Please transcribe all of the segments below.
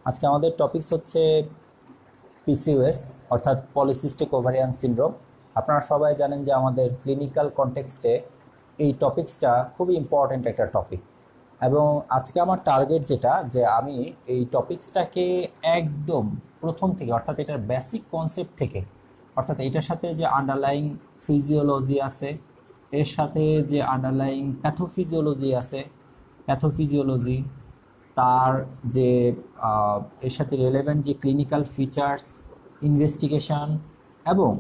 আজকে আমাদের টপিকস হচ্ছে পিসিওএস অর্থাৎ পলিসিস্টিক ওভারিয়ান সিনড্রোম। আপনারা সবাই জানেন যে আমাদের ক্লিনিক্যাল কনটেক্সটে এই টপিকসটা খুবই ইম্পর্ট্যান্ট একটা টপিক, এবং আজকে আমার টার্গেট যেটা যে আমি এই টপিকসটাকে একদম প্রথম থেকে অর্থাৎ এটার বেসিক কনসেপ্ট থেকে, অর্থাৎ এটার সাথে যে আন্ডারলাইং ফিজিওলজি আছে, এর সাথে যে আন্ডারলাইং প্যাথোফিজিওলজি আছে, প্যাথোফিজিওলজি তার যে এর সাথে রিলেভেন্ট যে ক্লিনিক্যাল ফিচার্স, ইনভেস্টিগেশন এবং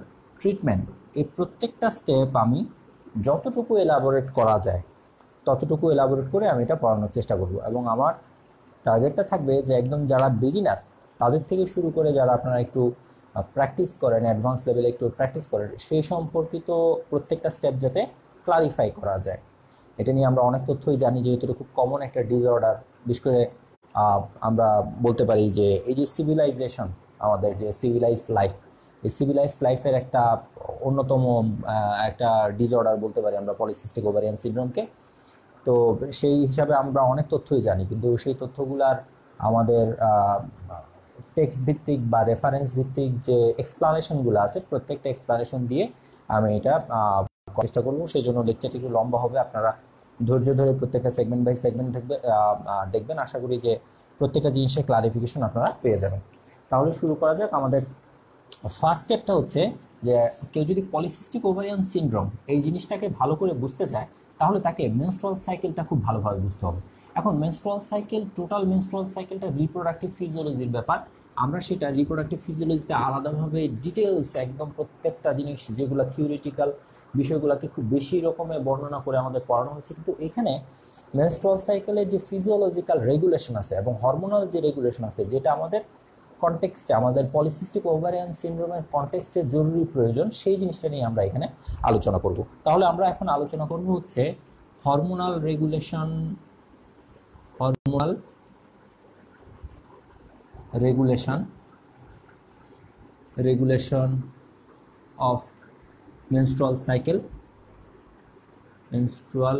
ট্রিটমেন্ট, এই প্রত্যেকটা স্টেপ আমি যতটুকু এলাবোরেট করা যায় ততটুকু এলাবোরেট করে আমি এটা পড়ানোর চেষ্টা করব। এবং আমার টার্গেটটা থাকবে যে একদম যারা বিগিনার তাদের থেকে শুরু করে যারা আপনারা একটু প্র্যাকটিস করেন, অ্যাডভান্স লেভেলে একটু প্র্যাকটিস করেন, সেই সম্পর্কিত প্রত্যেকটা স্টেপ যাতে ক্লারিফাই করা যায়। এটা নিয়ে আমরা অনেক তথ্যই জানি, যেহেতু এটা খুব কমন একটা ডিসঅর্ডার। বিশেষ করে আমরা বলতে পারি যে এই যে সিভিলাইজেশন, আমাদের যে সিভিলাইজড লাইফ, এই সিভিলাইজড লাইফের একটা অন্যতম একটা ডিসঅর্ডার বলতে পারি আমরা পলিসিস্টিক ওভারিয়ান সিনড্রোমকে। তো সেই হিসাবে আমরা অনেক তথ্যই জানি, কিন্তু সেই তথ্যগুলার আমাদের টেক্সট ভিত্তিক বা রেফারেন্স ভিত্তিক যে এক্সপ্লানেশনগুলো আছে, প্রত্যেকটা এক্সপ্লানেশন দিয়ে আমি এটা চেষ্টা করবো। সেই জন্য লেকচারটি একটু লম্বা হবে, আপনারা ধৈর্য ধরে প্রত্যেকটা সেগমেন্ট বাই সেগমেন্ট দেখবেন। আশা করি যে প্রত্যেকটা জিনিসের ক্লারিফিকেশন আপনারা পেয়ে যাবেন। তাহলে শুরু করা যাক। আমাদের ফার্স্ট স্টেপটা হচ্ছে যে কেউ যদি পলিসিস্টিক ওভারিয়ান সিনড্রোম এই জিনিসটাকে ভালো করে বুঝতে চায়, তাহলে তাকে মেনস্ট্রুয়াল সাইকেলটা খুব ভালোভাবে বুঝতে হবে। এখন মেনস্ট্রুয়াল সাইকেল, টোটাল মেনস্ট্রুয়াল সাইকেলটা রিপ্রোডাক্টিভ ফিজিওলজির ব্যাপার। আমরা সেটা রিপ্রোডাক্টিভ ফিজিওলজিতে আলাদাভাবে ডিটেলস একদম প্রত্যেকটা জিনিস যেগুলো থিওরিটিক্যাল বিষয়গুলোকে খুব বেশি রকমের বর্ণনা করে আমাদের পড়ানো হয়েছে, কিন্তু এখানে মেনস্ট্রুয়াল সাইকেলের যে ফিজিওলজিক্যাল রেগুলেশন আছে এবং হরমোনাল যে রেগুলেশন আছে, যেটা আমাদের কনটেক্সটে, আমাদের পলিসিস্টিক ওভারিয়ান সিনড্রোমের কনটেক্সটে জরুরি প্রয়োজন, সেই জিনিসটা নিয়ে আমরা এখানে আলোচনা করব। তাহলে আমরা এখন আলোচনা করব হচ্ছে hormonal regulation, hormonal regulation, regulation of menstrual cycle, menstrual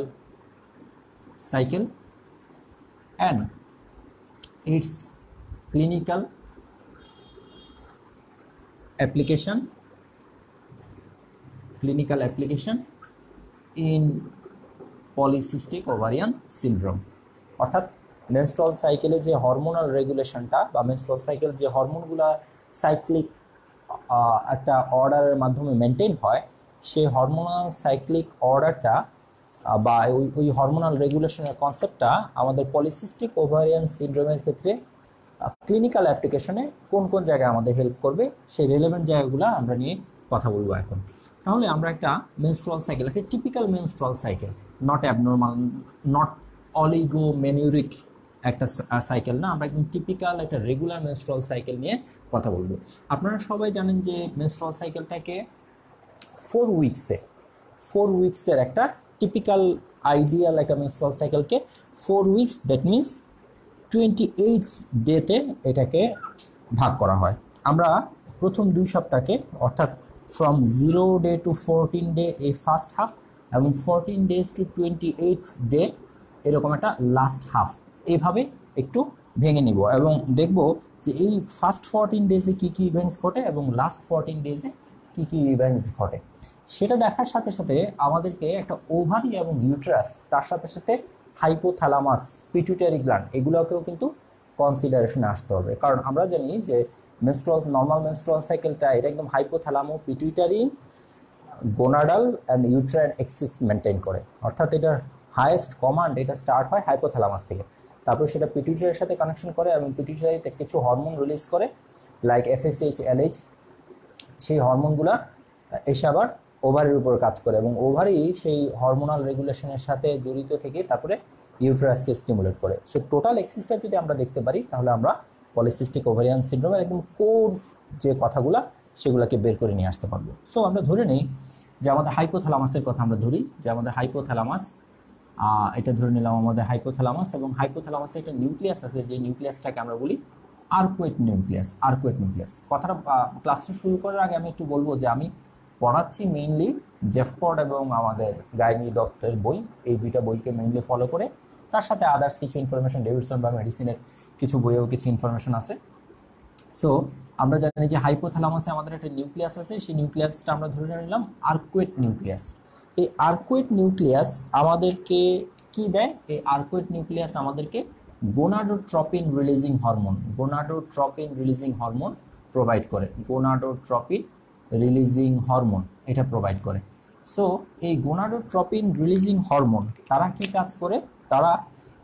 cycle and its clinical application, clinical application in polycystic ovarian syndrome। অর্থাৎ মেনস্ট্রুয়াল সাইকেলে যে হরমোনাল রেগুলেশনটা বা মেনস্ট্রুয়াল সাইকেল যে হরমোনগুলা সাইক্লিক একটা অর্ডারের মাধ্যমে মেনটেন হয়, সেই হরমোনাল সাইক্লিক অর্ডারটা বা ওই হরমোনাল রেগুলেশনের কনসেপ্টটা আমাদের পলিসিস্টিক ওভারিয়ান সিনড্রোমের ক্ষেত্রে ক্লিনিক্যাল অ্যাপ্লিকেশনে কোন কোন জায়গায় আমাদের হেল্প করবে, সেই রিলেভেন্ট জায়গাগুলো আমরা নিয়ে কথা বলবো এখন। তাহলে আমরা একটা মেনস্ট্রুয়াল সাইকেল, একটা typical menstrual cycle, not abnormal, not oligomenorrheic একটা সাইকেল না, আমরা একদম টিপিক্যাল একটা রেগুলার মেনস্ট্রুয়াল সাইকেল নিয়ে কথা বলবো। আপনারা সবাই জানেন যে মেনস্ট্রুয়াল সাইকেলটাকে 4 উইকসের একটা টিপিক্যাল আইডিয়াল একটা মেনস্ট্রুয়াল সাইকেলকে 4 উইকস, দ্যাট মিনস 28 ডেতে এটাকে ভাগ করা হয়। আমরা প্রথম 2 সপ্তাহকে, অর্থাৎ ফ্রম 0 ডে টু 14 ডে এই ফার্স্ট হাফ, এবং 14 ডেজ টু 28 ডে এরকম একটা লাস্ট হাফ, এভাবে একটু ভেঙে নিব এবং দেখব যে এই ফার্স্ট 14 ডেজে কী কী ইভেন্টস ঘটে এবং লাস্ট 14 ডেজে কী কী ইভেন্টস ঘটে। সেটা দেখার সাথে সাথে আমাদেরকে একটা ওভারি এবং ইউট্রাস, তার সাথে সাথে হাইপোথ্যালামাস, পিটুইটারি গ্ল্যান্ড, এগুলোকেও কিন্তু কনসিডারেশনে আসতে হবে। কারণ আমরা জানি যে নর্মাল মেনস্ট্রুয়াল সাইকেলটা এটা একদম hypothalamo, pituitary, gonadal and uterine axis maintain করে। অর্থাৎ এটার হায়েস্ট কমান্ড এটা স্টার্ট হয় হাইপোথ্যালামাস থেকে, তারপর সেটা পিটুইটারির সাথে কানেকশন করে এবং পিটুইটারিতে কিছু হরমোন রিলিজ করে লাইক এফএসএইচ, এলএইচ। সেই হরমোনগুলো এসে আবার ওভারির উপর কাজ করে এবং ওভারি সেই হরমোনাল রেগুলেশনের সাথে জড়িত থেকে তারপরে ইউটেরাসকে স্টিমুলেট করে। সো টোটাল এক্সিসটা যদি আমরা দেখতে পারি, তাহলে আমরা পলিসিস্টিক ওভারিয়ান সিনড্রোমের একদম কোর যে কথাগুলো সেগুলোকে বের করে নিয়ে আসতে পারবো। সো আমরা ধরে নিই যে আমাদের হাইপোথ্যালামাসের কথা আমরা ধরি, যে আমাদের হাইপোথ্যালামাস, এটা ধরে নিলাম আমাদের হাইপোথ্যালামাস, এবং হাইপোথ্যালামাসে একটা নিউক্লিয়াস আছে, যে নিউক্লিয়াসটাকে আমরা বলি আর্কুয়েট নিউক্লিয়াস। আর্কুয়েট নিউক্লিয়াস কথাটা ক্লাসটা শুরু করার আগে আমি একটু বলবো যে আমি পড়াচ্ছি মেইনলি জেফকর্ড এবং আমাদের গাইনি দত্তের বই, এই দুইটা বইকে মেইনলি ফলো করে তার সাথে আদার্স কিছু ইনফরমেশন ডেভিডসন বা মেডিসিনের কিছু বইয়েও কিছু ইনফরমেশন আছে। সো আমরা জানি যে হাইপোথ্যালামাসে আমাদের একটা নিউক্লিয়াস আছে, সেই নিউক্লিয়াসটা আমরা ধরে নিলাম আর্কুয়েট নিউক্লিয়াস। এই আর্কুয়েট নিউক্লিয়াস আমাদেরকে কি দেয়? এই আর্কুয়েট নিউক্লিয়াস আমাদেরকে gonadotropin releasing hormone, gonadotropin releasing hormone provide করে, গোনাডোট্রপিন রিলিজিং হরমোন এটা প্রোভাইড করে। সো এই গোনাডোট্রপিন রিলিজিং হরমোন তারা কি কাজ করে? তারা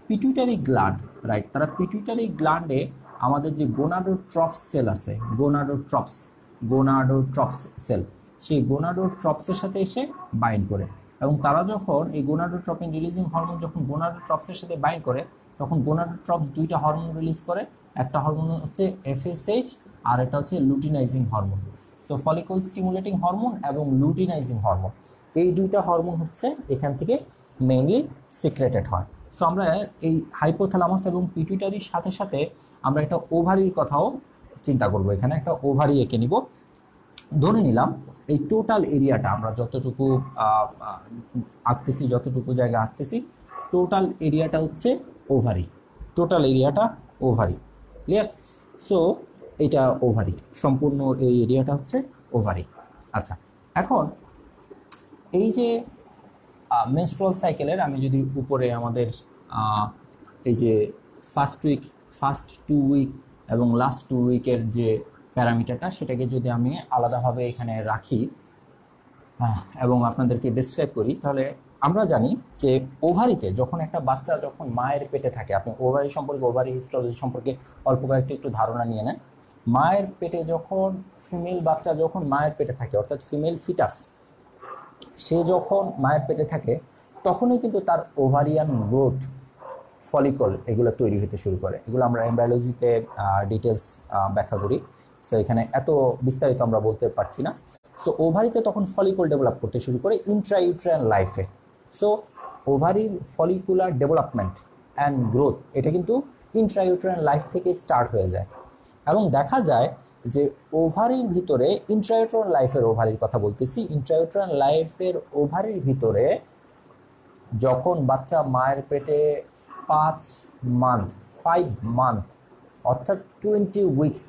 পিটুইটারি গ্ল্যান্ড, রাইট, তারা পিটুইটারি গ্ল্যান্ডে আমাদের যে গোনাডোট্রপস সেল আছে, গোনাডোট্রপস সেল, সেই গোনাডোট্রপসের সাথে এসে বাইন্ড করে, এবং তারা যখন এই গোনাডোট্রপিন রিলিজিং হরমোন যখন গোনাডোট্রপসের সাথে বাইন্ড করে তখন গোনাডোট্রপস দুইটা হরমোন রিলিজ করে। একটা হরমোন হচ্ছে FSH আর এটা হচ্ছে luteinising hormone. So follicle stimulating hormone এবং লুটিনাইজিং হরমোন, এই দুইটা হরমোন হচ্ছে এখান থেকে মেইনলি সিক্রেটেড হয়। সো আমরা এই হাইপোথ্যালামাস এবং পিটুইটারির সাথে সাথে আমরা একটা ওভারির কথাও চিন্তা করব। এখানে একটা ওভারি এঁকে নিব। ধরে নিলাম এই টোটাল এরিয়াটা আমরা যতটুকু আঁকতেছি, যতটুকু জায়গা আঁকতেছি, টোটাল এরিয়াটা হচ্ছে ওভারি, টোটাল এরিয়াটা ওভারি। ক্লিয়ার? সো এটা ওভারি, সম্পূর্ণ এই এরিয়াটা হচ্ছে ওভারি। আচ্ছা, এখন এই যে মেনস্ট্রুয়াল সাইকেলের আমি যদি উপরে আমাদের এই যে ফার্স্ট 2 উইক এবং লাস্ট 2 উইকের যে প্যারামিটারটা সেটাকে যদি আমি আলাদাভাবে এখানে রাখি এবং আপনাদেরকে ডিসক্রাইব করি, তাহলে আমরা জানি যে ওভারিতে যখন একটা বাচ্চা যখন মায়ের পেটে থাকে, আপনি ওভারি সম্পর্কে, ওভারি হিস্টোলজি সম্পর্কে অল্প কয়েকটা একটু ধারণা নিয়ে নেন। মায়ের পেটে যখন ফিমেল বাচ্চা যখন মায়ের পেটে থাকে, অর্থাৎ ফিমেল ফিটাস, সে যখন মায়ের পেটে থাকে তখনই কিন্তু তার ওভারিয়ান গ্রোথ ফলিকল এগুলো তৈরি হতে শুরু করে। এগুলো আমরা এমব্রায়োলজিতে ডিটেলস ব্যাখ্যা করি, সো এখানে এত বিস্তারিত আমরা বলতে পারছি না। সো ওভারিতে তখন ফলিকল ডেভেলপ করতে শুরু করে ইন্ট্রাইউট্রাইন লাইফে। সো ওভারির ফলিকুলার ডেভেলপমেন্ট অ্যান্ড গ্রোথ এটা কিন্তু ইন্ট্রাইউট্রাইন লাইফ থেকে স্টার্ট হয়ে যায়, এবং দেখা যায় যে ওভারির ভিতরে ইন্ট্রাইউট্রাইন লাইফের ওভারির কথা বলতেছি, ইন্ট্রাইউট্রাইন লাইফের ওভারির ভিতরে যখন বাচ্চা মায়ের পেটে 5 মান্থ অর্থাৎ 20 উইকস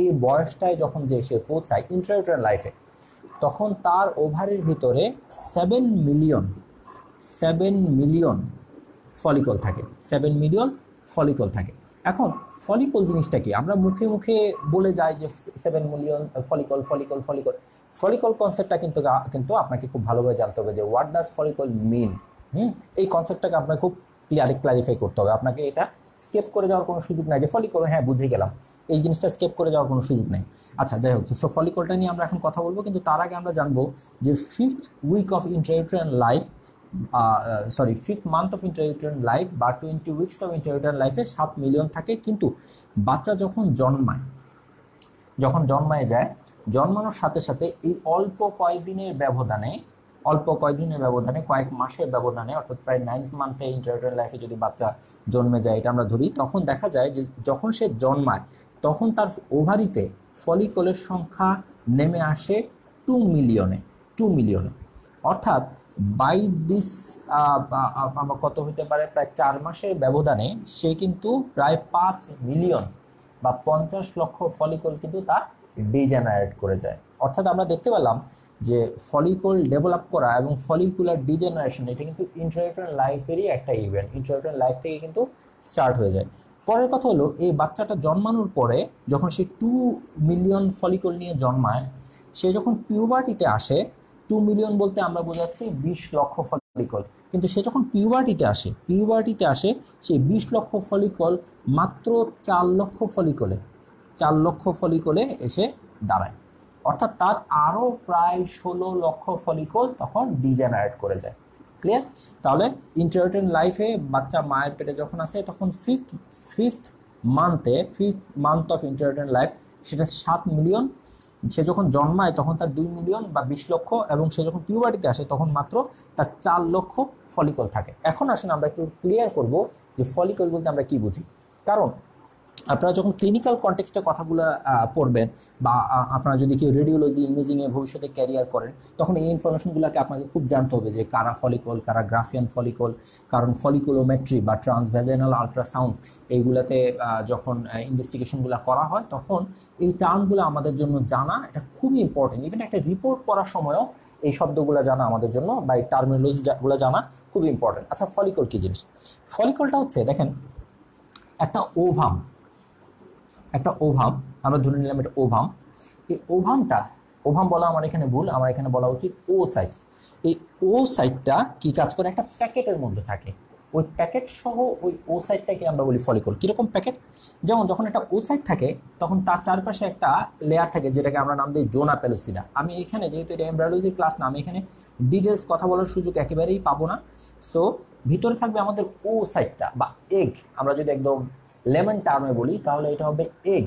এই বয়সটায় যখন যে সে পৌঁছায় ইন্ট্রাইউট্রাইন লাইফে, তখন তার ওভারির ভিতরে 7 মিলিয়ন ফলিকল থাকে, 7 মিলিয়ন ফলিকল থাকে। এখন ফলিকল জিনিসটা কি? আমরা মুখে মুখে বলে যাই যে 7 মিলিয়ন ফলিকল কনসেপ্টটা কিন্তু আপনাকে খুব ভালোভাবে জানতে হবে যে হোয়াট ডাজ ফলিকল মিন। এই কনসেপ্টটাকে আপনাকে খুব ক্লারিফাই করতে হবে। আপনাকে এটা স্কেপ করে যাওয়ার কোনো সুযোগ নাই যে ফলিকল, হ্যাঁ বুঝে গেলাম, এই জিনিসটা স্কেপ করে যাওয়ার কোনো সুযোগ নেই। আচ্ছা, যাই হোক, সো ফলিকলটা নিয়ে আমরা এখন কথা বলবো, কিন্তু তার আগে আমরা জানবো যে 5th মান্থ অফ ইন্ট্রাইউট্রাইন লাইফ বা 20 উইকস অফ ইন্ট্রাইউট্রাইন লাইফে 7 মিলিয়ন থাকে। কিন্তু বাচ্চা যখন জন্মায় যায়, জন্মানোর সাথে সাথে এই অল্প কয়েকদিনের ব্যবধানে, কয়েক মাসের ব্যবধানে, অর্থাৎ প্রায় 9th মান্থে ইন্ট্রাইউট্রাইন লাইফে যদি বাচ্চা জন্মে যায়, এটা আমরা ধরি, তখন দেখা যায় যে যখন সে জন্মায় তখন তার ওভারিতে ফলিকলের সংখ্যা নেমে আসে 2 মিলিয়নে। অর্থাৎ বাই দিস কত হতে পারে, প্রায় 4 মাসের ব্যবধানে সে কিন্তু প্রায় 5 মিলিয়ন বা 50 লক্ষ ফলিকল কিন্তু তার ডিজেনারেট করে যায়। অর্থাৎ আমরা দেখতে পেলাম যে ফলিকল ডেভেলপ করা এবং ফলিকুলার ডিজেনারেশন এটা কিন্তু ইন্ট্রাইউট্রাইন লাইফেরই একটা ইভেন্ট, ইন্ট্রাইউট্রাইন লাইফ থেকে কিন্তু স্টার্ট হয়ে যায়। পরের কথা হলো, এই বাচ্চাটা জন্মানোর পরে যখন সে 2 মিলিয়ন ফলিকল নিয়ে জন্মায়, সে যখন পিউবার্টিতে আসে, 2 মিলিয়ন বলতে আমরা বোঝাচ্ছি 20 লক্ষ ফলিকল, কিন্তু সে যখন পিউবার্টিতে আসে সেই 20 লক্ষ ফলিকল মাত্র 4 লক্ষ ফলিকলে এসে দাঁড়ায়। অর্থাৎ তার আরও প্রায় 16 লক্ষ ফলিকল তখন ডিজেনারেট করে যায়। ক্লিয়ার? তাহলে ইন্ট্রাইউট্রাইন লাইফে বাচ্চা মায়ের পেটে যখন আসে তখন ফিফথ মান্থ অফ ইন্ট্রাইউট্রাইন লাইফ সেটা 7 মিলিয়ন, সে যখন জন্মায় তখন তার 2 মিলিয়ন বা 20 লক্ষ, এবং সে যখন পিউবার্টিতে আসে তখন মাত্র তার 4 লক্ষ ফলিকল থাকে। এখন আসেন আমরা একটু ক্লিয়ার করব যে ফলিকল বলতে আমরা কি বুঝি। কারণ আপনারা যখন ক্লিনিক্যাল কনটেক্সটে কথাগুলো পড়বেন বা আপনারা যদি কেউ রেডিওলজি ইমেজিংয়ে ভবিষ্যতে ক্যারিয়ার করেন, তখন এই ইনফরমেশনগুলোকে আপনাকে খুব জানতে হবে যে কারা ফলিকল, কারা গ্রাফিয়ান ফলিকল, কারণ ফলিকুলোমেট্রি বা ট্রান্সভ্যাজাইনাল আল্ট্রাসাউন্ড এইগুলাতে যখন ইনভেস্টিগেশনগুলো করা হয় তখন এই টার্মগুলো আমাদের জন্য জানা এটা খুবই ইম্পর্টেন্ট। ইভেন একটা রিপোর্ট করার সময়ও এই শব্দগুলো জানা আমাদের জন্য বা এই টার্মিনোলজিগুলো জানা খুবই ইম্পর্টেন্ট। আচ্ছা, ফলিকল কি জিনিস? ফলিকলটা হচ্ছে, দেখেন, একটা ওভাম, আমরা ধরে নিলাম এটা ওভাম। এই ওভাম বলা আমার এখানে ভুল, আমার এখানে বলা উচিত ও সাইট। এই ও সাইটটা কি কাজ করে? একটা প্যাকেটের মধ্যে থাকে, ওই প্যাকেট সহ ওই ও সাইটটাকে আমরা বলি ফলিকল। কিরকম প্যাকেট? যেমন যখন একটা ও সাইট থাকে তখন তার চারপাশে একটা লেয়ার থাকে যেটাকে আমরা নাম দিই জোনা পেলোসিডা। আমি এখানে যেহেতু এটা এমব্রায়োলজির ক্লাস না, আমি এখানে ডিটেলস কথা বলার সুযোগ একেবারেই পাবো না। সো ভিতরে থাকবে আমাদের ও সাইটটা বা এগ। আমরা যদি একদম লেমন টার্মে বলি তাহলে এটা হবে এগ।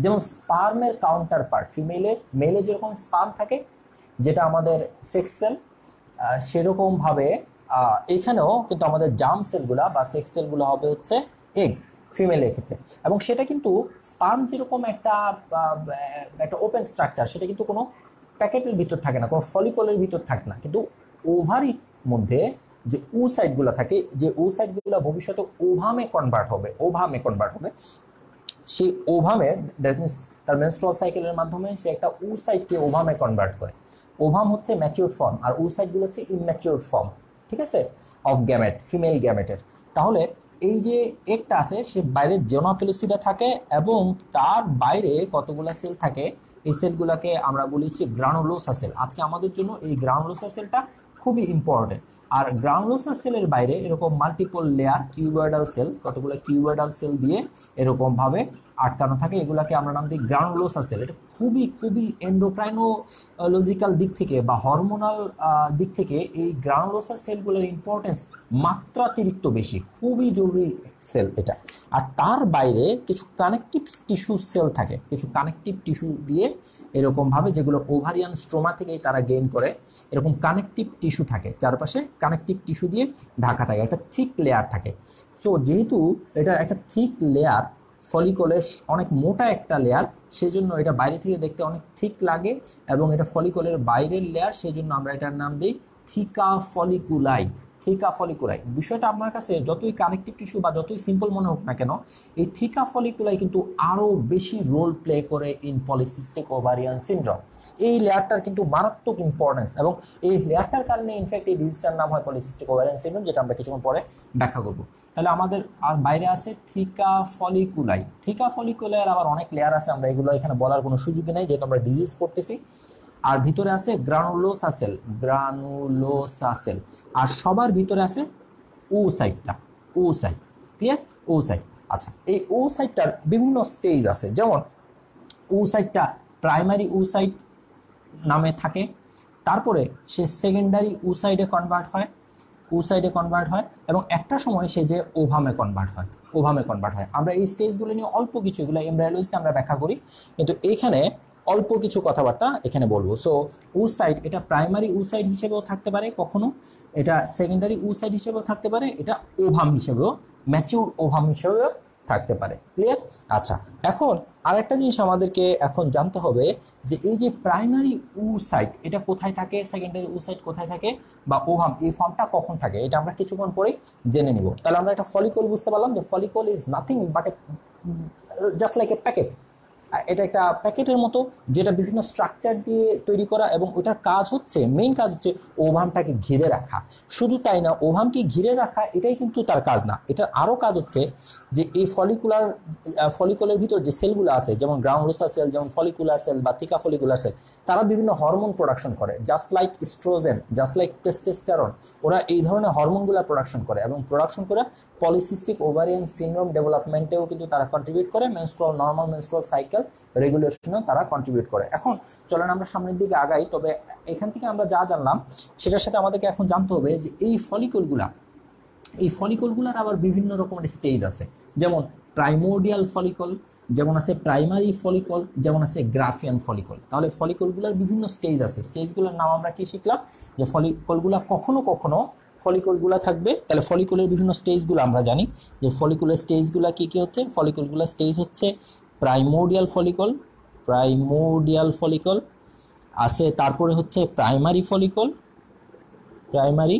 যেমন স্পার্মের কাউন্টার পার্ট মেলে যেরকম স্পার্ম থাকে যেটা আমাদের সেক্স সেল, সেরকম ভাবে এখানেও কিন্তু আমাদের জার্ম সেলগুলা বা সেক্স সেলগুলো হবে হচ্ছে এগ ফিমেলের ক্ষেত্রে। এবং সেটা কিন্তু স্পার্ম যেরকম একটা ওপেন স্ট্রাকচার, সেটা কিন্তু কোনো প্যাকেটের ভিতর থাকে না, কোনো ফলিকলের ভিতর থাকে না। কিন্তু ওভারির মধ্যে যে ও সাইটগুলো থাকে, যে ও সাইটগুলো ভবিষ্যতে ওভামে কনভার্ট হবে, সেই ওভামে দ্যাট মিনস তার মেনস্ট্রুয়াল সাইকেলের মাধ্যমে সে একটা ও সাইটকে ওভামে কনভার্ট করে। ওভাম হচ্ছে ম্যাচিউরড ফর্ম আর ও সাইটগুলো হচ্ছে ইমম্যাচিউরড ফর্ম, ঠিক আছে, অফ গ্যামেট, ফিমেল গ্যামেটের। তাহলে এই যে একটা আছে সে বাইরে জোনা পেলোসিডা থাকে এবং তার বাইরে কতগুলা সেল থাকে, এই সেলগুলোকে আমরা বলি হচ্ছে গ্রানুলোসা সেল। আজকে আমাদের জন্য এই গ্রানুলোসা সেলটা খুবই ইম্পর্টেন্ট। আর গ্রানুলোসা সেলের বাইরে এরকম মাল্টিপল লেয়ার কিউবয়েডাল সেল, কতগুলো কিউবয়েডাল সেল দিয়ে এরকম ভাবে আটকানো থাকে, এগুলাকে আমরা নাম দিই গ্রানুলোসা সেল। এটা খুবই খুবই এন্ডোক্রাইনোলজিক্যাল দিক থেকে বা হরমোনাল দিক থেকে এই গ্রানুলোসা সেলগুলোর ইম্পর্টেন্স মাত্রাতিরিক্ত বেশি, খুবই জরুরি সেল এটা। আর তার বাইরে কিছু কানেকটিভ টিস্যু সেল থাকে, কিছু কানেকটিভ টিস্যু দিয়ে এরকম ভাবে, যেগুলো ওভারিয়ান স্ট্রোমা থেকেই তারা গেইন করে, এরকম কানেকটিভ টিস্যু থাকে, চারপাশে কানেকটিভ টিস্যু দিয়ে ঢাকা থাকে, একটা থিক লেয়ার থাকে। সো যেহেতু এটা একটা থিক লেয়ার, ফলিকলের অনেক মোটা একটা লেয়ার, সেই জন্য এটা বাইরে থেকে দেখতে অনেক থিক লাগে এবং এটা ফলিকলের বাইরের লেয়ার, সেই জন্য আমরা এটার নাম দিই থিকা ফলিকুলাই। বিষয়টা আপনার কাছে যতই কানেকটিভ টিস্যু বা যতই সিম্পল মনে হোক না কেন, এই থিকা ফলিকুলাই কিন্তু আরো বেশি রোল প্লে করে ইন পলিসিস্টিক ওভারিয়ান সিনড্রোম। এই লেয়ারটার কিন্তু মারাত্মক ইম্পর্টেন্স এবং এই লেয়ারটার কারণে ইনফ্যাক্ট এই ডিজিজটার নাম হয় পলিসিস্টিক ওভারিয়ান সিনড্রোম, যেটা আমরা কিছুক্ষণ পরে ব্যাখ্যা করব। তাহলে আমাদের আর বাইরে আছে থিকা ফলিকুলাইয়ের আবার অনেক লেয়ার আছে, আমরা এগুলো এখানে বলার কোনো সুযোগ নেই যেহেতু আমরা ডিজিজ পড়তেছি। আর ভিতরে আছে গ্রানুলোসা সেল, আর সবার ভিতরে আছে ও সাইট, ক্লিয়ার? ও সাইট। আচ্ছা, এই ও সাইটটার বিভিন্ন স্টেজ আছে, যেমন ও সাইটটা প্রাইমারি ও সাইট নামে থাকে, তারপরে সে সেকেন্ডারি ও সাইডে কনভার্ট হয় এবং একটা সময় সে যে ওভামে কনভার্ট হয়। আমরা এই স্টেজগুলো নিয়ে অল্প কিছু, এগুলো এমব্রায়োলজিতে আমরা ব্যাখ্যা করি, কিন্তু এইখানে অল্প কিছু কথাবার্তা এখানে বলবো। সো উসাইড, এটা প্রাইমারি উসাইড হিসেবেও থাকতে পারে, কখনো এটা সেকেন্ডারি উসাইড হিসেবেও থাকতে পারে, এটা ওভাম হিসেবেও, ম্যাচিউর ওভাম হিসেবেও থাকতে পারে। ক্লিয়ার? আচ্ছা, এখন আরেকটা জিনিস আমাদেরকে এখন জানতে হবে যে এই যে প্রাইমারি উসাইড এটা কোথায় থাকে, সেকেন্ডারি উসাইড কোথায় থাকে, বা ওভাম এই ফর্মটা কখন থাকে, এটা আমরা কিছুক্ষণ পরেই জেনে নিব। তাহলে আমরা একটা ফলিকল বুঝতে পারলাম যে follicle is nothing but A just like a packet. এটা একটা প্যাকেটের মতো যেটা বিভিন্ন স্ট্রাকচার দিয়ে তৈরি করা, এবং ওটার কাজ হচ্ছে, মেইন কাজ হচ্ছে ওভামটাকে ঘিরে রাখা। শুধু তাই না, ওভামকে ঘিরে রাখা এটাই কিন্তু তার কাজ না, এটার আরও কাজ হচ্ছে যে এই ফলিকুলের ভিতর যে সেলগুলো আছে, যেমন গ্রাউন্ডলোসা সেল, যেমন ফলিকুলার সেল বা থিকা ফলিকুলার সেল, তারা বিভিন্ন হরমোন প্রোডাকশন করে, just like oestrogen, just like testosterone. ওরা এই ধরনের হরমোনগুলো প্রোডাকশন করে এবং প্রোডাকশন করে পলিসিস্টিক ওভারিয়ান সিনড্রোম ডেভেলপমেন্টেও কিন্তু তারা কন্ট্রিবিউট করে, নর্মাল মেনস্ট্রুয়াল সাইকেল রেগুলেশনেও তারা কন্ট্রিবিউট করে। এখন চলেন আমরা সামনের দিকে আগাই। তবে এখান থেকে আমরা যা জানলাম সেটার সাথে আমাদেরকে এখন জানতে হবে যে এই ফলিকলগুলার আবার বিভিন্ন রকমের স্টেজ আছে, যেমন প্রাইমোর্ডিয়াল ফলিকল, যেমন আছে প্রাইমারি ফলিকল, যেমন আছে গ্রাফিয়ান ফলিকল। তাহলে ফলিকলগুলোর বিভিন্ন স্টেজ আছে, স্টেজগুলোর নাম আমরা কি শিখলাম, যে ফলিকলগুলো কখনো কখনো ফলিকলগুলো থাকবে। তাহলে ফলিকলের বিভিন্ন স্টেজগুলো আমরা জানি যে ফলিকুলের স্টেজগুলো কি কি হচ্ছে। ফলিকলগুলো স্টেজ হচ্ছে প্রাইমোর্ডিয়াল ফলিকল, প্রাইমোর্ডিয়াল ফলিকল আছে, তারপরে হচ্ছে প্রাইমারি ফলিকল, প্রাইমারি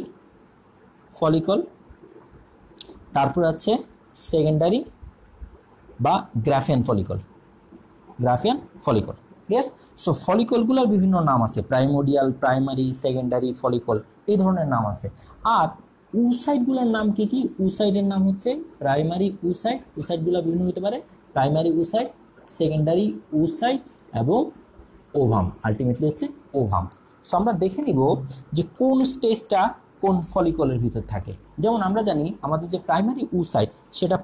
ফলিকল, তারপরে আছে সেকেন্ডারি বা Graafian follicle, Graafian follicle. Clear? So ফলিকলগুলোর বিভিন্ন নাম আছে, প্রাইমোডিয়াল, প্রাইমারি, সেকেন্ডারি ফলিকল, এই ধরনের নাম আছে। আর উসাইডগুলোর নাম কি কি? উসাইডের নাম হচ্ছে প্রাইমারি উসাইড, উসাইডগুলো বিভিন্ন হতে পারে, প্রাইমারি উসাইড, সেকেন্ডারি উসাইড এবং ওভাম, আলটিমেটলি হচ্ছে ওভাম। সো আমরা দেখে নিব যে কোন স্টেজটা কোন ফলিকলের ভিতর থাকে। যেমন আমরা জানি আমাদের যে প্রাইমারি উসাইড সেটা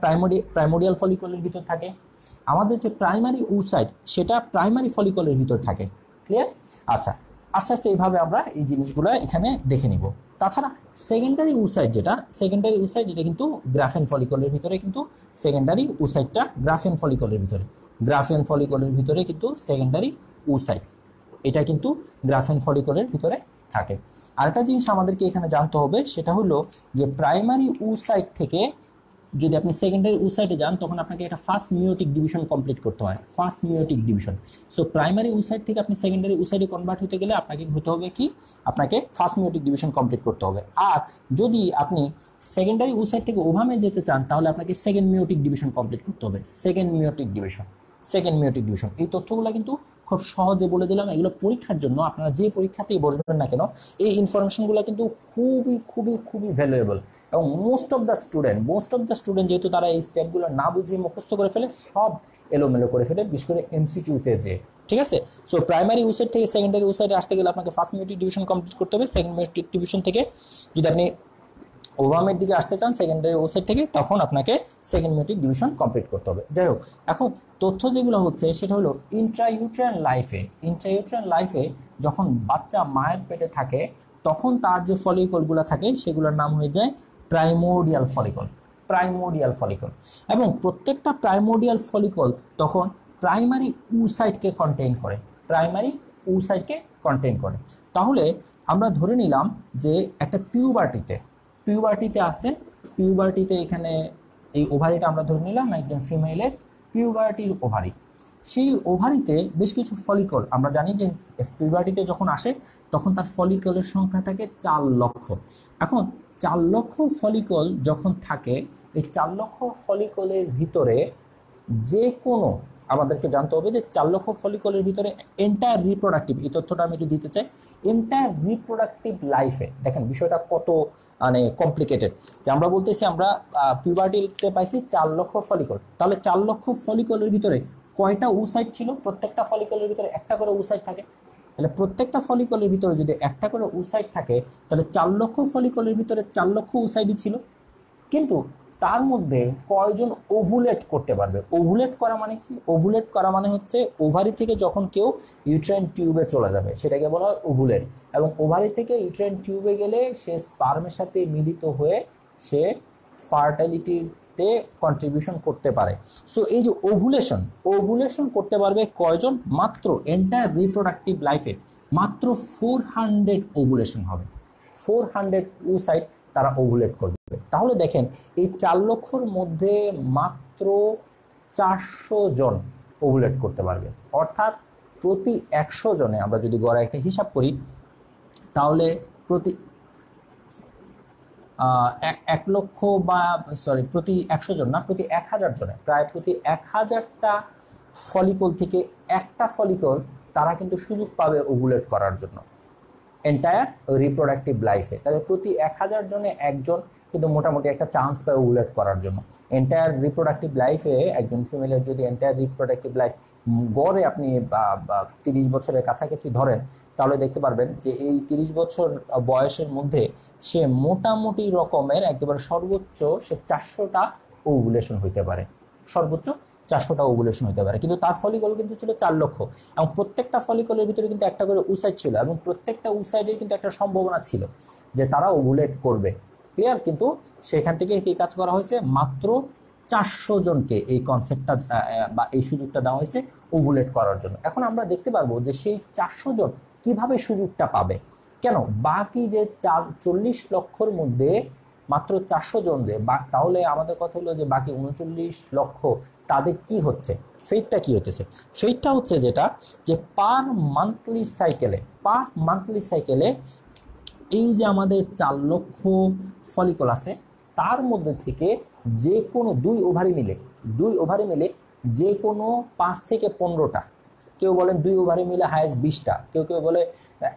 প্রাইমোডিয়াল ফলিকলের ভিতর থাকে, আমাদের যে প্রাইমারি উসাইড সেটা প্রাইমারি ফলিকলের ভিতর থাকে। ক্লিয়ার? আচ্ছা, আস্তে আস্তে এইভাবে আমরা এই জিনিসগুলো এখানে দেখে নিব। তাছাড়া সেকেন্ডারি উসাইড যেটা, সেকেন্ডারি উসাইড এটা কিন্তু গ্রাফিয়ান ফলিকলের ভিতরে, কিন্তু সেকেন্ডারি উসাইডটা গ্রাফিয়ান ফলিকলের ভিতরে, গ্রাফিয়ান ফলিকলের ভিতরে কিন্তু সেকেন্ডারি উসাইড এটা কিন্তু গ্রাফিয়ান ফলিকলের ভিতরে থাকে। আরেকটা জিনিস আমাদেরকে এখানে জানতে হবে সেটা হলো যে প্রাইমারি উসাইড থেকে যদি আপনি সেকেন্ডারি উসাইডে যান তখন আপনাকে একটা ফার্স্ট মিওটিক ডিভিশন কমপ্লিট করতে হয়, first meiotic division. So primary oocyte থেকে আপনি সেকেন্ডারি উসাইডে কনভার্ট হতে গেলে আপনাকে হতে হবে কি, আপনাকে ফার্স্ট মিওটিক ডিভিশন কমপ্লিট করতে হবে। আর যদি আপনি সেকেন্ডারি উসাইড থেকে ওভামে যেতে চান তাহলে আপনাকে সেকেন্ড মিওটিক ডিভিশন কমপ্লিট করতে হবে, সেকেন্ড মিওটিক ডিভিশন, সেকেন্ড মিওটিক ডিভিশন। এই তথ্যগুলো কিন্তু খুব সহজে বলে দিলাম, এগুলো পরীক্ষার জন্য আপনারা যে পরীক্ষাতেই বসবেন না কেন এই ইনফরমেশনগুলো কিন্তু খুবই খুবই খুবই ভ্যালুয়েবল। এবং মোস্ট অফ দ্য স্টুডেন্ট যেহেতু তারা এই স্টেপগুলো না বুঝিয়ে মুখস্থ করে ফেলে, সব এলোমেলো করে ফেলে, বিশেষ করে এমসিকিউতে যে, ঠিক আছে। সো প্রাইমারি উসাইড থেকে সেকেন্ডারি উসাইডে আসতে গেলে আপনাকে ফার্স্ট মিওটিক ডিভিশন কমপ্লিট করতে হবে। সেকেন্ড মিওটিক ডিভিশন থেকে যদি আপনি ওভামের দিকে আসতে চান সেকেন্ডারি ওসাইড থেকে, তখন আপনাকে সেকেন্ড মিওটিক ডিভিশন কমপ্লিট করতে হবে। যাই হোক, এখন তথ্য যেগুলো হচ্ছে সেটা হলো ইন্ট্রাইউটেরাইন লাইফে যখন বাচ্চা মায়ের পেটে থাকে তখন তার যে ফলিকলগুলো থাকে সেগুলোর নাম হয়ে যায় প্রাইমোর্ডিয়াল ফলিকল, প্রাইমোর্ডিয়াল ফলিকল। এবং প্রত্যেকটা প্রাইমোর্ডিয়াল ফলিকল তখন প্রাইমারি উসাইডকে কন্টেইন করে, প্রাইমারি উসাইডকে কন্টেইন করে। তাহলে আমরা ধরে নিলাম যে একটা পিউবার্টিতে আছে, পিউবার্টিতে এখানে এই ওভারিটা আমরা ধরে নিলাম একজন ফিমেলের পিউবার্টির ওভারি। সেই ওভারিতে বেশ কিছু ফলিকল, আমরা জানি যে পিউবার্টিতে যখন আসে তখন তার ফলিকলের সংখ্যা থাকে 4 লক্ষ। এখন 4 লক্ষ ফলিকল যখন থাকে, এই 4 লক্ষ ফলিকলের ভিতরে যে কোনো, আমাদেরকে জানতে হবে যে 4 লক্ষ ফলিকলের ভিতরে এন্টায়ার রিপ্রোডাক্টিভ, এই তথ্যটা আমি একটু দিতে চাই, এন্টায়ার রিপ্রোডাক্টিভ লাইফে দেখেন বিষয়টা কত মানে কমপ্লিকেটেড। যে আমরা বলতেছি আমরা পিউবার্টিতে পাইছি 4 লক্ষ ফলিকল, তাহলে 4 লক্ষ ফলিকলের ভিতরে কয়টা উসাইড ছিল? প্রত্যেকটা ফলিকলের ভিতরে একটা করে উসাইড থাকে। তাহলে প্রত্যেকটা ফলিকলের ভিতরে যদি একটা করে উসাইড থাকে তাহলে 4 লক্ষ ফলিকলের ভিতরে 4 লক্ষ উসাইডই ছিল। কিন্তু তার মধ্যে কয়জন ওভুলেট করতে পারবে? ওভুলেট করা মানে কি? ওভুলেট করা মানে হচ্ছে ওভারি থেকে যখন কেউ ইউট্রাইন টিউবে চলে যাবে সেটাকে বলা হয় ওভুলেট। এবং ওভারি থেকে ইউট্রাইন টিউবে গেলে সে স্পার্মের সাথে মিলিত হয়ে সে ফার্টিলিটিতে কন্ট্রিবিউশন করতে পারে। সো এই যে ওভুলেশন করতে পারবে কয়জন? মাত্র এন্টায়ার রিপ্রোডাক্টিভ লাইফে মাত্র 400 ওভুলেশন হবে, 400 উসাইড তারা ওভুলেট করবে। তাহলে দেখেন এই 4 লক্ষর মধ্যে মাত্র 400 জন ওভুলেট করতে পারবে, অর্থাৎ প্রতি 100 জনে আমরা যদি গড়ে একটা হিসাব করি তাহলে প্রতি 1 লক্ষ বা প্রতি 100 জন না, প্রতি 1000 জনে, প্রায় প্রতি 1000টা ফলিকল থেকে একটা ফলিকল তারা কিন্তু সুযোগ পাবে ওভুলেট করার জন্য এন্টায়ার রিপ্রোডাক্টিভ লাইফে। তাহলে প্রতি 1000 জনে একজন কিন্তু মোটামুটি একটা চান্স পায় ওভুলেট করার জন্য। এন্টায়ার রিপ্রোডাক্টিভ লাইফে একজন ফিমেলের যদি এন্টায়ার রিপ্রোডাক্টিভ লাইফ গড়ে আপনি 30 বছরের কাছাকাছি ধরেন তাহলে দেখতে পারবেন যে এই 30 বছর বয়সের মধ্যে সে মোটামুটি রকমের একেবারে সর্বোচ্চ সে 400টা ওভুলেশন হইতে পারে, সর্বোচ্চ 400টা ওভুলেশন হতে পারে। কিন্তু তার ফলিকল কিন্তু ছিল 4 লক্ষ এবং প্রত্যেকটা ফলিকলের ভিতরে কিন্তু একটা করে উসাইড ছিল এবং প্রত্যেকটা উসাইডের কিন্তু একটা সম্ভাবনা ছিল যে তারা ওভুলেট করবে। ক্লিয়ার? কিন্তু সেখান থেকে কি কাজ করা হয়েছে? মাত্র 400 জনকে এই কনসেপ্টটা বা এই সুযোগটা দেওয়া হয়েছে ওভুলেট করার জন্য। এখন আমরা দেখতে পারবো যে সেই 400 জন কিভাবে সুযোগটা পাবে। কেন বাকি যে 40 লক্ষর মধ্যে মাত্র 400 জন যে তাহলে আমাদের কথা হলো যে বাকি 39 লক্ষ তাদের কি হচ্ছে, ফেটটা কি হতেছে? ফেটটা হচ্ছে যেটা যে পার মান্থলি সাইকেলে এই যে আমাদের 4 লক্ষ ফলিকল আছে তার মধ্যে থেকে যে কোনো দুই ওভারে মিলে যে কোনো 5 থেকে 15টা, কেউ বলেন 2 ওভারে মিলে হায়েস্ট 20টা, কেউ কেউ বলে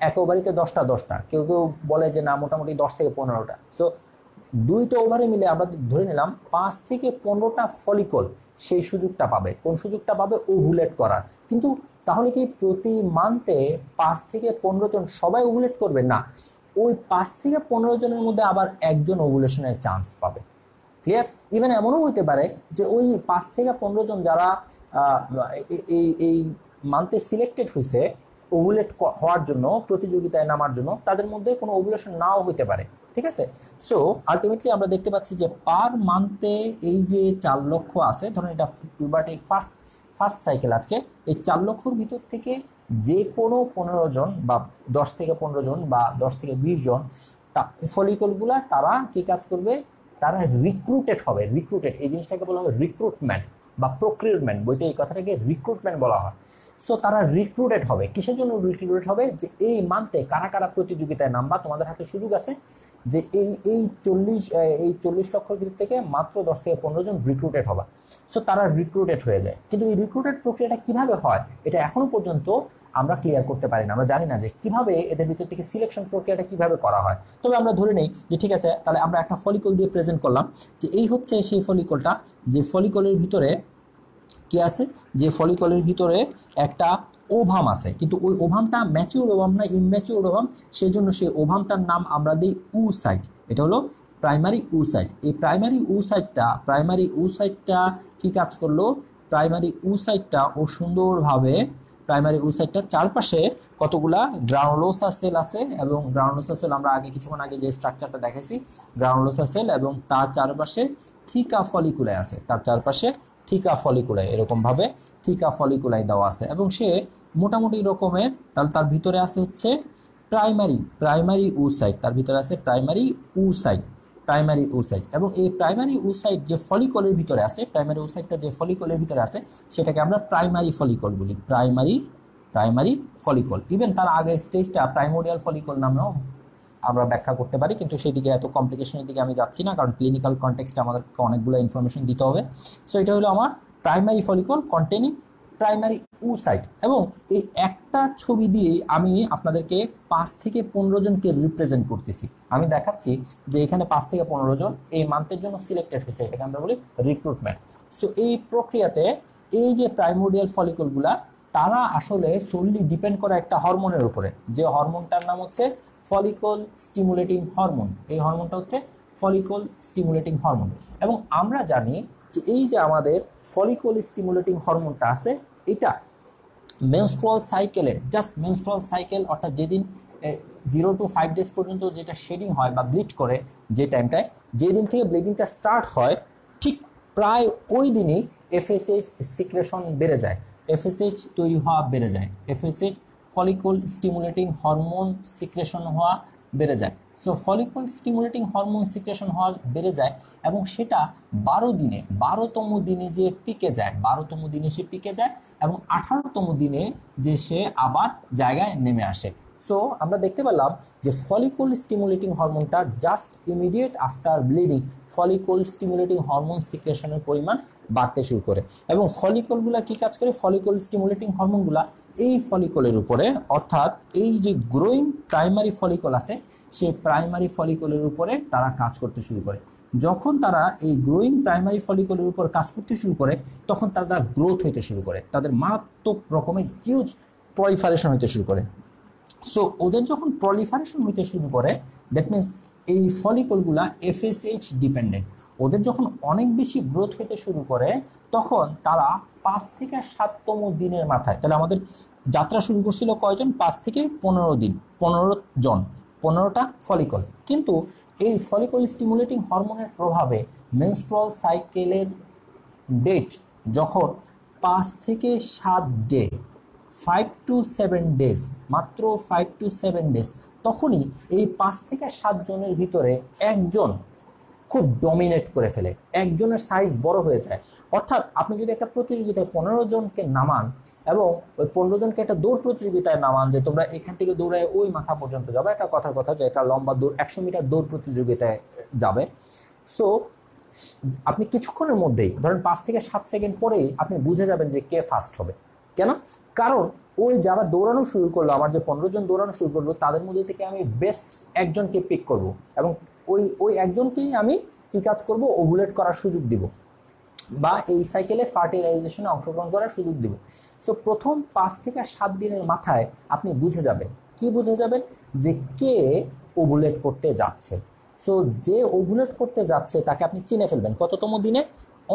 এক ওভারিতে 10টা, কেউ কেউ বলে যে না মোটামুটি 10 থেকে 15টা। সো 2টা ওভারে মিলে আমরা ধরে নিলাম 5 থেকে 15টা ফলিকল সেই সুযোগটা পাবে। কোন সুযোগটা পাবে? ওভুলেট করার। কিন্তু তাহলে কি প্রতি মান্থে 5 থেকে 15 জন সবাই ওভুলেট করবে? না, ওই 5 থেকে 15 জনের মধ্যে আবার একজন ওভুলেশনের চান্স পাবে। ক্লিয়ার? ইভেন এমনও হইতে পারে যে ওই 5 থেকে 15 জন যারা এই মান্থে সিলেক্টেড হয়েছে ওভুলেট হওয়ার জন্য, প্রতিযোগিতায় নামার জন্য, তাদের মধ্যে কোনো ওভুলেশন নাও হইতে পারে। ঠিক আছে? সো আলটিমেটলি আমরা দেখতে পাচ্ছি যে পার মান্থে এই যে 4 লক্ষ আছে, ধরুন এটা পিউবার্টির ফার্স্ট সাইকেল আজকে, এই 4 লক্ষর ভিতর থেকে যে কোনো 15 জন বা 10 থেকে 15 জন বা 10 থেকে 20 জন ফলিকলগুলা তারা কি কাজ করবে? তারা রিক্রুটেড হবে। এই জিনিসটাকে বলা হয় রিক্রুটমেন্ট বা প্রক্রিউটমেন্ট, বইতে এই কথাটাকে রিক্রুটমেন্ট বলা হয়। সো তারা রিক্রুটেড হবে। কিসের জন্য রিক্রুটেড হবে? যে এই মান্থে কারা কারা প্রতিযোগিতায় নামবা, তোমাদের হাতে সুযোগ আছে যে এই 40 লক্ষর ভিতর থেকে মাত্র 10 থেকে 15 জন রিক্রুটেড হবে। সো তারা রিক্রুটেড হয়ে যায়। কিন্তু এই রিক্রুটেড প্রক্রিয়াটা কিভাবে হয় এটা এখনো পর্যন্ত আমরা ক্লিয়ার করতে পারি না। আমরা জানি না যে কিভাবে এদের ভিতর থেকে সিলেকশন প্রক্রিয়াটা কিভাবে করা হয়। তবে আমরা ধরে নেই যে ঠিক আছে, তাহলে আমরা একটা ফলিকল দিয়ে প্রেজেন্ট করলাম যে এই হচ্ছে সেই ফলিকলটা, যে ফলিকলের ভিতরে কি আছে, যে ফলিকলের ভিতরে একটা ওভাম আছে, কিন্তু ওই ওভামটা ম্যাচিউর ওভাম না, ইমম্যাচিউর ওভাম। সেই জন্য সেই ওভামটার নাম আমরা দিই উসাইট। এটা হলো প্রাইমারি উসাইট। এই প্রাইমারি উসাইটটা কি কাজ করলো? প্রাইমারি উসাইটটা ও সুন্দরভাবে প্রাইমারি উসাইটটার চারপাশে কতগুলা গ্রাউনুলোসা সেল আছে, এবং গ্রাউনুলোসা সেল আমরা কিছুক্ষণ আগে যে স্ট্রাকচারটা দেখাইছি, গ্রাউনুলোসা সেল, এবং তার চারপাশে থিকা ফলিকুলাই আছে, তার চারপাশে থিকা ফলিকুলাই, এরকম ভাবে থিকা ফলিকুলাই দেওয়া আছে। এবং সে মোটামুটি রকমের, তাহলে তার ভিতরে আছে হচ্ছে প্রাইমারি উসাইট, তার ভিতরে আছে প্রাইমারি উসাইট। এবং এই প্রাইমারি উসাইট যে ফলিকলের ভিতরে আছে, প্রাইমারি উসাইটটা যে ফলিকলের ভিতরে আছে সেটাকে আমরা প্রাইমারি ফলিকল বলি, প্রাইমারি ফলিকল। ইভেন তার আগের স্টেজটা প্রাইমোরিয়াল ফলিকল নামেও আমরা ব্যাখ্যা করতে পারি, কিন্তু সেই দিকে এত কমপ্লিকেশনের দিকে আমি যাচ্ছি না, কারণ ক্লিনিক্যাল কনটেক্সটে আমাদেরকে অনেকগুলো ইনফরমেশন দিতে হবে। সো এটা হলো আমার primary follicle containing primary oocyte. এবং এই একটা ছবি দিয়ে আমি আপনাদেরকে 5 থেকে 15 জনকে রিপ্রেজেন্ট করতেছি। আমি দেখাচ্ছি যে এখানে 5 থেকে 15 জন এই মান্থের জন্য সিলেক্টেড হয়েছে, এটাকে আমরা বলি রিক্রুটমেন্ট। সো এই প্রক্রিয়াতে এই যে প্রাইমোরিয়াল ফলিকলগুলা তারা আসলে সোললি ডিপেন্ড করে একটা হরমোনের উপরে, যে হরমোনটার নাম হচ্ছে ফলিকল স্টিমুলেটিং হরমোন। এই হরমোনটা হচ্ছে ফলিকল স্টিমুলেটিং হরমোন। এবং আমরা জানি যে এই যে আমাদের ফলিকল স্টিমুলেটিং হরমোনটা আছে, এটা মেনস্ট্রুয়াল সাইকেলের মেনস্ট্রুয়াল সাইকেল, অর্থাৎ যেদিন 0 to 5 ডেজ পর্যন্ত যেটা শেডিং হয় বা ব্লিড করে, যে টাইমটায় যেদিন থেকে ব্লিডিংটা স্টার্ট হয়, ঠিক প্রায় ওই দিনই এফএসএইচ সিক্রেশন বেড়ে যায়, এফএসএইচ তৈরি হওয়া বেড়ে যায়, FSH follicle stimulating hormone secretion হওয়া বেড়ে যায়। So follicle stimulating hormone secretion হওয়া বেড়ে যায়, এবং সেটা 12তম দিনে যে পিকে যায়, 12তম দিনে সে পিকে যায়, এবং 18তম দিনে যে সে আবার জায়গায় নেমে আসে। সো আমরা দেখতে পেলাম যে ফলিকল স্টিমুলেটিং হরমোনটা just immediate after bleeding follicle stimulating hormone সিক্রেশনের পরিমাণ বাড়তে শুরু করে। এবং ফলিকলগুলা কি কাজ করে? ফলিকল স্টিমুলেটিং হরমোনগুলা এই ফলিকলের উপরে, অর্থাৎ এই যে গ্রোয়িং প্রাইমারি ফলিকল আছে সেই প্রাইমারি ফলিকলের উপরে তারা কাজ করতে শুরু করে। যখন তারা এই গ্রোয়িং প্রাইমারি ফলিকলের উপর কাজ করতে শুরু করে, তখন তারা গ্রোথ হইতে শুরু করে, তাদের মারাত্মক রকমের হিউজ প্রলিফারেশন হইতে শুরু করে। সো ওদের যখন প্রলিফারেশন হইতে শুরু করে, দ্যাট মিনস এই ফলিকলগুলা এফএসএইচ ডিপেন্ডেন্ট, ওদের যখন অনেক বেশি গ্রোথ হইতে শুরু করে, তখন তারা 5 থেকে 7তম দিনের মাথায়, তাহলে আমাদের যাত্রা শুরু করছিল কয়জন? 5 থেকে 15 দিন, 15 জন, 15টা ফলিকল। কিন্তু এই ফলিকল স্টিমুলেটিং হরমোনের প্রভাবে মেনস্ট্রুয়াল সাইকেলের ডেট যখন 5 থেকে 7 ডে, 5 to 7 ডেজ, মাত্র 5 to 7 ডেজ, তখনই এই 5 থেকে 7 জনের ভিতরে একজন খুব ডমিনেট করে ফেলে, একজনের সাইজ বড় হয়ে যায়। অর্থাৎ আপনি যদি একটা প্রতিযোগিতায় 15 জনকে নামান এবং ওই 15 জনকে একটা দৌড় প্রতিযোগিতায় নামান যে তোমরা এখান থেকে দৌড়ায় ওই মাথা পর্যন্ত যাবে, একটা কথার কথা যে একটা লম্বা দৌড় 100 মিটার দৌড় প্রতিযোগিতায় যাবে, সো আপনি কিছুক্ষণের মধ্যেই ধরেন 5 থেকে 7 সেকেন্ড পরেই আপনি বুঝে যাবেন যে কে ফার্স্ট হবে। কেন? কারণ ওই যারা দৌড়ানো শুরু করলো, আমার যে 15 জন দৌড়ানো শুরু করলো তাদের মধ্যে থেকে আমি বেস্ট একজনকে পিক করব এবং ওই একজনকেই আমি কি কাজ করব, ওভুলেট করার সুযোগ দিব বা এই সাইকেলে ফার্টিলাইজেশনে অংশগ্রহণ করার সুযোগ দিব। সো প্রথম 5 থেকে 7 দিনের মাথায় আপনি বুঝে যাবেন, কি বুঝে যাবেন, যে কে ওভুলেট করতে যাচ্ছে। সো যে ওভুলেট করতে যাচ্ছে তাকে আপনি চিনে ফেলবেন কততম দিনে,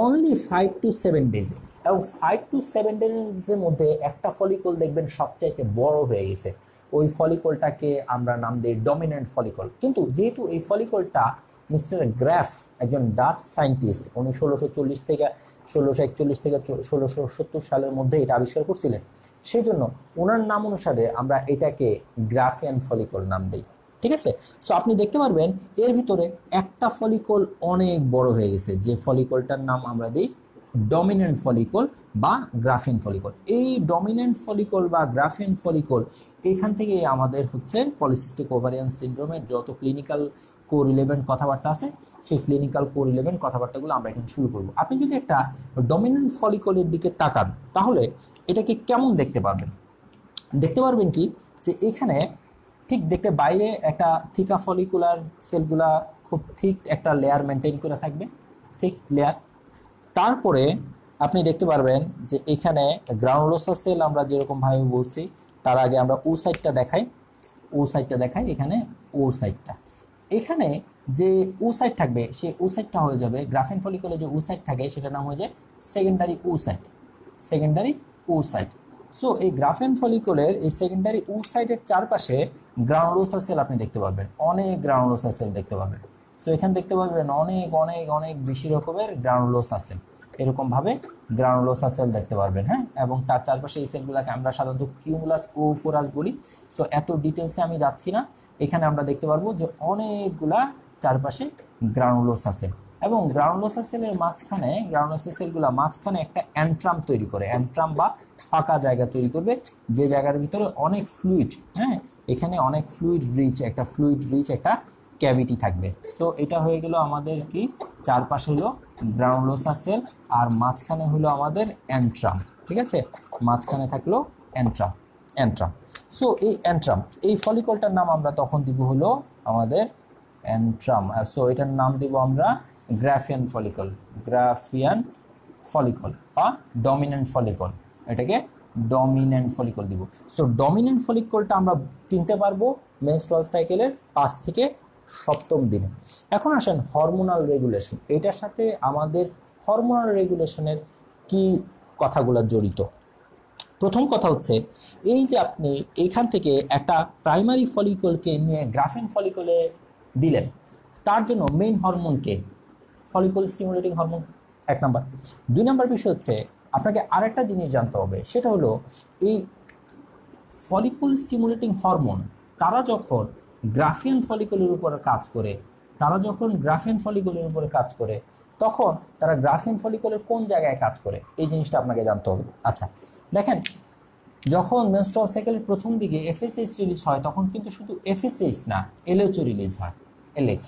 অনলি 5 to 7 ডেজে। এবং 5 to 7 ডেজের মধ্যে একটা ফলিকল দেখবেন সবচাইতে বড় হয়ে গেছে, ওই ফলিকলটাকে আমরা নাম দিই ডমিনেন্ট ফলিকল। কিন্তু যেহেতু এই ফলিকলটা মিস্টার গ্রাফ একজন ডাচ সায়েন্টিস্ট, উনি 1641 থেকে 1670 সালের মধ্যে এটা আবিষ্কার করছিলেন, সেই জন্য ওনার নাম অনুসারে আমরা এটাকে গ্রাফিয়ান ফলিকল নাম দিই। ঠিক আছে? সো আপনি দেখতে পারবেন এর ভিতরে একটা ফলিকল অনেক বড় হয়ে গেছে, যে ফলিকলটার নাম আমরা দিই ডমিনেন্ট ফলিকল বা গ্রাফিয়ান ফলিকল। এই ডমিনেন্ট ফলিকল বা গ্রাফিয়ান ফলিকল এখান থেকে আমাদের হচ্ছে পলিসিস্টিক ওভারিয়ান সিনড্রোমের যত ক্লিনিক্যাল কোরিলেভেন্ট কথাবার্তা আছে, সেই ক্লিনিক্যাল কোরিলেভেন্ট কথাবার্তাগুলো আমরা এখন শুরু করব। আপনি যদি একটা ডমিনেন্ট ফলিকলের দিকে তাকান তাহলে এটাকে কেমন দেখতে পারবেন? দেখতে পারবেন কি, যে এখানে ঠিক দেখতে বাইরে একটা থিকা ফলিকুলার সেলগুলা খুব ঠিক একটা লেয়ার মেনটেন করে থাকবে, ঠিক লেয়ার। তারপরে আপনি দেখতে পারবেন যে এখানে গ্রানুলোসা সেল আমরা যেরকমভাবে বলছি, তার আগে আমরা ও সাইডটা দেখাই, এখানে ও সাইডটা, এখানে যে ও সাইড থাকবে সেই ও সাইডটা হয়ে যাবে, গ্রাফিয়ান ফলিকলে যে ও সাইড থাকে সেটার নাম হয়ে যায় সেকেন্ডারি ও সাইড। সো এই গ্রাফিয়ান ফলিকলের এই সেকেন্ডারি ও সাইডের চারপাশে গ্রানুলোসা সেল আপনি দেখতে পাবেন, অনেক গ্রানুলোসা সেল দেখতে পাবেন। সো এখানে দেখতে পাবেন অনেক অনেক অনেক বেশি রকমের গ্রানুলোসা সেল, এরকমভাবে গ্রানুলোসা সেল দেখতে পারবেন। হ্যাঁ, এবং তার চারপাশে এই সেলগুলোকে আমরা সাধারণত কিউমুলাস ওফোরাস বলি। সো এত ডিটেলসে আমি যাচ্ছি না, এখানে আমরা দেখতে পারবো যে অনেকগুলা চারপাশে গ্রানুলোসা সেল, এবং গ্রানুলোসা সেলের মাঝখানে, গ্রানুলোসা সেলগুলা মাঝখানে একটা অ্যান্ট্রাম তৈরি করে, অ্যান্ট্রাম বা ফাঁকা জায়গা তৈরি করবে, যে জায়গার ভিতরে অনেক ফ্লুইড, হ্যাঁ এখানে অনেক ফ্লুইড রিচ একটা ক্যাভিটি থাকবে। সো এটা হয়ে গেল আমাদের কি, চারপাশে হলো গ্রানুলোসা সেল আর মাঝখানে হলো আমাদের অ্যান্ট্রাম। ঠিক আছে, মাঝখানে থাকলো অ্যান্ট্রাম। সো এই অ্যান্ট্রাম, এই ফলিকলটার নাম আমরা তখন দিব হলো আমাদের অ্যান্ট্রাম। সো এটার নাম দিব আমরা গ্রাফিয়ান ফলিকল বা ডমিনেন্ট ফলিকল, এটাকে ডমিনেন্ট ফলিকল দিব। সো ডমিনেন্ট ফলিকলটা আমরা চিনতে পারবো মেনস্ট্রুয়াল সাইকেলের 5 থেকে 7ম দিনে। এখন আসেন হরমোনাল রেগুলেশন, এটার সাথে আমাদের হরমোনাল রেগুলেশনের কি কথাগুলো জড়িত। প্রথম কথা হচ্ছে এই যে আপনি এখান থেকে একটা প্রাইমারি ফলিকলকে নিয়ে গ্রাফিয়ান ফলিকলে দিলেন, তার জন্য মেইন হরমোনকে follicle stimulating hormone 1 number. 2 number বিষয় হচ্ছে আপনাকে আরেকটা জিনিস জানতে হবে, সেটা হলো এই ফলিকল স্টিমুলেটিং হরমোন তারা যখন গ্রাফিয়ান ফলিকলের উপরে কাজ করে, তখন তারা গ্রাফিয়ান ফলিকলের কোন জায়গায় কাজ করে এই জিনিসটা আপনাকে জানতে হবে। আচ্ছা দেখেন, যখন মেনস্ট্রুয়াল সাইকেলের প্রথম দিকে এফএসএইচ রিলিজ হয় তখন কিন্তু শুধু এফএসএইচ না, এলএইচও রিলিজ হয়, এলএইচ।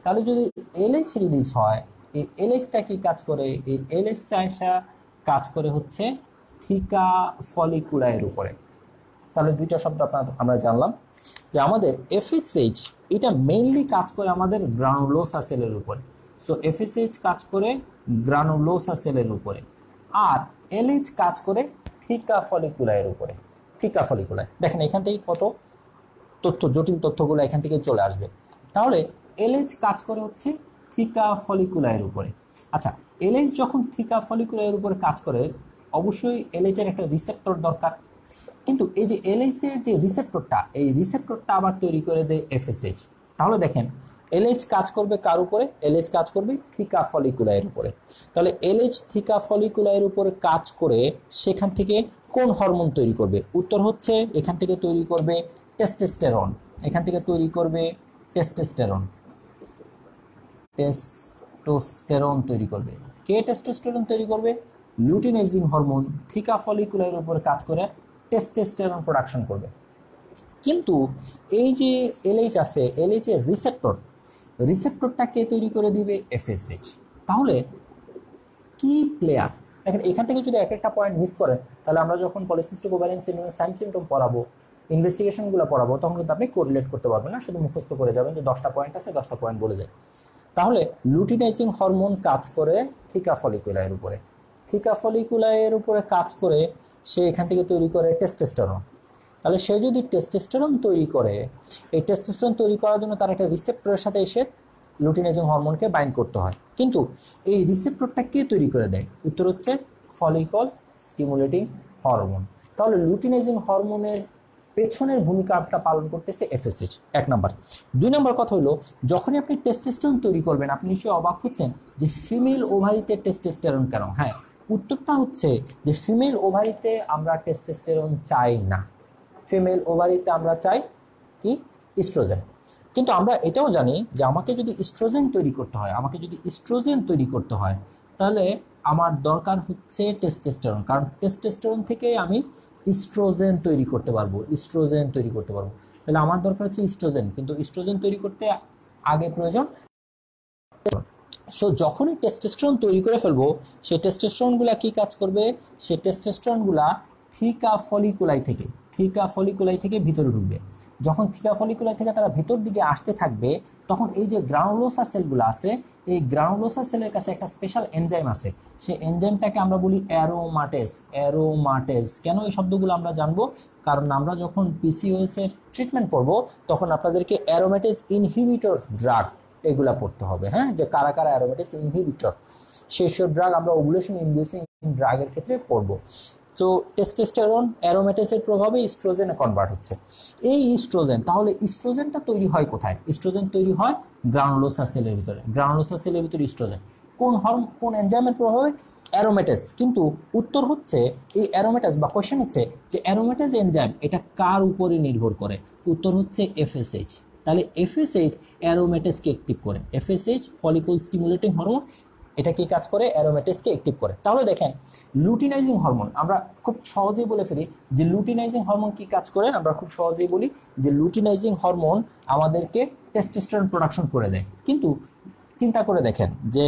তাহলে যদি এলএইচ রিলিজ হয়, এই এলএইচটা কি কাজ করে, এই এলএইচটা এসে কাজ করে হচ্ছে থিকা ফলিকুলার উপরে। তাহলে দুইটা শব্দ আমরা জানলাম যে আমাদের এফএসএইচ এটা মেইনলি কাজ করে আমাদের গ্রানুলোসা সেলের উপরে। সো এফএসএইচ কাজ করে গ্রানুলোসা সেলের উপরে, আর এলএইচ কাজ করে থিকা ফলিকুলার উপরে। দেখেন এখান থেকে কত তথ্য, জটিল তথ্যগুলো এখান থেকে চলে আসবে। তাহলে এলএইচ কাজ করে হচ্ছে থিকা ফলিকুলার উপরে। আচ্ছা, এলএইচ যখন থিকা ফলিকুলার উপরে কাজ করে, অবশ্যই এলএইচ এর একটা রিসেপ্টর দরকার, কিন্তু এই যে এলএইচ এর যে রিসেপ্টরটা, এই রিসেপ্টরটা আবার তৈরি করে দেয় এফএসএইচ। তাহলে দেখেন এলএইচ কাজ করবে কার উপরে, এলএইচ কাজ করবে থিকা ফলিকুলার উপরে। তাহলে এলএইচ থিকা ফলিকুলার উপরে কাজ করে সেখান থেকে কোন হরমোন তৈরি করবে? উত্তর হচ্ছে এখান থেকে তৈরি করবে টেস্টোস্টেরন। এখান থেকে তৈরি করবে টেস্টোস্টেরন। টেস্টোস্টেরন তৈরি করবে। কে টেস্টোস্টেরন তৈরি করবে? লুটিনাইজিং হরমোন থিকা ফলিকুলারের উপর কাজ করে টেস্টোস্টেরন প্রোডাকশন করবে। কিন্তু এই যে এলএইচ আছে, এলএইচ এর রিসেপ্টরটা কে তৈরি করে দিবে? এফএসএইচ। তাহলে কি প্লেয়ার? দেখেন এখান থেকে যদি একটা পয়েন্ট মিস করেন তাহলে আমরা যখন পলিসিস্টিক ওভারিয়ান সিনড্রোমের সাইন সিম্পটম পড়াবো, ইনভেস্টিগেশনগুলো পড়াবো, তখন কিন্তু আপনি কোরিলেট করতে পারবেন না, শুধু মুখস্থ করে যাবেন যে 10টা পয়েন্ট আছে 10টা পয়েন্ট বলে যায়। তাহলে লুটিনাইজিং হরমোন কাজ করে থিকা ফলিকুলারের উপরে, থিকা ফলিকুলারের উপরে কাজ করে সে এখান থেকে তৈরি করে টেস্টোস্টেরন। তাহলে সে যদি টেস্টোস্টেরন তৈরি করে, এই টেস্টোস্টেরন তৈরি করার জন্য তার একটা রিসেপ্টরের সাথে এসে লুটিনাইজিং হরমোনকে বাইন্ড করতে হয়। কিন্তু এই রিসেপ্টরটা কে তৈরি করে দেয়? উত্তর হচ্ছে ফলিকল স্টিমুলেটিং হরমোন। তাহলে লুটিনাইজিং হরমোনের পেছনের ভূমিকাটা পালন করতেছে এফএসএইচ, 1 নাম্বার। 2 নাম্বার কথা হলো, যখনই আপনি টেস্টোস্টেরন তৈরি করবেন আপনি নিশ্চয়ই অবাক হচ্ছেন যে ফিমেল ওভারিতে টেস্টোস্টেরন কেন? হ্যাঁ, উত্তরটা হচ্ছে যে ফিমেল ওভারিতে আমরা টেস্টোস্টেরন চাই না, ফিমেল ওভারিতে আমরা চাই কি? ইস্ট্রোজেন। কিন্তু আমরা এটাও জানি যে আমাকে যদি ইস্ট্রোজেন তৈরি করতে হয় তাহলে আমার দরকার হচ্ছে টেস্টোস্টেরন, কারণ টেস্টোস্টেরন থেকে আমি ইস্ট্রোজেন তৈরি করতে পারবো। তাহলে আমার দরকার হচ্ছে ইস্ট্রোজেন, কিন্তু ইস্ট্রোজেন তৈরি করতে আগে প্রয়োজন। সো যখনই টেস্টোস্টেরন তৈরি করে ফেলবো, সেই টেস্টোস্টেরনগুলা কি কাজ করবে? সেই টেস্টোস্টেরনগুলা থিকা ফলিকুলাই থেকে ভিতরে ঢুকবে। যখন থিকা ফলিকুলাই থেকে তারা ভিতর দিকে আসতে থাকবে, তখন এই যে গ্রানুলোসা সেলগুলো আছে, এই গ্রানুলোসা সেলের কাছে একটা স্পেশাল এনজাইম আছে, সেই এনজাইমটাকে আমরা বলি অ্যারোমাটেজ। কেন এই শব্দগুলো আমরা জানবো? কারণ আমরা যখন পিসিওএস এর ট্রিটমেন্ট পড়বো তখন আপনাদেরকে অ্যারোমেটেজ ইনহিবিটর ড্রাগ এগুলা পড়তে হবে। হ্যাঁ, যে কারা কারা অ্যারোমেটেজ ইনহিবিটর, সেসব ড্রাগ আমরা ওভুলেশন ইনডিউসিং ড্রাগের ক্ষেত্রে পড়বো। তো টেস্টোস্টেরন অ্যারোমেটেজের প্রভাবে ইস্ট্রোজেনে কনভার্ট হচ্ছে। এই ইস্ট্রোজেন, তাহলে ইস্ট্রোজেনটা তৈরি হয় কোথায়? ইস্ট্রোজেন তৈরি হয় গ্রানুলোসা সেলের ভিতরে। ইস্ট্রোজেন কোন এনজাইমের প্রভাবে? অ্যারোমেটেজ। কিন্তু উত্তর হচ্ছে এই অ্যারোমেটেজ বা কোশ্চেন হচ্ছে যে অ্যারোমেটেজ এনজাইম এটা কার উপরে নির্ভর করে? উত্তর হচ্ছে এফএসএইচ। তাহলে এফএসএইচ অ্যারোমেটেজকে অ্যাক্টিভ করে। এফএসএইচ ফলিকল স্টিমুলেটিং হরমোন, এটা কি কাজ করে? অ্যারোমেটেজকে অ্যাক্টিভ করে। তাহলে দেখেন লুটিনাইজিং হরমোন আমরা খুব সহজেই বলে ফেলি যে লুটিনাইজিং হরমোন কি কাজ করে? আমরা খুব সহজেই বলি যে লুটিনাইজিং হরমোন আমাদেরকে টেস্টোস্টেরন প্রোডাকশন করে দেয়। কিন্তু চিন্তা করে দেখেন যে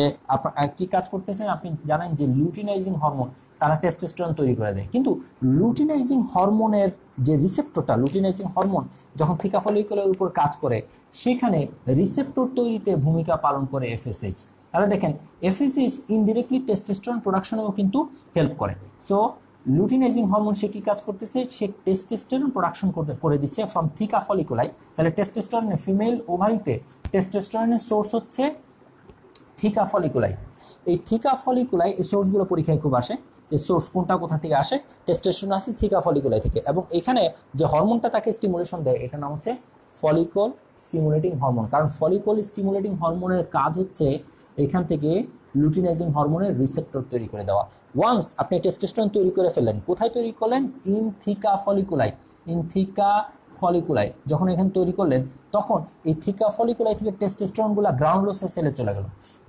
কি কাজ করতেছেন। আপনি জানেন যে লুটিনাইজিং হরমোন তারা টেস্টোস্টেরন তৈরি করে দেয়, কিন্তু লুটিনাইজিং হরমোনের যে রিসেপ্টরটা, লুটিনাইজিং হরমোন যখন থিকা ফলিকুলারের উপর কাজ করে সেখানে রিসেপ্টর তৈরিতে ভূমিকা পালন করে এফএসএইচ। তাহলে দেখেন এফএসএইচ ইনডিরেক্টলি টেস্টোস্টেরন প্রোডাকশনেও কিন্তু হেল্প করে। সো লুটিনাইজিং হরমোন সে কি কাজ করতেছে? সে টেস্টোস্টেরন প্রোডাকশন করে দিচ্ছে ফ্রম থিকা ফলিকুলাই। তাহলে টেস্টোস্টেরনের ফিমেল ওভারিতে টেস্টোস্টেরনের সোর্স হচ্ছে থিকা ফলিকুলাই। এই থিকা ফলিকুলাই, এই সোর্সগুলো পরীক্ষায় খুব আসে, এই সোর্স কোনটা কোথা থেকে আসে? টেস্টোস্টেরন আসে থিকা ফলিকুলাই থেকে, এবং এখানে যে হরমোনটা তাকে স্টিমুলেশন দেয় এটার নাম হচ্ছে ফলিকল স্টিমুলেটিং হরমোন। কারণ ফলিকল স্টিমুলেটিং হরমোনের কাজ হচ্ছে এখান থেকে লুটিনাইজিং হরমোনের রিসেপ্টর তৈরি করে দেওয়া। ওয়ান্স আপনি টেস্টোস্টেরন তৈরি করে ফেললেন, কোথায় তৈরি করলেন? ইন থিকা ফলিকুলাই যখন এখানে তৈরি করলেন তখন এই থিকা ফলিকুলাই থেকে টেস্টোস্টেরনগুলো গ্রানুলোসা সেলে চলে গেল।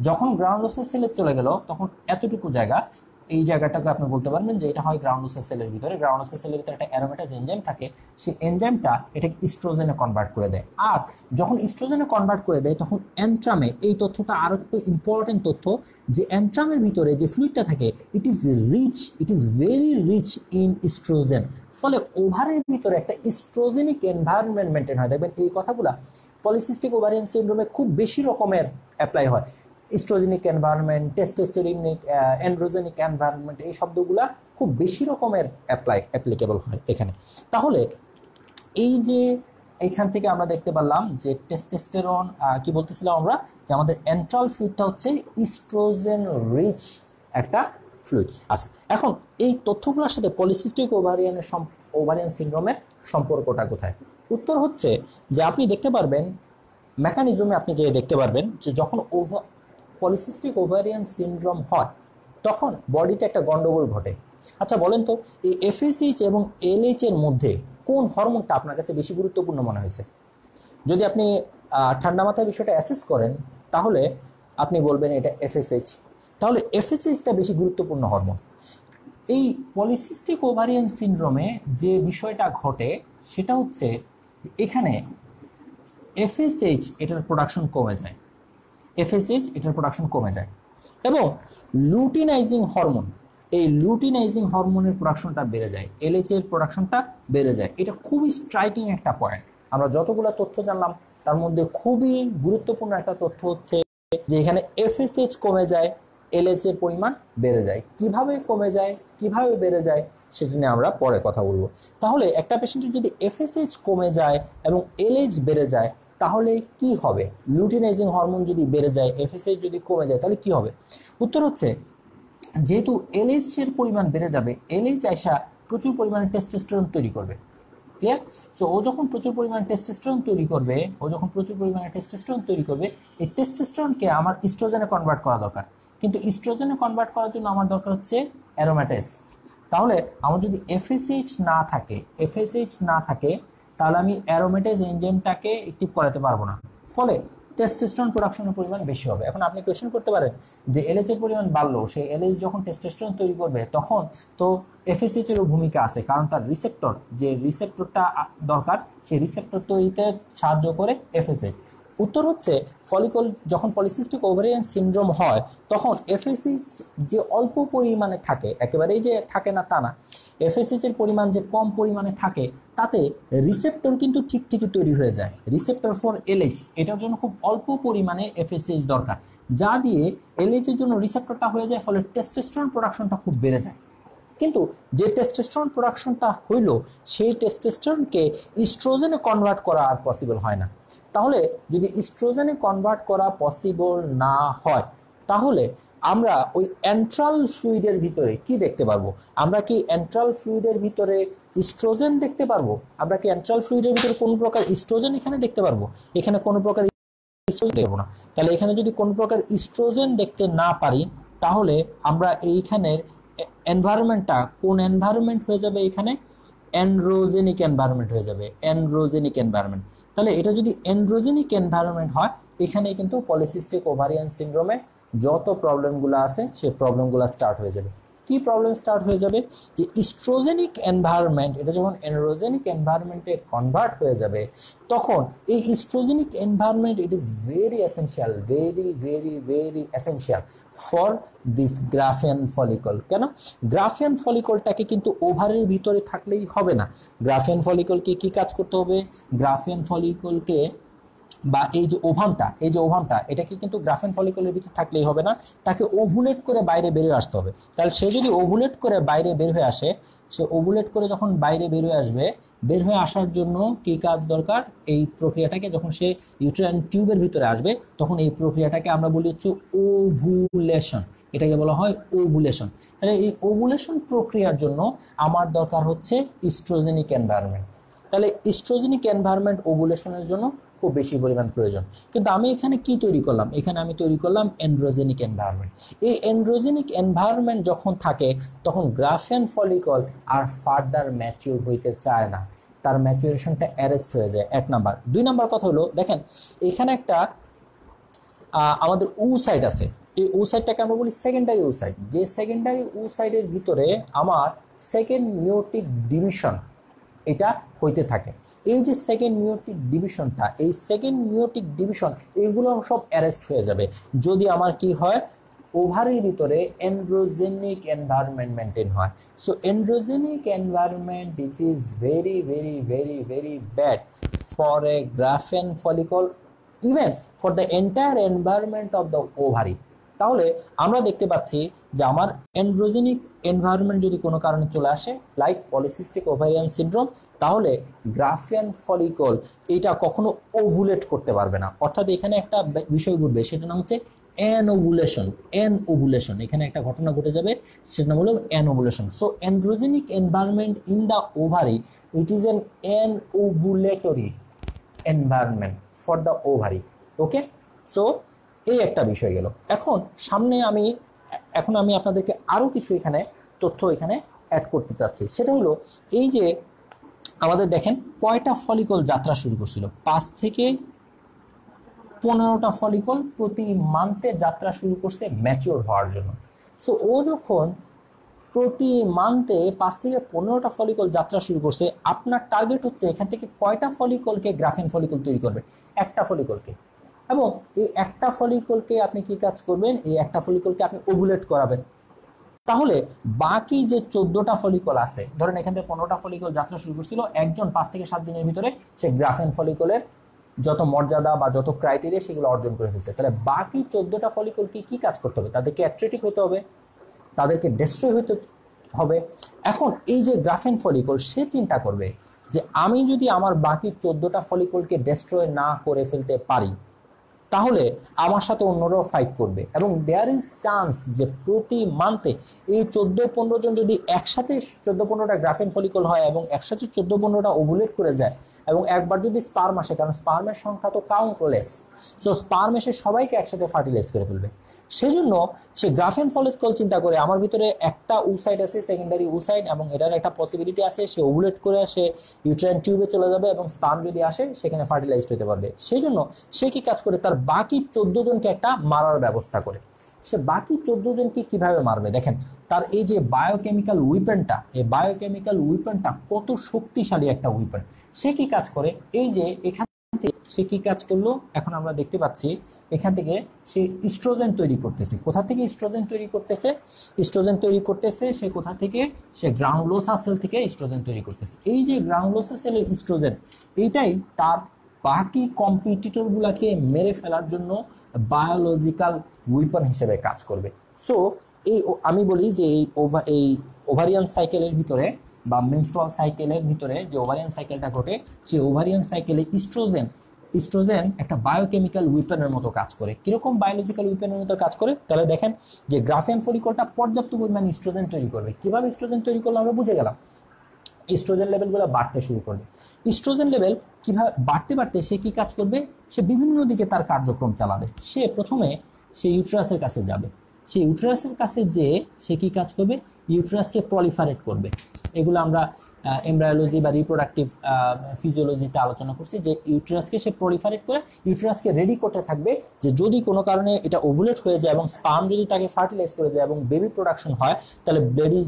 যখন গ্রানুলোসা সেলে চলে গেল তখন এতটুকু জায়গা, এই জায়গাটাকে আপনি বলতে পারবেন যে এটা হয় গ্রানুলোসা সেলের ভিতরে। গ্রানুলোসা সেলের ভিতরে একটা অ্যারোমেটেজ এনজাইম থাকে, সেই এনজাইমটা এটাকে ইস্ট্রোজেনে কনভার্ট করে দেয়। আর যখন ইস্ট্রোজেনে কনভার্ট করে দেয় তখন অ্যান্ট্রামে, এই তথ্যটা আরো একটু ইম্পর্টেন্ট তথ্য, যে অ্যান্ট্রামের ভিতরে যে ফ্লুইডটা থাকে it is very rich in oestrogen. ফলে ওভারের ভিতরে একটা ইস্ট্রোজেনিক এনভায়রনমেন্ট মেনটেন হয়। দেখবেন এই কথাগুলা পলিসিস্টিক ওভারিয়ান সিনড্রোমে খুব বেশি রকমের অ্যাপ্লাই হয়। ইস্ট্রোজেনিক এনভায়রনমেন্ট, টেস্টোস্টেরনিক অ্যান্ড্রোজেনিক এনভায়রনমেন্ট, এই শব্দগুলা খুব বেশি রকমের অ্যাপ্লিকেবল হয় এখানে। তাহলে এই যে এইখান থেকে আমরা দেখতে পারলাম যে টেস্টোস্টেরন কি বলতেছিলাম আমরা, যে আমাদের এন্ট্রাল ফ্লুইডটা হচ্ছে ইস্ট্রোজেন রিচ একটা ফ্লুইড। আচ্ছা, এখন এই তথ্যগুলোর সাথে পলিসিস্টিক ওভারিয়ান সিনড্রোমের সম্পর্কটা কোথায়? উত্তর হচ্ছে যে আপনি দেখতে পারবেন মেকানিজমে, আপনি যে দেখতে পারবেন যে যখন পলিসিস্টিক ওভারিয়ান সিনড্রোম হয় তখন বডিতে একটা গন্ডগোল ঘটে। আচ্ছা বলেন তো, এই এফএসএইচ এবং এলএইচ এর মধ্যে কোন হরমোনটা আপনার কাছে বেশি গুরুত্বপূর্ণ মনে হয়েছে? যদি আপনি ঠান্ডা মাথায় বিষয়টা অ্যাসেস করেন তাহলে আপনি বলবেন এটা এফএসএইচ। তাহলে এফএসএইচটা বেশি গুরুত্বপূর্ণ হরমোন। এই পলিসিস্টিক ওভারিয়ান সিনড্রোমে যে বিষয়টা ঘটে সেটা হচ্ছে এখানে এফএসএইচ এটার প্রোডাকশন কমে যায়, এফএসএইচ এটার প্রোডাকশন কমে যায় এবং লুটিনাইজিং হরমোন, এই লুটিনাইজিং হরমোনের প্রোডাকশনটা বেড়ে যায়, এলএইচ এর প্রোডাকশনটা বেড়ে যায়। এটা খুবই স্ট্রাইকিং একটা পয়েন্ট। আমরা যতগুলো তথ্য জানলাম তার মধ্যে খুবই গুরুত্বপূর্ণ একটা তথ্য হচ্ছে যে এখানে এফএসএইচ কমে যায়, এলএইচ এর পরিমাণ বেড়ে যায়। কিভাবে কমে যায়, কিভাবে বেড়ে যায় সেটা নিয়ে আমরা পরে কথা বলবো। তাহলে একটা পেশেন্টের যদি এফএসএইচ কমে যায় এবং এলএইচ বেড়ে যায় তাহলে কি হবে? লুটিনাইজিং হরমোন যদি বেড়ে যায়, এফএসএইচ যদি কমে যায় তাহলে কি হবে? উত্তর হচ্ছে যেহেতু এলএইচ এর পরিমাণ বেড়ে যাবে, এলএইচ আইসা প্রচুর পরিমাণে টেস্টোস্টেরন তৈরি করবে। ক্লিয়ার? সো ও যখন প্রচুর পরিমাণে টেস্টোস্টেরন তৈরি করবে, এই টেস্টোস্টেরনকে আমার ইস্ট্রোজেনে কনভার্ট করা দরকার। কিন্তু ইস্ট্রোজেনে কনভার্ট করার জন্য আমার দরকার হচ্ছে অ্যারোমেটেজ। তাহলে আমার যদি এফএসএইচ না থাকে তাহলে আমি অ্যারোমেটেজ এনজাইমটাকে অ্যাক্টিভ করাতে পারবো না, ফলে টেস্টোস্টেরন প্রোডাকশনের পরিমাণ বেশি হবে। এখন আপনি কোয়েশ্চেন করতে পারেন যে এলএইচ এর পরিমাণ বাড়লো, সেই এলএইচ যখন টেস্টোস্টেরন তৈরি করবে তখন তো এফএসএইচ এরও ভূমিকা আছে, কারণ তার রিসেপ্টর, যে রিসেপ্টরটা দরকার সেই রিসেপ্টর তৈরিতে সাহায্য করে এফএসএইচ। উত্তর হচ্ছে ফলিকল যখন পলিসিস্টিক ওভারিয়ান সিনড্রোম হয় তখন এফএসএইচ যে অল্প পরিমাণে থাকে, একেবারেই যে থাকে না তা না, এফএসএইচ এর পরিমাণ যে কম পরিমাণে থাকে তাতে রিসেপ্টর কিন্তু ঠিকই তৈরি হয়ে যায়। রিসেপ্টর ফর এলএইচ এটার জন্য খুব অল্প পরিমাণে এফএসএইচ দরকার, যা দিয়ে এলএইচ এর জন্য রিসেপ্টরটা হয়ে যায়, ফলে টেস্টোস্টেরন প্রোডাকশনটা খুব বেড়ে যায়। কিন্তু যে টেস্টোস্টেরন প্রোডাকশনটা হইল সেই টেস্টোস্টেরনকে ইস্ট্রোজেনে কনভার্ট করা আর পসিবল হয় না। তাহলে যদি ইস্ট্রোজেনে কনভার্ট করা পসিবল না হয় তাহলে আমরা ওই এন্ট্রাল ফ্লুইডের ভিতরে কি দেখতে পারবো? আমরা কি এন্ট্রাল ফ্লুইডের ভিতরে ইস্ট্রোজেন দেখতে পারবো? আমরা কি এন্ট্রাল ফ্লুইডের ভিতরে কোনো প্রকার ইস্ট্রোজেন এখানে দেখতে পারবো? এখানে কোনো প্রকার ইস্ট্রোজেন দেখবো না। তাহলে এখানে যদি কোনো প্রকার ইস্ট্রোজেন দেখতে না পারি তাহলে আমরা এইখানের এনভায়রনমেন্টটা কোন এনভায়রনমেন্ট হয়ে যাবে? এখানে অ্যান্ড্রোজেনিক এনভায়রনমেন্ট হয়ে যাবে, অ্যান্ড্রোজেনিক এনভায়রনমেন্ট। তাহলে এটা যদি অ্যান্ড্রোজেনিক এনভায়রনমেন্ট হয়, এখানে কিন্তু পলিসিস্টিক ওভারিয়ান সিনড্রোমে যত প্রবলেমগুলো আছে সেই প্রবলেমগুলো স্টার্ট হয়ে যাবে। কি প্রবলেম স্টার্ট হয়ে যাবে? যে ইস্ট্রোজেনিক এনভায়রনমেন্ট এটা যখন অ্যান্ড্রোজেনিক এনভায়রনমেন্টে কনভার্ট হয়ে যাবে তখন এই oestrogenic environment it is very essential, very essential for this Graafian follicle. কেন? গ্রাফিয়ান ফলিকলটাকে কিন্তু ওভারের ভিতরে থাকলেই হবে না। গ্রাফিয়ান ফলিকলকে কি কাজ করতে হবে? গ্রাফিয়ান ফলিকলকে বা এই যে ওভামটা এটাকে কিন্তু গ্রাফিয়ান ফলিকলের ভিতরে থাকলেই হবে না, তাকে ওভুলেট করে বাইরে বেরিয়ে আসতে হবে। তাহলে সে যদি ওভুলেট করে বাইরে বের হয়ে আসে, সে ওভুলেট করে যখন বাইরে বের হয়ে আসবে, বের হয়ে আসার জন্য কি কাজ দরকার? এই প্রক্রিয়াটাকে যখন সে ইউটেরাইন টিউবের ভিতরে আসবে তখন এই প্রক্রিয়াটাকে আমরা বলি হচ্ছে ওভুলেশন, এটাকে বলা হয় ওভুলেশন। তাহলে এই ওভুলেশন প্রক্রিয়ার জন্য আমার দরকার হচ্ছে ইস্ট্রোজেনিক এনভায়রনমেন্ট। তাহলে ইস্ট্রোজেনিক এনভায়রনমেন্ট ওভুলেশনের জন্য খুব বেশি পরিমাণ প্রয়োজন। কিন্তু আমি এখানে কি তৈরি করলাম? এখানে আমি তৈরি করলাম অ্যান্ড্রোজেনিক এনভায়রনমেন্ট। এই অ্যান্ড্রোজেনিক এনভায়রনমেন্ট যখন থাকে তখন গ্রাফিয়ান ফলিকল আর ফার্দার ম্যাচিউর হইতে চায় না, তার ম্যাচুরেশনটা অ্যারেস্ট হয়ে যায়, 1 নাম্বার। 2 নাম্বার কথা হলো, দেখেন এখানে একটা আমাদের ওসাইট আছে, এই ওসাইটটাকে আমরা বলি সেকেন্ডারি ওসাইট। যে সেকেন্ডারি ওসাইটের ভিতরে আমার সেকেন্ড মিওটিক ডিভিশন এটা হইতে থাকে। এই যে সেকেন্ড মিওটিক ডিভিশনটা, এই সেকেন্ড মিওটিক ডিভিশন এগুলো সব অ্যারেস্ট হয়ে যাবে যদি আমার কি হয়? ওভারের ভিতরে এন্ড্রোজেনিক এনভায়রনমেন্ট মেনটেন হয়। So androgenic environment it is very bad for a Graafian follicle, even for the entire environment of the ovary. তাহলে আমরা দেখতে পাচ্ছি যে আমার অ্যান্ড্রোজেনিক এনভায়রনমেন্ট যদি কোনো কারণে চলে আসে লাইক পলিসিস্টিক ওভারিয়ান সিনড্রোম, তাহলে গ্রাফিয়ান ফলিকল এটা কখনো ওভুলেট করতে পারবে না। অর্থাৎ এখানে একটা বিষয় ঘটবে, সেটা নাম হচ্ছে অ্যানোভুলেশন। এখানে একটা ঘটনা ঘটে যাবে, সেটা নাম হলো anovulation. So androgenic environment in the ovary it is an anovulatory environment for the ovary. Okay, so এই একটা বিষয় গেল। এখন আমি আপনাদেরকে আরো কিছু এখানে তথ্য এখানে অ্যাড করতে চাচ্ছি। সেটা হলো এই যে আমাদের দেখেন কয়টা ফলিকল যাত্রা শুরু করছিল, 5 থেকে 15টা ফলিকল প্রতি মান্থে যাত্রা শুরু করছে ম্যাচিওর হওয়ার জন্য। সো ও যখন প্রতি মান্থে 5 থেকে 15টা ফলিকল যাত্রা শুরু করছে, আপনার টার্গেট হচ্ছে এখান থেকে কয়টা ফলিকলকে গ্রাফেন ফলিকল তৈরি করবেন, একটা ফলিকলকে। এবং এই একটা ফলিকলকে আপনি কি কাজ করবেন, এই একটা ফলিকলকে আপনি ওভুলেট করাবেন। তাহলে বাকি যে 14টা ফলিকল আছে, ধরেন এখান থেকে 15টা ফলিকল যাত্রা শুরু করছিল, একজন 5 থেকে 7 দিনের ভিতরে সে গ্রাফেন ফলিকলের যত মর্যাদা বা যত ক্রাইটেরিয়া সেগুলো অর্জন করে ফেলছে। তাহলে বাকি 14টা ফলিকলকে কি কাজ করতে হবে, তাদেরকে অ্যাট্রেটিক হতে হবে, তাদেরকে ডেস্ট্রয় হতে হবে। এখন এই যে গ্রাফেন ফলিকল, সে চিন্তা করবে যে আমি যদি আমার বাকি 14টা ফলিকলকে ডেস্ট্রয় না করে ফেলতে পারি, তাহলে আমার সাথে অন্যরাও ফাইট করবে। এবং দেয়ার ইজ চান্স যে প্রতি মান্থে এই 14-15 জন যদি একসাথে 14-15টা গ্রাফেন ফলিকল হয় এবং একসাথে 14-15টা ওভুলেট করে যায়, এবং একবার যদি স্পার্ম আসে, কারণ স্পার্মের সংখ্যা তো কাউন্টলেস, সো স্পার্ম এসে সবাইকে একসাথে ফার্টিলাইজ করে ফেলবে। সেজন্য সে গ্রাফেন ফলিকল চিন্তা করে আমার ভিতরে একটা উসাইড আছে, সেকেন্ডারি উসাইড, এবং এটার একটা পসিবিলিটি আছে, সে ওভুলেট করে সে ইউট্রাইন টিউবে চলে যাবে এবং স্পার্ম যদি আসে সেখানে ফার্টিলাইজড হতে পারবে। সেই জন্য সে কি কাজ করে, তার বাকি 14 জনকে একটা মারার ব্যবস্থা করে। সে বাকি 14 জনকে কিভাবে মারবে, দেখেন তার এই যে বায়োকেমিক্যাল উইপনটা, এই বায়োকেমিক্যাল উইপনটা কত শক্তিশালী একটা উইপন। সে কি কাজ করে, এই যে এখান থেকে সে কি কাজ করলো, এখন আমরা দেখতে পাচ্ছি এখান থেকে সে ইস্ট্রোজেন তৈরি করতেছে। কোথা থেকে ইস্ট্রোজেন তৈরি করতেছে, ইস্ট্রোজেন তৈরি করতেছে সে কোথা থেকে, সে গ্রাউন্ডলোসা সেল থেকে ইস্ট্রোজেন তৈরি করতেছে। এই যে গ্রাউন্ডলোসা সেলের ইস্ট্রোজেন, এইটাই তার বাকি কম্পিটিটর গুলাকে মেরে ফেলার জন্য বায়োলজিক্যাল উইপন হিসেবে কাজ করবে। সো এই আমি বলি যে এই ওভারিয়ান সাইকেলের ভিতরে বা মেনস্ট্রুয়াল সাইকেলের ভিতরে যে ওভারিয়ান সাইকেলটা ঘটে, সেই ওভারিয়ান সাইকেলে ইস্ট্রোজেন একটা বায়োকেমিক্যাল উইপনের মতো কাজ করে। কিরকম বায়োলজিক্যাল উইপনের মতো কাজ করে, তাহলে দেখেন যে গ্রাফেন ফলিকলটা পর্যাপ্ত পরিমাণ ইস্ট্রোজেন তৈরি করবে। কিভাবে ইস্ট্রোজেন তৈরি করলে আমরা বুঝে গেলাম, ইস্ট্রোজেন লেভেলগুলো বাড়তে শুরু করবে। ইস্ট্রোজেন লেভেল কিভাবে বাড়তে বাড়তে সে কি কাজ করবে, সে বিভিন্ন দিকে তার কার্যক্রম চালাবে। সে প্রথমে সে ইউটেরাসের কাছে যাবে, সে ইউটেরাসের কাছে যেয়ে সে কি কাজ করবে, ইউটেরাসকে প্রলিফারেট করবে। এগুলো আমরা এমব্রায়োলজি বা রিপ্রোডাক্টিভ ফিজিওলজিতে আলোচনা করছি, যে ইউটেরাসকে সে প্রলিফারেট করে ইউটেরাসকে রেডি করতে থাকবে, যে যদি কোনো কারণে এটা ওভুলেট হয়ে যায় এবং স্পার্ম যদি তাকে ফার্টিলাইজ করে যায় এবং বেবি প্রোডাকশন হয়, তাহলে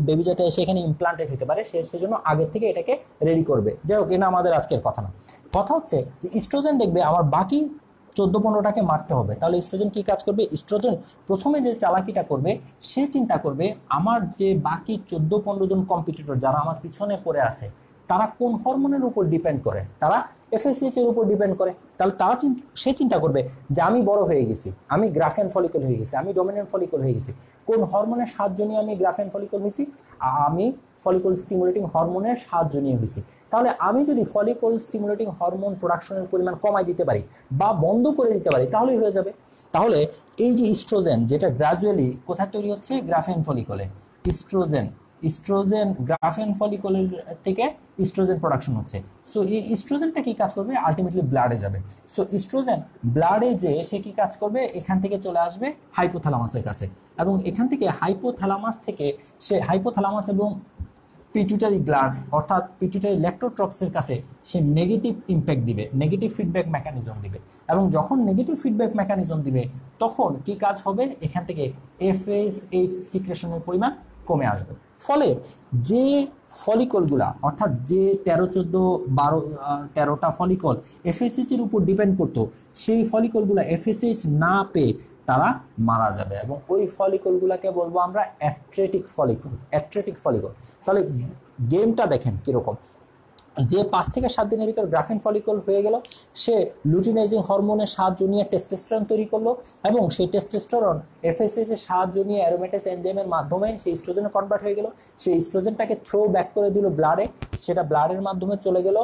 বেবি যাতে সেখানে ইমপ্লান্টেড হতে পারে সেজন্য আগের থেকে এটাকে রেডি করবে। যাই হোক, এটা আমাদের আজকের কথা না। কথা হচ্ছে যে ইস্ট্রোজেন দেখবে আমার বাকি 14-15টাকে মারতে হবে। তাহলে ইস্ট্রোজেন কি কাজ করবে, ইস্ট্রোজেন প্রথমে যে চালাকিটা করবে, সে চিন্তা করবে আমার যে বাকি 14-15 জন কম্পিটিটর যারা আমার পিছনে পড়ে আছে, তারা কোন হরমোনের উপর ডিপেন্ড করে, তারা এফএসএইচ এর উপর ডিপেন্ড করে। তাহলে সে চিন্তা করবে যে আমি বড় হয়ে গেছি, আমি গ্রাফেন ফলিকল হয়ে গেছি, আমি ডমিনেন্ট ফলিকল হয়ে গেছি। কোন হরমোনের সাহায্য নিয়ে আমি গ্রাফেন ফলিকল হয়েছি, আমি ফলিকল স্টিমুলেটিং হরমোনের সাহায্য নিয়ে হয়েছি। তাহলে আমি যদি ফলিকল স্টিমুলেটিং হরমোন প্রোডাকশনের পরিমাণ কমাই দিতে পারি বা বন্ধ করে দিতে পারি, তাহলেই হয়ে যাবে। তাহলে এই যে ইস্ট্রোজেন, যেটা গ্রাজুয়ালি কোথায় তৈরি হচ্ছে, গ্রাফেন ফলিকলে। ইস্ট্রোজেন গ্রাফেন ফলিকলের থেকে ইস্ট্রোজেন প্রোডাকশন হচ্ছে। সো এই ইস্ট্রোজেনটা কি কাজ করবে, আলটিমেটলি ব্লাডে যাবে। সো ইস্ট্রোজেন ব্লাডে যে সে কি কাজ করবে, এখান থেকে চলে আসবে হাইপোথ্যালামাসের কাছে, এবং এখান থেকে হাইপোথ্যালামাস এবং পিটুইটারি গ্ল্যান্ড অর্থাৎ পিটুইটারি ল্যাক্টোট্রপসের কাছে সে নেগেটিভ ইম্প্যাক্ট দিবে, নেগেটিভ ফিডব্যাক মেকানিজম দিবে। এবং যখন নেগেটিভ ফিডব্যাক মেকানিজম দিবে, তখন কি কাজ হবে, এখান থেকে এফএসএইচ সিক্রেশনের পরিমাণ কমে আসবে। ফলে যে ফলিকলগুলা অর্থাৎ যে 13-14-12-13টা ফলিকল এফএসএইচ এর উপর ডিপেন্ড করতো, সেই ফলিকলগুলা এফএসএইচ না পেয়ে তারা মারা যাবে, এবং ওই ফলিকলগুলাকে বলবো আমরা অ্যাট্রেটিক ফলিকল। তাহলে গেমটা দেখেন কিরকম, যে 5 থেকে 7 দিনের ভিতর গ্রাফেন ফলিকল হয়ে গেল, সে লুটিনাইজিং হরমোনের সাহায্য নিয়ে টেস্টোস্টেরন তৈরি করলো, এবং সেই টেস্টোস্টেরন এফএসএইচ এর সাহায্য নিয়ে অ্যারোমেটাস এনজাইমের মাধ্যমে সেই ইস্ট্রোজেনে কনভার্ট হয়ে গেল। সেই ইস্ট্রোজেনটাকে থ্রো ব্যাক করে দিল ব্লাডে, সেটা ব্লাডের মাধ্যমে চলে গেল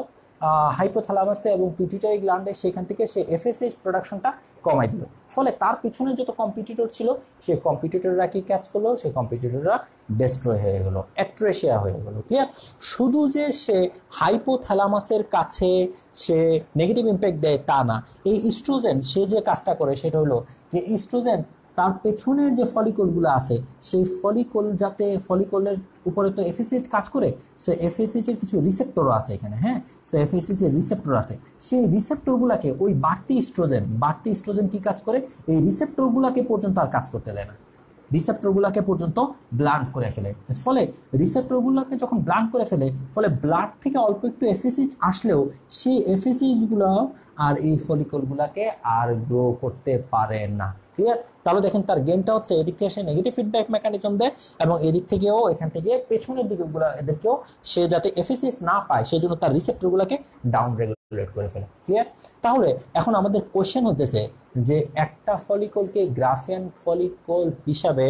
হাইপোথ্যালামাসে এবং পিটুইটারি গ্ল্যান্ডে, সেখান থেকে সে এফএসএইচ প্রোডাকশনটা কমাই দিল। ফলে তার পিছনে যত কম্পিটিটর ছিল, সেই কম্পিটিটররা কি কাজ করলো, সেই কম্পিটিটররা ডেস্ট্রয় হয়ে গেল, অ্যাট্রেশিয়া হয়ে গেল। ক্লিয়ার? শুধু যে সে হাইপোথ্যালামাসের কাছে সে নেগেটিভ ইম্প্যাক্ট দেয় তা না, এই ইস্ট্রোজেন সে যে কাজটা করে সেটা হলো যে ইস্ট্রোজেন তার পেছনের যে ফলিকলগুলো আছে সেই ফলিকল যাতে ফলিকলের উপরে তো এফএসএইচ কাজ করে, সো এফএসএইচ এর কিছু রিসেপ্টরও আছে এখানে, হ্যাঁ। সো এফএসএইচ এর রিসেপ্টর আছে, সেই রিসেপ্টরগুলোকে ওই বাড়তি ইস্ট্রোজেন কি কাজ করে, এই রিসেপ্টরগুলোকে পর্যন্ত আর কাজ করতে দেয় না, রিসেপ্টরগুলোকে পর্যন্ত ব্লান্ট করে ফেলে। ফলে রিসেপ্টরগুলোকে যখন ব্লান্ট করে ফেলে, ফলে ব্লাড থেকে অল্প একটু এফএসএইচ আসলেও সেই এফএসএইচগুলো আর এই ফলিকলগুলোকে আর গ্রো করতে পারে না। ক্লিয়ার? তাহলে দেখেন তার গেমটা হচ্ছে এদিক থেকে সে নেগেটিভ ফিডব্যাক মেকানিজম দেয় এবং এদিক থেকেও এখান থেকে পেছনের দিকগুলো এদেরকেও সে যাতে এফএসএইচ না পায় সেজন্য তার রিসেপ্টরগুলোকে ডাউন রেগুলেট করে ফেলে। ক্লিয়ার? তাহলে এখন আমাদের কোশ্চেন হতেছে যে একটা ফলিকলকে গ্রাফিয়ান ফলিকল হিসাবে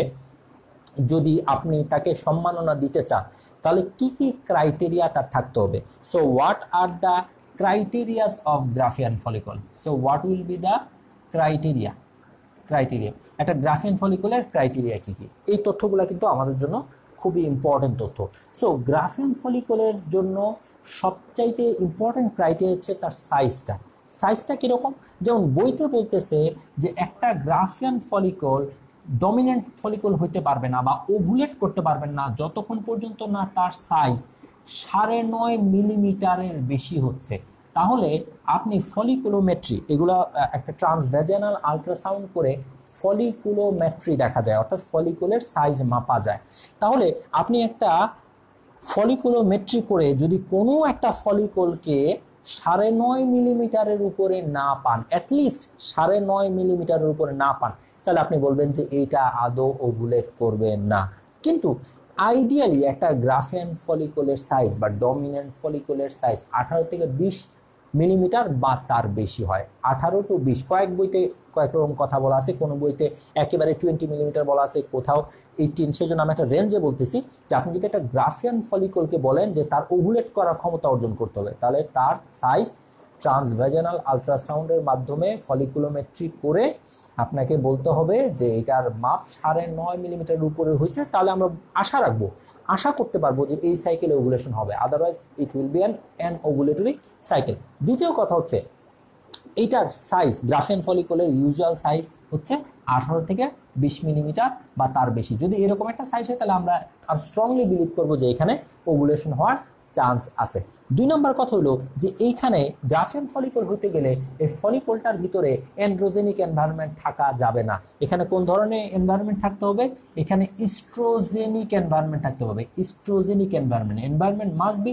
যদি আপনি তাকে সম্মাননা দিতে চান তাহলে কি কি ক্রাইটেরিয়া তার থাকতে হবে। So what are the criterias of Graafian follicle? So what will be the criteria একটা গ্রাফিয়ান ফলিকলের ক্রাইটেরিয়া কি কি, এই তথ্যগুলো কিন্তু আমাদের জন্য খুবই ইম্পর্টেন্ট তথ্য। সো গ্রাফিয়ান ফলিকলের জন্য সবচাইতে ইম্পর্টেন্ট ক্রাইটেরিয়া হচ্ছে তার সাইজটা কিরকম। যেমন বইতে বলতেছে যে একটা গ্রাফিয়ান ফলিকল ডমিনেন্ট ফলিকল হইতে পারবে না বা ওভুলেট করতে পারবেন না যতক্ষণ পর্যন্ত না তার সাইজ 9.5 মিলিমিটারের বেশি হচ্ছে। তাহলে আপনি ফলিকুলোমেট্রি, এগুলো একটা ট্রান্সভ্যাজানাল আল্ট্রাসাউন্ড করে ফলিকুলোমেট্রি দেখা যায়, অর্থাৎ ফলিকুলের সাইজ মাপা যায়। তাহলে আপনি একটা ফলিকুলোমেট্রি করে যদি কোনো একটা ফলিকলকে 9.5 মিলিমিটারের উপরে না পান, অ্যাটলিস্ট 9.5 মিলিমিটারের উপরে না পান, তাহলে আপনি বলবেন যে এইটা আদৌ ওভুলেট করবে না। কিন্তু আইডিয়ালি একটা গ্রাফিয়ান ফলিকলের সাইজ বা ডমিনেন্ট ফলিকলের সাইজ 18 থেকে 20 মিলিমিটার বা তার বেশি হয়। 18 to 20, কয়েক বইতে কয়েক রকম কথা বলা আছে, কোনো বইতে একেবারে 20 মিলিমিটার বলা আছে, কোথাও 18। সেজন্য আমি একটা রেঞ্জে বলতেছি যে আপনি যদি একটা গ্রাফিয়ান ফলিকলকে বলেন যে তার ওভুলেট করার ক্ষমতা অর্জন করতে হবে, তাহলে তার সাইজ ট্রান্সভ্যাজানাল আল্ট্রাসাউন্ডের মাধ্যমে ফলিকুলোমেট্রি করে আপনাকে বলতে হবে যে এটার মাপ 9.5 মিলিমিটারের উপরে হয়েছে, তাহলে আমরা আশা করতে পারবো যে এই সাইকেলে ওভুলেশন হবে, otherwise it will be an ovulatory cycle. দ্বিতীয় কথা হচ্ছে এইটার সাইজ, গ্রাফিয়ান ফলিকলের ইউজুয়াল সাইজ হচ্ছে 18 থেকে 20 মিলিমিটার বা তার বেশি। যদি এরকম একটা সাইজ হয় তাহলে আমরা আর স্ট্রংলি বিলিভ করবো যে এখানে ওভুলেশন হওয়ার চান্স আছে। 2 নম্বর কথা হলো যে এইখানে গ্রাফিয়ান ফলিকল হতে গেলে এই ফলিকলটার ভিতরে অ্যান্ড্রোজেনিক এনভায়রনমেন্ট থাকা যাবে না। এখানে কোন ধরনের এনভায়রনমেন্ট থাকতে হবে? এখানে ইস্ট্রোজেনিক এনভায়রনমেন্ট থাকতে হবে। Estrogenic environment must be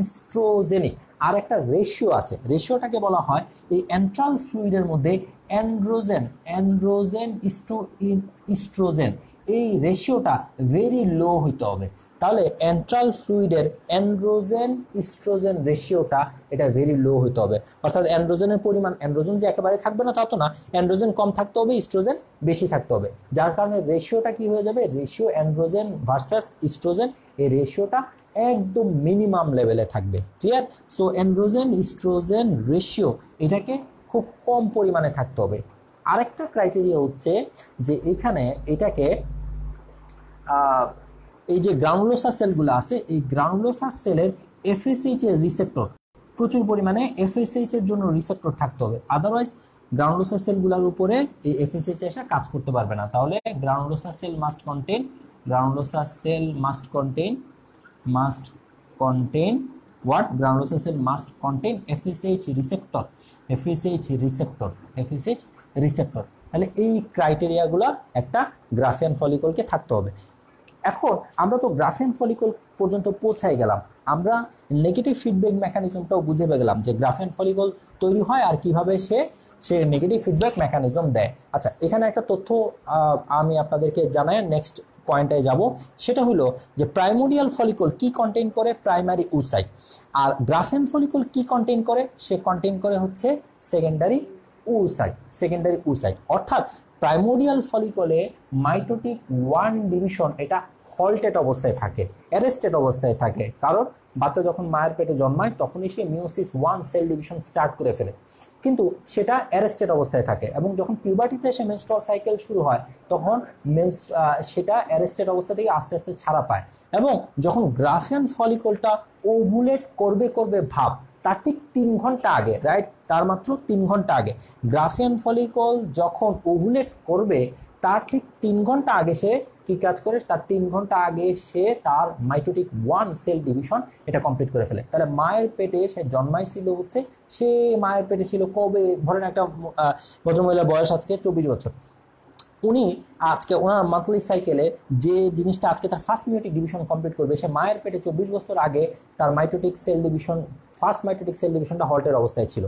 estrogenic. আর একটা রেশিও আছে, রেশিওটাকে বলা হয় এই এন্ট্রাল ফ্লুইডের মধ্যে অ্যান্ড্রোজেন ইস্ট্রোজেন, এই রেশিওটা ভেরি লো হইতে হবে। তাহলে এন্ট্রাল ফ্লুইডের অ্যান্ড্রোজেন ইস্ট্রোজেন রেশিওটা এটা ভেরি লো হইতে হবে, অর্থাৎ অ্যান্ড্রোজেনের পরিমাণ, অ্যান্ড্রোজেন যে একেবারে থাকবে না তা তো না, অ্যান্ড্রোজেন কম থাকতে হবে, ইস্ট্রোজেন বেশি থাকতে হবে। যার কারণে রেশিওটা কি হয়ে যাবে, রেশিও অ্যান্ড্রোজেন ভার্সাস ইস্ট্রোজেন, এই রেশিওটা একদম মিনিমাম লেভেলে থাকবে। Clear? So androgen oestrogen ratio এটাকে খুব কম পরিমাণে থাকতে হবে। আরেকটা ক্রাইটেরিয়া হচ্ছে যে এখানে এটাকে এই যে গ্রানুলোসা সেলগুলো আছে, এই গ্রানুলোসা সেলের এফএসএইচ এর রিসেপ্টর, প্রচুর পরিমাণে এফএসএইচ এর জন্য রিসেপ্টর থাকতে হবে, আদারওয়াইজ গ্রানুলোসা সেলগুলোর উপরে এই এফএসএইচ এসে কাজ করতে পারবে না। তাহলে granulosa cell must contain what? Granulosa cell must contain FSH receptor। তাহলে এই ক্রাইটেরিয়াগুলো একটা গ্রাফিয়ান ফলিকলকে থাকতে হবে। এখন আমরা তো গ্রাফিয়ান ফলিকল পর্যন্ত পৌঁছাই গেলাম, আমরা নেগেটিভ ফিডব্যাক মেকানিজমটাও বুঝে গেলাম যে গ্রাফিয়ান ফলিকল তৈরি হয় আর কিভাবে সে নেগেটিভ ফিডব্যাক মেকানিজম দেয়। আচ্ছা, এখানে একটা তথ্য আমি আপনাদেরকে জানাই, নেক্সট পয়েন্টে যাব, সেটা হলো যে প্রাইমোডিয়াল ফলিকল কি কন্টেইন করে, প্রাইমারি উসাইট। আর গ্রাফিয়ান ফলিকল কি কন্টেইন করে, সে কন্টেইন করে হচ্ছে সেকেন্ডারি উসাইট। অর্থাৎ প্রাইমোডিয়াল ফলিকলে মাইটোটিক 1 ডিভিশন এটা হল্টেড অবস্থায় থাকে, অ্যারেস্টেড অবস্থায় থাকে, কারণ বাচ্চা যখন মায়ের পেটে জন্মায় তখনই সে মিওসিস 1 সেল ডিভিশন স্টার্ট করে ফেলে, কিন্তু সেটা অ্যারেস্টেড অবস্থায় থাকে। এবং যখন পিউবার্টিতে এসে মেনস্ট্রুয়াল সাইকেল শুরু হয় তখন সেটা অ্যারেস্টেড অবস্থা থেকে আস্তে আস্তে ছাড়া পায়। এবং যখন গ্রাফিয়ান ফলিকলটা ওভুলেট করবে ভাব, তার ঠিক 3 ঘন্টা আগে, রাইট, তার মাত্র 3 ঘন্টা আগে গ্রাফিয়ান ফলিকল যখন ওভুলেট করবে তার ঠিক 3 ঘন্টা আগে সে কি কাজ করে, তার 3 ঘন্টা আগে সে তার মাইটোটিক 1 সেল ডিভিশন এটা কমপ্লিট করে ফেলে। তাহলে মায়ের পেটে সে জন্মাইছিল হচ্ছে, সে মায়ের পেটে ছিল কবে, ধরেন একটা ভদ্রমহিলার বয়স আজকে 24 বছর, উনি আজকে ওনার মান্থলি সাইকেলে যে জিনিসটা আজকে তার ফার্স্ট মাইটোটিক ডিভিশন কমপ্লিট করবে, সে মায়ের পেটে 24 বছর আগে তার mitotic cell division, first mitotic cell ডিভিশনটা হল্টের অবস্থায় ছিল।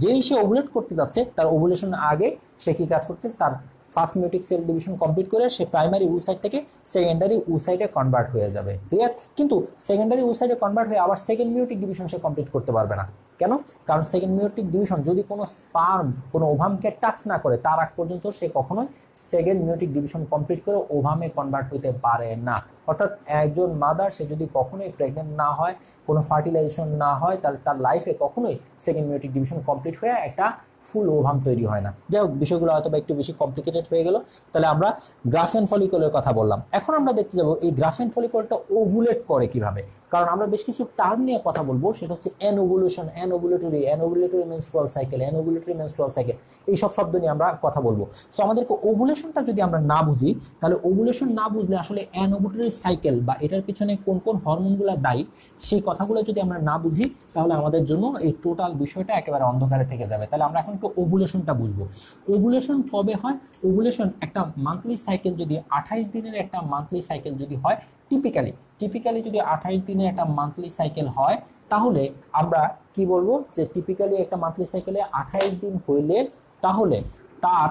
যেই সে ওভুলেট করতে যাচ্ছে তার ওভুলেশন আগে সে কি কাজ করতেছে, তার first mitotic cell division complete করে সে প্রাইমারি ওসাইট থেকে সেকেন্ডারি ওসাইটে কনভার্ট হয়ে যাবে, ক্লিয়ার। কিন্তু সেকেন্ডারি ওসাইটে কনভার্ট হয়ে আবার সেকেন্ড মাইটোটিক ডিভিশন সে কমপ্লিট করতে পারবে না। কেন? কারণ সেকেন্ড মাইটোটিক ডিভিশন যদি কোনো স্পার্ম কোনো ওভামকে টাচ না করে তার আগ পর্যন্ত সে কখনোই সেকেন্ড মাইটোটিক ডিভিশন কমপ্লিট করে ওভামে কনভার্ট হতে পারে না। অর্থাৎ একজন মাদার সে যদি কখনোই প্রেগনেন্ট না হয়, কোনো ফার্টিলাইজেশন না হয়, তাহলে তার লাইফে কখনোই সেকেন্ড মাইটোটিক ডিভিশন কমপ্লিট হয়ে একটা ফুল ওভাম তৈরি হয় না। যাই হোক, বিষয়গুলো হয়তো বা একটু বেশি কমপ্লিকেটেড হয়ে গেল। তাহলে আমরা গ্রাফিয়ান ফলিকলের কথা বললাম, এখন আমরা দেখতে যাব এই গ্রাফিয়ান ফলিকলটা ওভুলেট করে কিভাবে। কারণ আমরা বেশ কিছু টার্ম নিয়ে কথা বলবো, সেটা হচ্ছে anovulation, anovulatory menstrual cycle, anovulatory menstrual cycle, এই সব শব্দ নিয়ে আমরা কথা বলবো। সো আমাদেরকে ওভুলেশনটা যদি আমরা না বুঝি, তাহলে ওভুলেশন না বুঝলে আসলে অ্যানোভুলেটরি সাইকেল বা এটার পিছনে কোন কোন হরমোনগুলো দায়ী সেই কথাগুলো যদি আমরা না বুঝি, তাহলে আমাদের জন্য এই টোটাল বিষয়টা একেবারে অন্ধকারে থেকে যাবে। তাহলে আমরা এখন একটু ওভুলেশনটা বুঝবো। ওভুলেশন কবে হয়? ওভুলেশন একটা মান্থলি সাইকেল যদি 28 দিনের একটা মান্থলি সাইকেল যদি হয়, টিপিক্যালি যদি 28 দিনের একটা মান্থলি সাইকেল হয়, তাহলে আমরা কি বলবো যে টিপিক্যালি একটা মান্থলি সাইকেলে 28 দিন হইলে তাহলে তার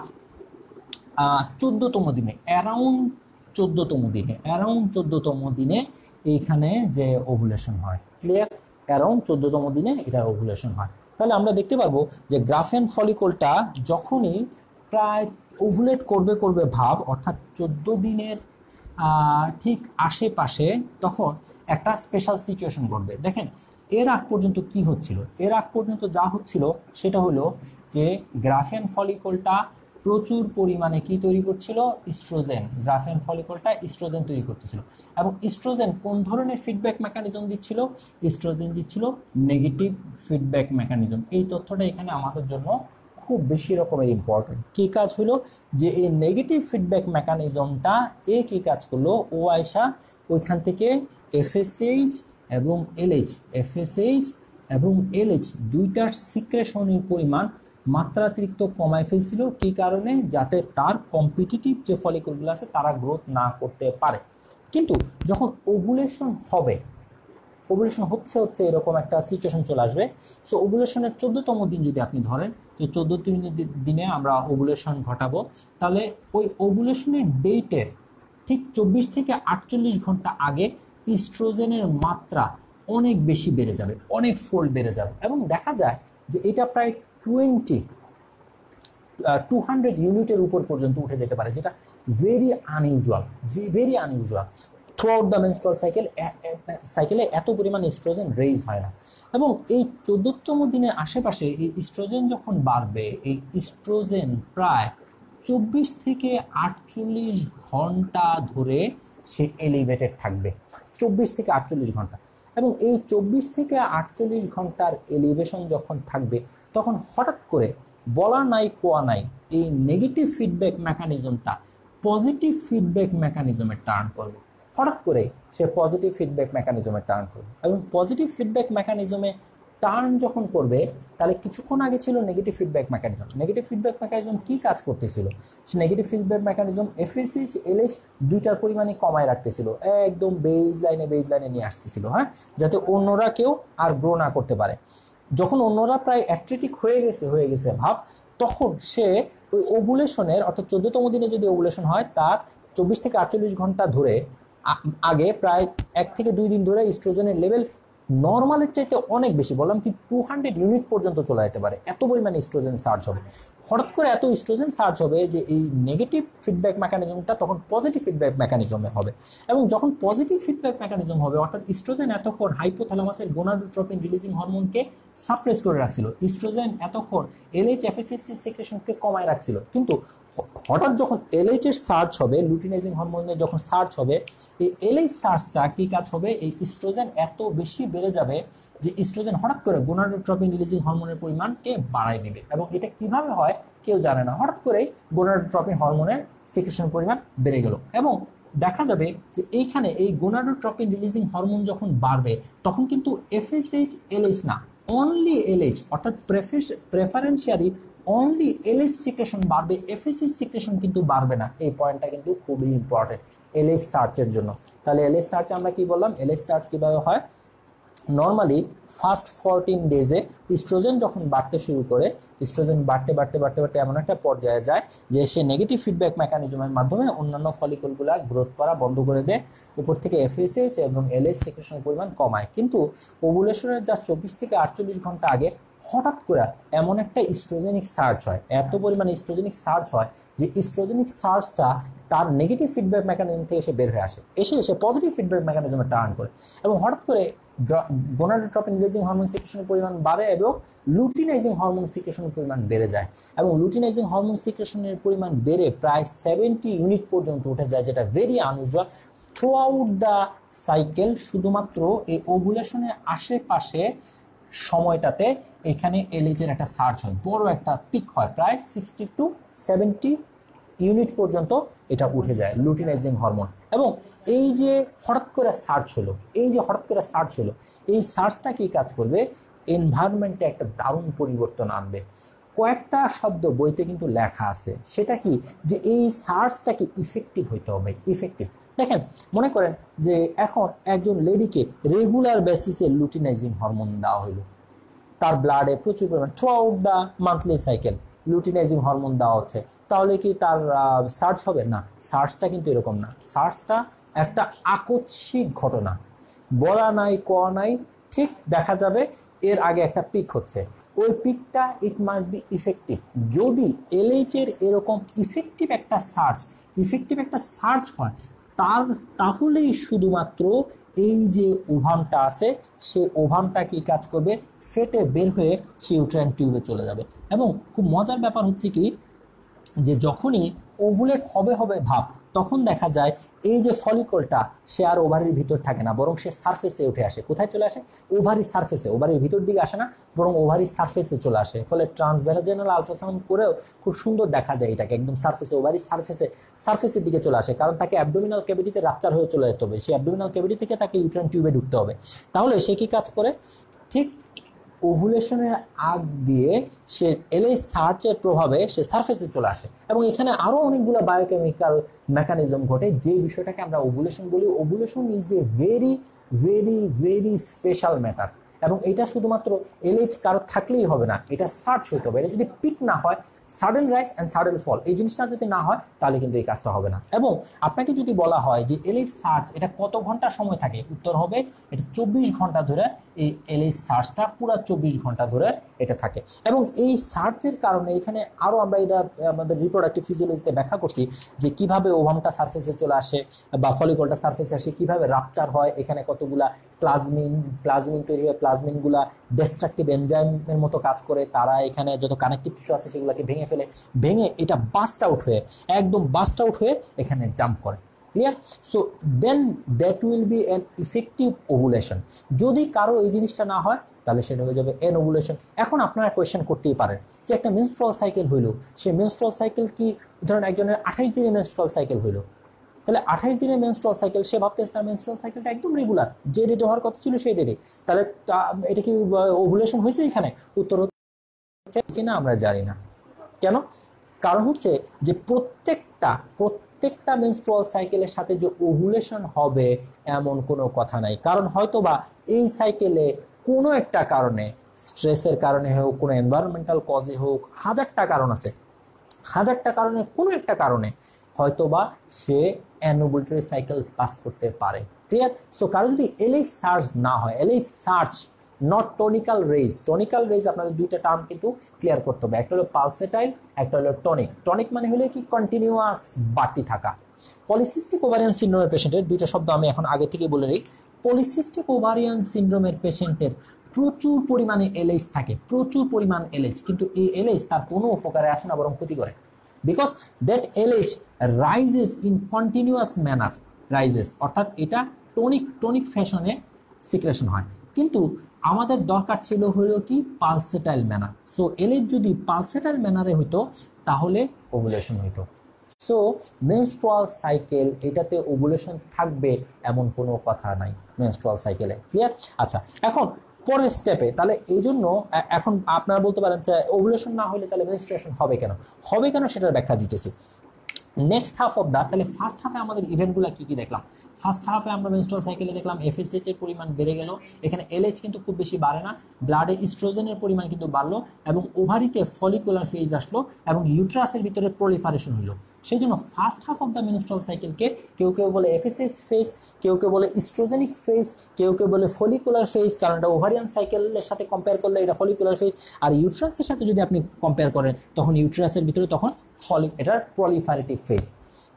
14তম দিনে, অ্যারাউন্ড 14তম দিনে এইখানে যে ওভুলেশন হয়, ক্লিয়ার, অ্যারাউন্ড 14তম দিনে এটা ওভুলেশন হয়। তাহলে আমরা দেখতে পারবো যে গ্রাফিয়ান ফলিকলটা যখনই প্রায় ওভুলেট করবে ভাব, অর্থাৎ 14 দিনের ঠিক আশেপাশে, তখন একটা স্পেশাল সিচুয়েশন ঘটবে। দেখেন এর আগ পর্যন্ত কি হচ্ছিল, এর আগ পর্যন্ত যা হচ্ছিল সেটা হলো যে গ্রাফিয়ান ফলিকলটা প্রচুর পরিমাণে কি তৈরি করছিল, ইস্ট্রোজেন। গ্রাফিয়ান ফলিকলটা ইস্ট্রোজেন তৈরি করতেছিল, এবং ইস্ট্রোজেন কোন ধরনের ফিডব্যাক মেকানিজম দিচ্ছিল? ইস্ট্রোজেন দিচ্ছিল নেগেটিভ ফিডব্যাক মেকানিজম। এই তথ্যটা এখানে আমাদের জন্য খুব বেশি রকমের ইম্পর্টেন্ট। কি কাজ হলো যে এই নেগেটিভ ফিডব্যাক মেকানিজমটা কি কাজ করলো, ও আয়সা ওইখান থেকে এফএসএইচ এবং এলএইচ, এফএসএইচ এবং এলএইচ দুইটার সিক্রেশনের পরিমাণ মাত্রাতিরিক্ত কমায় ফেলছিল। কি কারণে? যাতে তার কম্পিটিটিভ যে ফলিকলগুলো আছে তারা গ্রোথ না করতে পারে। কিন্তু যখন ওভুলেশন হবে, ওভুলেশন হচ্ছে এরকম একটা সিচুয়েশন চলে আসবে। সো ওভুলেশনের 14তম দিন যদি আপনি ধরেন যে 14তম দিনে আমরা ওভুলেশন ঘটাবো, তাহলে ওই ওভুলেশনের ডেটের ঠিক 24 থেকে 48 ঘন্টা আগে ইস্ট্রোজেনের মাত্রা অনেক বেশি বেড়ে যাবে, অনেক ফোল্ড বেড়ে যাবে, এবং দেখা যায় যে এটা প্রায় 200 ইউনিটের উপর পর্যন্ত উঠে যেতে পারে, যেটা very unusual. Through out the menstrual সাইকেলে এত পরিমাণ ইস্ট্রোজেন রেইজ হয় না। এবং এই 14তম দিনের আশেপাশে এই ইস্ট্রোজেন যখন বাড়বে, এই ইস্ট্রোজেন প্রায় 24 থেকে 48 ঘন্টা ধরে সে এলিভেটেড থাকবে, 24 থেকে 48 ঘন্টা। এবং এই 24 থেকে 48 ঘন্টার এলিভেশন যখন থাকবে, তখন হঠাৎ করে বলা নাই কোয়া নাই এই নেগেটিভ ফিডব্যাক মেকানিজমটা পজিটিভ ফিডব্যাক মেকানিজমে টার্ন করবে। হঠাৎ করে সে পজিটিভ ফিডব্যাক মেকানিজমে টার্ন করবে, এবং পজিটিভ ফিডব্যাক মেকানিজমে টার্ন যখন করবে, তাহলে কিছুক্ষণ আগে ছিল negative feedback mechanism. Negative feedback mechanism কি কাজ করতেছিল? সে negative feedback mechanism FSH LH দুইটার পরিমাণে কমায় রাখতেছিল, একদম বেজ লাইনে নিয়ে আসতেছিল, হ্যাঁ, যাতে অন্যরা কেউ আর গ্রো না করতে পারে। যখন অন্যরা প্রায় অ্যাথলেটিক হয়ে গেছে ভাব, তখন সে ওই ওভুলেশনের, অর্থাৎ 14তম দিনে যদি ওভুলেশন হয় তার 24 থেকে 48 ঘন্টা ধরে আগে প্রায় 1 থেকে 2 দিন ধরে ইস্ট্রোজেনের লেভেল নর্মালের চাইতে অনেক বেশি, বললাম কি 200 ইউনিট পর্যন্ত চলে যেতে পারে, এত পরিমাণে ইস্ট্রোজেন সার্জ হবে। হঠাৎ করে এত ইস্ট্রোজেন সার্জ হবে যে এই নেগেটিভ ফিডব্যাক মেকানিজমটা তখন পজিটিভ ফিডব্যাক মেকানিজমে হবে। এবং যখন পজিটিভ ফিডব্যাক মেকানিজম হবে, অর্থাৎ ইস্ট্রোজেন এতক্ষণ হাইপোথ্যালামাসের গোনাডোট্রপিন রিলিজিং হরমোনকে সাপ্রেস করে রাখছিল, ইস্ট্রোজেন এতক্ষণ এলএইচ এফএসএইচ সিক্রেশনকে কমায় রাখছিল, কিন্তু হঠাৎ যখন এলএইচ এর সার্জ হবে, লুটিনাইজিং হরমোনের যখন সার্জ হবে, এই এলএইচ সার্জটা কি কাজ হবে, এই ইস্ট্রোজেন এত বেশি বেড়ে বেড়ে যাবে যে ইস্ট্রোজেন হঠাৎ করে গোনাডোট্রপিন রিলিজিং হরমোনের পরিমাণকে বাড়ায় দিবে। এবং এটা কিভাবে হয় কেউ জানে না, হঠাৎ করেই গোনাডোট্রপিন হরমোনের সিক্রেশন পরিমাণ বেড়ে গেল। এবং দেখা যাবে যে এইখানে এই গোনাডোট্রপিন রিলিজিং হরমোন যখন বাড়বে তখন কিন্তু এফএসএইচ এলএইচ না, অনলি এলএইচ অর্থাৎ প্রেফারেন্সিয়ালি অনলি এলএইচ সিক্রেশন বাড়বে, এফএসএইচ সিক্রেশন কিন্তু বাড়বে না। এই পয়েন্টটা কিন্তু খুবই ইম্পর্টেন্ট এলএইচ সার্চের জন্য। তাহলে এলএইচ সার্চ আমরা কি বললাম, এলএইচ সার্চ কিভাবে হয়, নর্মালি ফার্স্ট 14 ডেজে ইস্ট্রোজেন যখন বাড়তে শুরু করে, ইস্ট্রোজেন বাড়তে বাড়তে বাড়তে বাড়তে এমন একটা পর্যায়ে যায় যে সে নেগেটিভ ফিডব্যাক মেকানিজমের মাধ্যমে অন্যান্য ফলিকলগুলা গ্রোথ করা বন্ধ করে দেয়, উপর থেকে এফএসএইচ এবং এলএইচ সিক্রেশনের পরিমাণ কমায়। কিন্তু ওভুলেশনের জাস্ট 24 থেকে 48 ঘন্টা আগে হঠাৎ করে এমন একটা ইস্ট্রোজেনিক সার্চ হয়, এত পরিমাণে ইস্ট্রোজেনিক সার্চ হয় যে ইস্ট্রোজেনিক সার্চটা তার নেগেটিভ ফিডব্যাক মেকানিজম থেকে এসে বের হয়ে আসে, এসে পজিটিভ ফিডব্যাক মেকানিজমে টার্ন করে এবং হঠাৎ করে গোনাডোট্রপিন রিলিজিং হরমোন সিক্রেশনের পরিমাণ বাড়ে এবং লুটিনাইজিং হরমোন সিক্রেশনের পরিমাণ বেড়ে যায়। এবং লুটিনাইজিং হরমোন সিক্রেশনের পরিমাণ বেড়ে প্রায় 70 ইউনিট পর্যন্ত উঠে যায়, যেটা very unusual through out the cycle. শুধুমাত্র এই ওভুলেশনের আশেপাশে সময়টাতে এখানে এলএইচের একটা সার্চ হয়, বড় একটা পিক হয়, প্রায় 60 to 70 ইউনিট পর্যন্ত এটা উঠে যায় লুটিনাইজিং হরমোন। এবং এই যে হঠাৎ করে সার্চ হলো, এই সার্চটা কি কাজ করবে, এনভায়রনমেন্টে একটা দারুণ পরিবর্তন আনবে। কয়েকটা শব্দ বইতে কিন্তু লেখা আছে, সেটা কি যে এই সার্চটা কি ইফেক্টিভ হইতে হবে, ইফেক্টিভ। দেখেন মনে করেন যে এখন একজন লেডিকে রেগুলার বেসিসে লুটিনাইজিং হরমোন দেওয়া হলো, তার ব্লাডে প্রচুর পরিমাণ through out the monthly cycle luteinising hormone দেওয়া হচ্ছে, তাহলে কি তার সার্চ হবে না? সার্চটা কিন্তু এরকম না, সার্চটা একটা আকস্মিক ঘটনা, বলা নাই কওয়া নাই, ঠিক দেখা যাবে এর আগে একটা পিক হচ্ছে, ওই পিকটা ইট মাস্ট বি ইফেক্টিভ। যদি এলএইচ এর এরকম ইফেক্টিভ একটা সার্চ হয় তাহলেই শুধুমাত্র এই যে ওভামটা আছে সে ওভামটা কি কাজ করবে, ফেটে বের হয়ে সে ইউট্রাইন টিউবে চলে যাবে। এবং খুব মজার ব্যাপার হচ্ছে কি যে যখনই ওভুলেট হবে ভাব, তখন দেখা যায় এই যে ফলিকলটা সে আর ওভারির ভিতর থাকে না, বরং সে সারফেসে উঠে আসে। কোথায় চলে আসে? ওভারির সারফেসে, ওভারির ভিতর দিকে আসে না, বরং ওভারির সারফেসে চলে আসে। ফলে ট্রান্সভ্যাজাইনাল আলট্রাসাউন্ড করেও খুব সুন্দর দেখা যায় এটাকে একদম সারফেসে, ওভারির সারফেসের দিকে চলে আসে, কারণ তাকে অ্যাবডোমিনাল ক্যাভিটিতে রাপচার হয়ে চলে যেতে হবে, সেই অ্যাবডোমিনাল ক্যাভিটি থেকে তাকে ইউট্রাইন টিউবে ঢুকতে হবে। তাহলে সে কি কাজ করে, ঠিক ওভুলেশনের আগ দিয়ে সে এলএইচ সার্চের প্রভাবে সে সারফেসে চলে আসে। এবং এখানে আরো অনেকগুলো বায়োকেমিক্যাল মেকানিজম ঘটে, যে বিষয়টাকে আমরা ওভুলেশন বলি। Ovulation is a very very very special matter. এবং এটা শুধুমাত্র এলএইচ কারো থাকলেই হবে না, এটা সার্চ হইতে হবে। এটা যদি পিক না হয়, সাডেন রাইজ অ্যান্ড সাডেন ফল, এই জিনিসটা যদি না হয় তাহলে কিন্তু এই কাজটা হবে না। এবং আপনাকে যদি বলা হয় যে এলএইচ সার্চ এটা কত ঘন্টা সময় থাকে, উত্তর হবে এটা 24 ঘন্টা ধরে এই এলএইচ সার্চটা পুরো 24 ঘন্টা ধরে এটা থাকে। এবং এই সার্চের কারণে এখানে আরও আমরা এটা আমাদের রিপ্রোডাক্টিভ ফিজিওলজিতে ব্যাখ্যা করছি যে কিভাবে ওভামটা সারফেসে চলে আসে বা ফলিকলটা সারফেসে আসে, কিভাবে রাপচার হয়, এখানে কতগুলা প্লাজমিন তৈরি হয়, প্লাজমিনগুলা ডিস্ট্রাকটিভ এনজাইমের মতো কাজ করে, তারা এখানে যত কানেকটিভ টিস্যু আছে সেগুলোকে ভেঙে এটা বাস্ট আউট হয়ে এখানে জাম্প করে। Clear? So then that will be an effective ovulation. যদি কারো এই জিনিসটা না হয় তাহলে সেটা হয়ে যাবে এন ওভুলেশন। এখন আপনারা কোয়েশ্চেন করতেই পারেন যে একটা মেনস্ট্রুয়াল সাইকেল হইলো, সেই মেনস্ট্রুয়াল সাইকেল কি ধরেন একজনের 28 দিনের মেনস্ট্রুয়াল সাইকেল হইলো, তাহলে 28 দিনের মেনস্ট্রুয়াল সাইকেল সে ভাবতেছে তার মেনস্ট্রুয়াল সাইকেলটা একদম রেগুলার, যে ডেটে হওয়ার কথা ছিল সেই ডেটে, তাহলে এটা কি ওভুলেশন হয়েছে? এখানে উত্তর হচ্ছে না, আমরা জানি না। কেন? কারণ হচ্ছে যে প্রত্যেকটা মেনস্ট্রুয়াল সাইকেলের সাথে যে ওভুলেশন হবে এমন কোনো কথা নাই। কারণ হয়তোবা এই সাইকেলে কোনো একটা কারণে, স্ট্রেসের কারণে হোক, কোনো এনভায়রনমেন্টাল কজে হোক, হাজারটা কারণ আছে, হাজারটা কারণে কোনো একটা কারণে হয়তোবা সে অ্যানোভুলেটরি সাইকেল পাস করতে পারে। ক্লিয়ার? সো কারণ যদি এলএইচ সার্চ না হয়, এলএইচ সার্চ নট টনিক্যাল রেজ, আপনাদের দুইটা টার্ম কিন্তু ক্লিয়ার করতে হবে। একটা হলো পালসেটাইল, একটা হলো টনিক। টনিক মানে হলো কি কন্টিনিউয়াস বাড়তি থাকা। পলিসিস্টিক ওভারিয়ান সিনড্রোমের পেশেন্টের দুইটা শব্দ আমি এখন আগে থেকে বলে নিই। পলিসিস্টিক ওভারিয়ান সিনড্রোমের পেশেন্টের প্রচুর পরিমাণে এলএইচ থাকে, প্রচুর পরিমাণ এলএইচ, কিন্তু এই এলএইচ তার কোনো উপকারে আসে না, বরং ক্ষতি করে। Because that LH rises in continuous manner, অর্থাৎ এটা টনিক ফ্যাশনে সিক্রেশন হয়। কিন্তু আমাদের দরকার ছিল হলো কি পালসেটাইল ম্যানার। সো এলএইচ যদি পালসেটাইল ম্যানারে হইতো তাহলে ওভুলেশন হইতো। সো মেনস্ট্রুয়াল সাইকেল এটাতে ওভুলেশন থাকবে এমন কোনো কথা নাই মেনস্ট্রুয়াল সাইকেলে। ক্লিয়ার? আচ্ছা, এখন পরের স্টেপে তাহলে এই জন্য এখন আপনারা বলতে পারেন যে ওভুলেশন না হলে তাহলে মেনস্ট্রুয়েশন হবে কেন, হবে কেন সেটার ব্যাখ্যা দিতেছি। নেক্সট হাফ অফ দ্যাট, তাহলে ফার্স্ট হাফে আমাদের ইভেন্টগুলো কি কি দেখলাম? ফার্স্ট হাফে আমরা মেনস্ট্রুয়াল সাইকেলে দেখলাম এফএসএইচ এর পরিমাণ বেড়ে গেল, এখানে এলএইচ কিন্তু খুব বেশি বাড়ে না, ব্লাডে ইস্ট্রোজেনের পরিমাণ কিন্তু বাড়লো এবং ওভারিতে ফলিকুলার ফেজ আসলো এবং ইউট্রাসের ভিতরে প্রলিফারেশন হলো। সেই জন্য first half of the menstrual সাইকেলকে কেউ কেউ বলে এফএসএইচ ফেজ, কেউ কেউ বলে ইস্ট্রোজেনিক ফেজ, কেউ কেউ বলে ফলিকুলার ফেজ, কারণ এটা ওভারিয়ান সাইকেলের সাথে কম্পেয়ার করলে এটা ফলিকুলার ফেজ, আর ইউট্রাসের সাথে যদি আপনি কম্পেয়ার করেন তখন ইউট্রাসের ভিতরে তখন এটার প্রলিফারেটিভ ফেজ।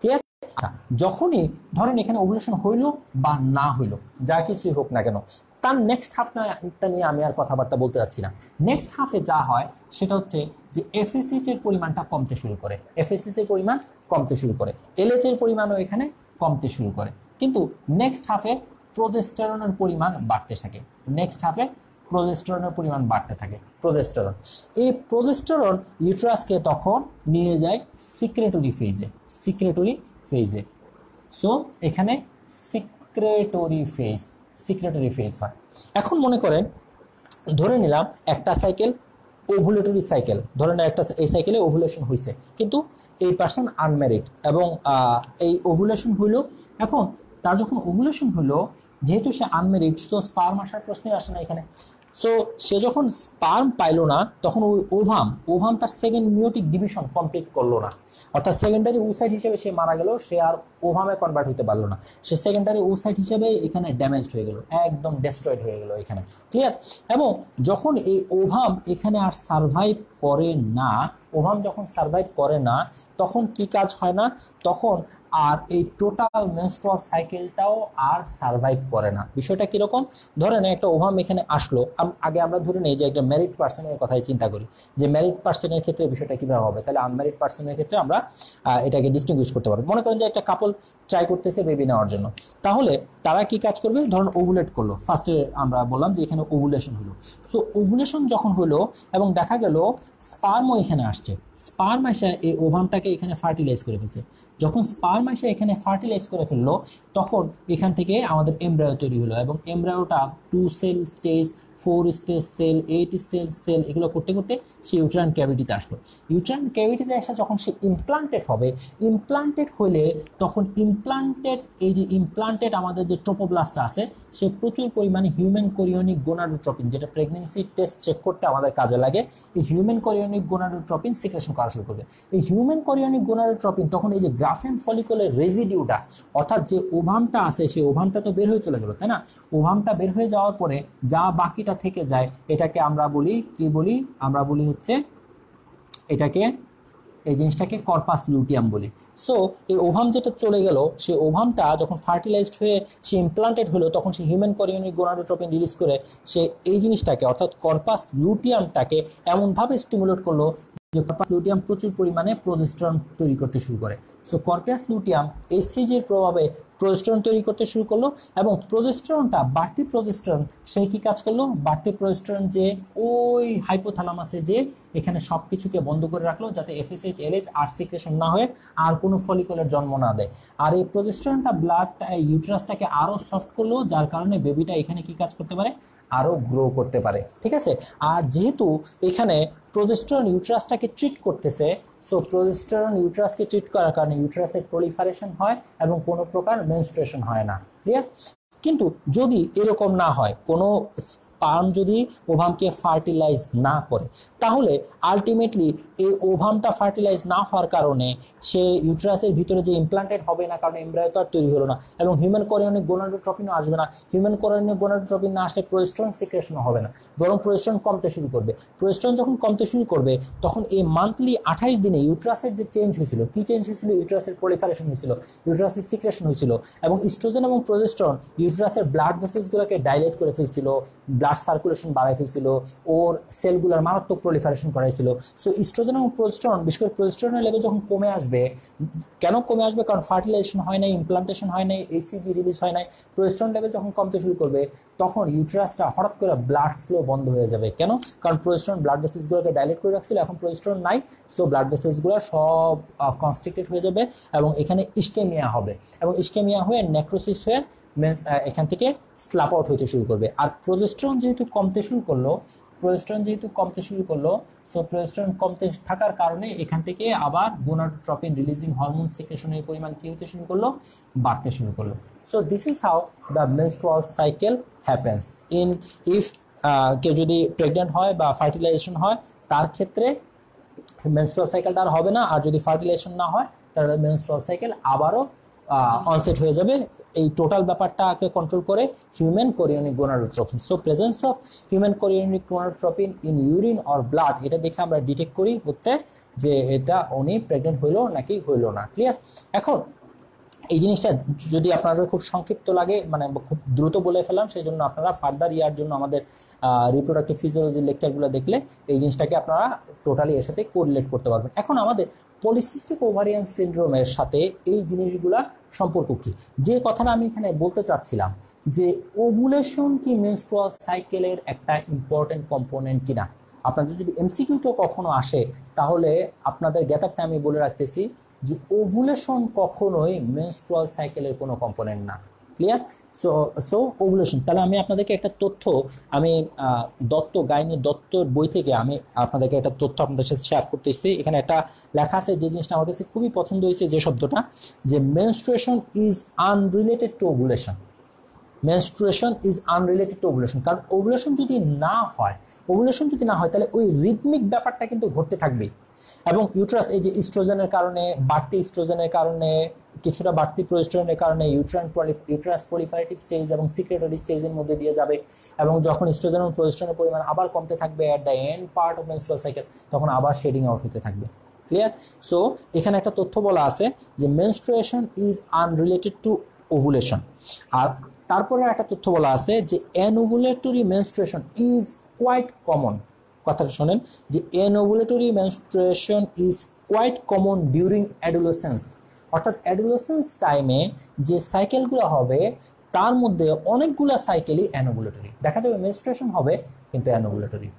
ক্লিয়ার? আচ্ছা, যখনই ধরেন এখানে ওভুলেশন হইলো বা না হইলো, যা কিছুই হোক না কেন, তার নেক্সট হাফটা নিয়ে আমি আর কথাবার্তা বলতে যাচ্ছি না। নেক্সট হাফে যা হয় সেটা হচ্ছে যে এফএসএইচ এর পরিমাণটা কমতে শুরু করে, এফএসএইচ এর পরিমাণ কমতে শুরু করে, এলএইচ এর পরিমাণও এখানে কমতে শুরু করে, কিন্তু নেক্সট হাফে প্রোজেস্টেরনের পরিমাণ বাড়তে থাকে, নেক্সট হাফে প্রোজেস্টেরনের পরিমাণ বাড়তে থাকে। প্রোজেস্টেরন, এই প্রোজেস্টেরন ইউট্রাসকে তখন নিয়ে যায় সিক্রেটরি ফেজে, সিক্রেটরি ফেজে। সো এখানে সিক্রেটরি ফেজ হয়। এখন মনে করেন ধরে নিলাম একটা সাইকেল ওভুলেটরি সাইকেল, ধরে নেন একটা এই সাইকেলে ওভুলেশন হয়েছে কিন্তু এই পার্সন আনম্যারিড এবং এই ওভুলেশন হইল। এখন তার যখন ওভুলেশন হলো, যেহেতু সে আনম্যারিড, সো স্পার্ম আসার প্রশ্নই আসে না এখানে। সো সে যখন স্পার্ম পাইলো না তখন ওই ওভাম তার সেকেন্ড মিওটিক ডিভিশন কমপ্লিট করলো না, অর্থাৎ সেকেন্ডারি ওসাইট হিসেবে সে মারা গেল, সে আর ওভামে কনভার্ট হতে পারলো না, সে সেকেন্ডারি ওসাইট হিসেবে এখানে ড্যামেজড হয়ে গেল, একদম ডেস্ট্রয়েড হয়ে গেল এখানে। ক্লিয়ার? এবং যখন এই ওভাম এখানে আর সারভাইভ করে না, ওভাম যখন সারভাইভ করে না তখন কি কাজ হয় না, তখন আর এই টোটাল মেনস্ট্রুয়াল সাইকেলটাও আর সারভাইভ করে না। বিষয়টা কিরকম? ধরেন একটা ওভাম এখানে আসলো, আগে আমরা ধরে নেই যে একটা ম্যারিড পার্সনের কথাই চিন্তা করি যে ম্যারিড পার্সনের ক্ষেত্রে বিষয়টা কীভাবে হবে, তাহলে আনম্যারিড পার্সনের ক্ষেত্রে আমরা এটাকে ডিস্টিংগুইশ করতে পারবো। মনে করেন যে একটা কাপল ট্রাই করতেছে বেবি নেওয়ার জন্য, তাহলে তারা কি কাজ করবে? ধরুন ওভুলেট করলো, ফার্স্টে আমরা বললাম যে এখানে ওভুলেশন হলো। সো ওভুলেশন যখন হলো এবং দেখা গেল স্পার্মও এখানে আসছে, স্পার্ম এসে এই ওভামটাকে এখানে ফার্টিলাইজ করে ফেলছে। যখন স্পার্ম এসে এখানে ফার্টিলাইজ করে ফেললো তখন এখান থেকে আমাদের এমব্রায়ো তৈরি হলো এবং এমব্রায়োটা 2 cell stage, 4 stage cell, 8 stage cell, এগুলো করতে করতে সে ইউট্রাইন ক্যাভিটিতে আসলো। ইউট্রাইন ক্যাভিটিতে আসা যখন সে ইমপ্লান্টেড হবে, ইমপ্লান্টেড হলে তখন এই যে ইমপ্লান্টেড আমাদের যে ট্রোপোব্লাস্ট আছে সে প্রচুর পরিমাণে হিউম্যান কোরিওনিক গোনাডোট্রপিন, যেটা প্রেগনেন্সি টেস্ট চেক করতে আমাদের কাজে লাগে, এই হিউম্যান কোরিওনিক গোনাডোট্রপিন সিক্রেশন করা শুরু করবে। এই হিউম্যান কোরিওনিক গোনাডোট্রপিন তখন এই যে গ্রাফেন ফলিকলের রেজিডিউটা, অর্থাৎ যে ওভামটা আছে সেই ওভামটা তো বের হয়ে চলে গেল, তাই না? ওভামটা বের হয়ে যাওয়ার পরে যা বাকিটা থেকে যায় এটাকে আমরা বলি কি বলি? আমরা বলি হচ্ছে এটাকে, এই জিনিসটাকে কর্পাস লুটিয়াম বলি। সো এই ওভাম যেটা চলে গেল, সেই ওভামটা যখন ফার্টিলাইজড হয়ে সে ইমপ্লান্টেড হলো তখন সে হিউম্যান কোরিওনিক গোনাডোট্রপিন রিলিজ করে সে এই জিনিসটাকে অর্থাৎ কর্পাস লুটিয়ামটাকে এমনভাবে স্টিমুলেট করলো যে কর্পাস লুটিয়াম প্রচুর পরিমাণে প্রোজেস্টেরন তৈরি করতে শুরু করে। সো কর্পাস লুটিয়াম এসসিজির প্রভাবে প্রোজেস্টেরন তৈরি করতে শুরু করলো এবং প্রোজেস্টেরনটা, বাড়তি প্রোজেস্টেরন সে কি কাজ করলো? বাড়তি প্রোজেস্টেরন যে ওই হাইপোথ্যালামাসে যে এখানে সব কিছুকে বন্ধ করে রাখলো যাতে এফএসএইচ এলএইচ আর সিক্রেশন না হয়ে আর কোনো ফলিকলের জন্ম না দেয়। আর এই প্রোজেস্টেরনটা ইউট্রাসটাকে আরও সফট করলো, যার কারণে বেবিটা এখানে কি কাজ করতে পারে? আরও গ্রো করতে পারে। ঠিক আছে? আর যেহেতু এখানে প্রোজেস্টেরন ইউট্রাসটাকে ট্রিট করতেছে, সো প্রোজেস্টেরন ইউট্রাসকে ট্রিট করার কারণে ইউট্রাসের প্রলিফারেশন হয় এবং কোনো প্রকার মেনস্ট্রুয়েশন হয় না। ক্লিয়ার? কিন্তু যদি এরকম না হয়, কোনো স্পার্ম যদি ওভামকে ফার্টিলাইজ না করে, তাহলে আলটিমেটলি এই ওভামটা ফার্টিলাইজ না হওয়ার কারণে সে ইউট্রাসের ভিতরে যে ইমপ্লান্টেড হবে না, কারণ এমব্রায়ো তো আর তৈরি হলো না এবং হিউম্যান কোরিওনিক গোনাডোট্রপিনও আসবে না। হিউম্যান কোরিওনিক গোনাডোট্রপিন না আসলে প্রোজেস্টেরন সিক্রেশনও হবে না, বরং প্রোজেস্টেরন কমতে শুরু করবে। প্রোজেস্টেরন যখন কমতে শুরু করবে তখন এই মান্থলি 28 দিনে ইউট্রাসের যে চেঞ্জ হয়েছিল, কি চেঞ্জ হয়েছিল? ইউট্রাসের প্রলিফারেশন হয়েছিল, ইউট্রাসের সিক্রেশন হয়েছিল এবং ইস্ট্রোজেন এবং প্রোজেস্টেরন ইউট্রাসের ব্লাড ভেসেলসগুলোকে ডাইলেট করে ফেলছিল, ব্লাড ব্লাড সার্কুলেশন বাড়াই ফেলছিল, ওর সেলগুলোর মারাত্মক প্রলিফারেশন করাইছিল। সো ইস্ট্রোজেন এবং প্রোজেস্টেরন, বিশেষ করে প্রোজেস্টেরনের লেভেল যখন কমে আসবে, কেন কমে আসবে? কারণ ফার্টিলাইজেশন হয় নাই, ইমপ্লান্টেশন হয় নাই, এসিজি রিলিজ হয় নাই। প্রোজেস্টেরন লেভেল যখন কমতে শুরু করবে তখন ইউটেরাসটা হঠাৎ করে ব্লাড ফ্লো বন্ধ হয়ে যাবে। কেন? কারণ প্রোজেস্টেরন ব্লাড ভেসেলসগুলোকে ডাইলেট করে রাখছিল, এখন প্রোজেস্টেরন নাই। সো ব্লাড ভেসেলসগুলো সব কনস্ট্রিক্টেড হয়ে যাবে এবং এখানে ইস্কেমিয়া হবে, এবং ইস্কেমিয়া হয়ে নেক্রোসিস হয়ে এখান থেকে স্ল্যাপ আউট হইতে শুরু করবে। আর প্রোজেস্টেরন যেহেতু কমতে শুরু করলো, সো প্রোজেস্টেরন কমতে থাকার কারণে এখান থেকে আবার গোনাডোট্রপিন রিলিজিং হরমোন সিক্রেশনের পরিমাণ কি হতে শুরু করলো? বাড়তে শুরু করলো। So this is how the menstrual cycle happens in if কেউ যদি প্রেগনেন্ট হয় বা ফার্টিলাইজেশন হয়, তার ক্ষেত্রে মেনস্ট্রুয়াল সাইকেলটা আর হবে না। আর যদি ফার্টিলাইজেশন না হয় তাহলে মেনস্ট্রুয়াল সাইকেল আবারও অনসেট হয়ে যাবে। এই টোটাল ব্যাপারটাকে কন্ট্রোল করে human chorionic gonadotropin. So presence of human chorionic gonadotropin in urine or blood, এটা দেখে আমরা ডিটেক্ট করি হচ্ছে যে এটা উনি প্রেগনেন্ট হইলো নাকি হইলো না। ক্লিয়ার? এখন এই জিনিসটা যদি আপনাদের খুব সংক্ষিপ্ত লাগে, মানে খুব দ্রুত বলে ফেলাম, সেই জন্য আপনারা ফার্দার ইয়ার জন্য আমাদের রিপ্রোডাক্টিভ ফিজিওলজির লেকচারগুলো দেখলে এই জিনিসটাকে আপনারা টোটালি এর সাথে কোরিলেট করতে পারবেন। এখন আমাদের পলিসিস্টিক ওভারিয়ান সিনড্রোমের সাথে এই জিনিসগুলা সম্পর্ক কি, যে কথাটা আমি এখানে বলতে চাচ্ছিলাম, যে ওভুলেশন কি মেনস্ট্রুয়াল সাইকেলের একটা ইম্পর্টেন্ট কম্পোনেন্ট কিনা। আপনাদের যদি এমসিকিউতে কখনো আসে তাহলে আপনাদের জ্ঞাতার্থে আমি বলে রাখতেছি যে ওভুলেশন কখনোই মেনস্ট্রুয়াল সাইকেলের কোনো কম্পোনেন্ট না। ক্লিয়ার? সো ওভুলেশন, তাহলে আমি আপনাদেরকে একটা তথ্য, আমি দত্তর বই থেকে আমি আপনাদেরকে একটা তথ্য আপনাদের সাথে শেয়ার করতেছি। এখানে একটা লেখা আছে, যে জিনিসটা আমার কাছে খুবই পছন্দ হয়েছে, যে শব্দটা, যে menstruation is unrelated to ovulation. Menstruation is unrelated to ovulation. কারণ ওভুলেশন যদি না হয় তাহলে ওই রিদমিক ব্যাপারটা কিন্তু ঘটতে থাকবেই। এবং ইউট্রাস, এই যে ইস্ট্রোজেনের কারণে, বাড়তি ইস্ট্রোজেনের কারণে, কিছুটা বাড়তি প্রোজেস্টেরনের কারণে ইউট্রাস প্রলিফারেটিভ স্টেজ এবং সিক্রেটরি স্টেজের মধ্যে দিয়ে যাবে, এবং যখন ইস্ট্রোজেন এবং প্রোজেস্টেরনের পরিমাণ আবার কমতে থাকবে at the end part of menstrual cycle, তখন আবার শেডিং আউট হতে থাকবে। ক্লিয়ার? সো এখানে একটা তথ্য বলা আছে যে menstruation is unrelated to ovulation. আর তারপরে একটা তথ্য বলা আছে যে anovulatory menstruation is quite common. কথাটা শোনেন, যে anovulatory menstruation is quite common during adolescence. অর্থাৎ অ্যাডোলেসেন্স টাইমে যে সাইকেলগুলো হবে তার মধ্যে অনেকগুলো সাইকেলই অ্যানোভুলেটরি। দেখা যাবে মেনস্ট্রুয়েশন হবে কিন্তু অ্যানোভুলেটরি,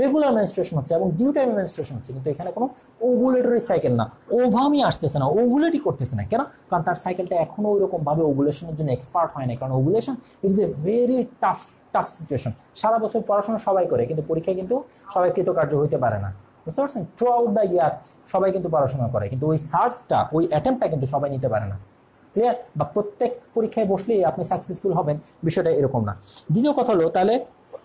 রেগুলার মেনস্ট্রুয়েশন হচ্ছে এবং ডিউ টাইমে মেনস্ট্রুয়েশন হচ্ছে, কিন্তু এখানে কোনো ওভুলেটরি সাইকেল না, ওভামই আসতেছে না, ওভুলেটই করতেছে না। কেন? কারণ তার সাইকেলটা এখনো ওইরকম ভাবে ওভুলেশনের জন্য এক্সপার্ট হয় না। কারণ ovulation it's a very tough situation. সারা বছর পড়াশোনা সবাই করে, কিন্তু পরীক্ষায় কিন্তু সবাই কৃতকার্য হইতে পারে না। বুঝতে পারছেন? থ্রু আউট দ্য ইয়ার সবাই কিন্তু পড়াশোনা করে, কিন্তু ওই সার্চটা, ওই অ্যাটেম্পটা কিন্তু সবাই নিতে পারে না। ক্লিয়ার? বা প্রত্যেক পরীক্ষায় বসলেই আপনি সাকসেসফুল হবেন, বিষয়টা এরকম না। দ্বিতীয় কথা হলো, তাহলে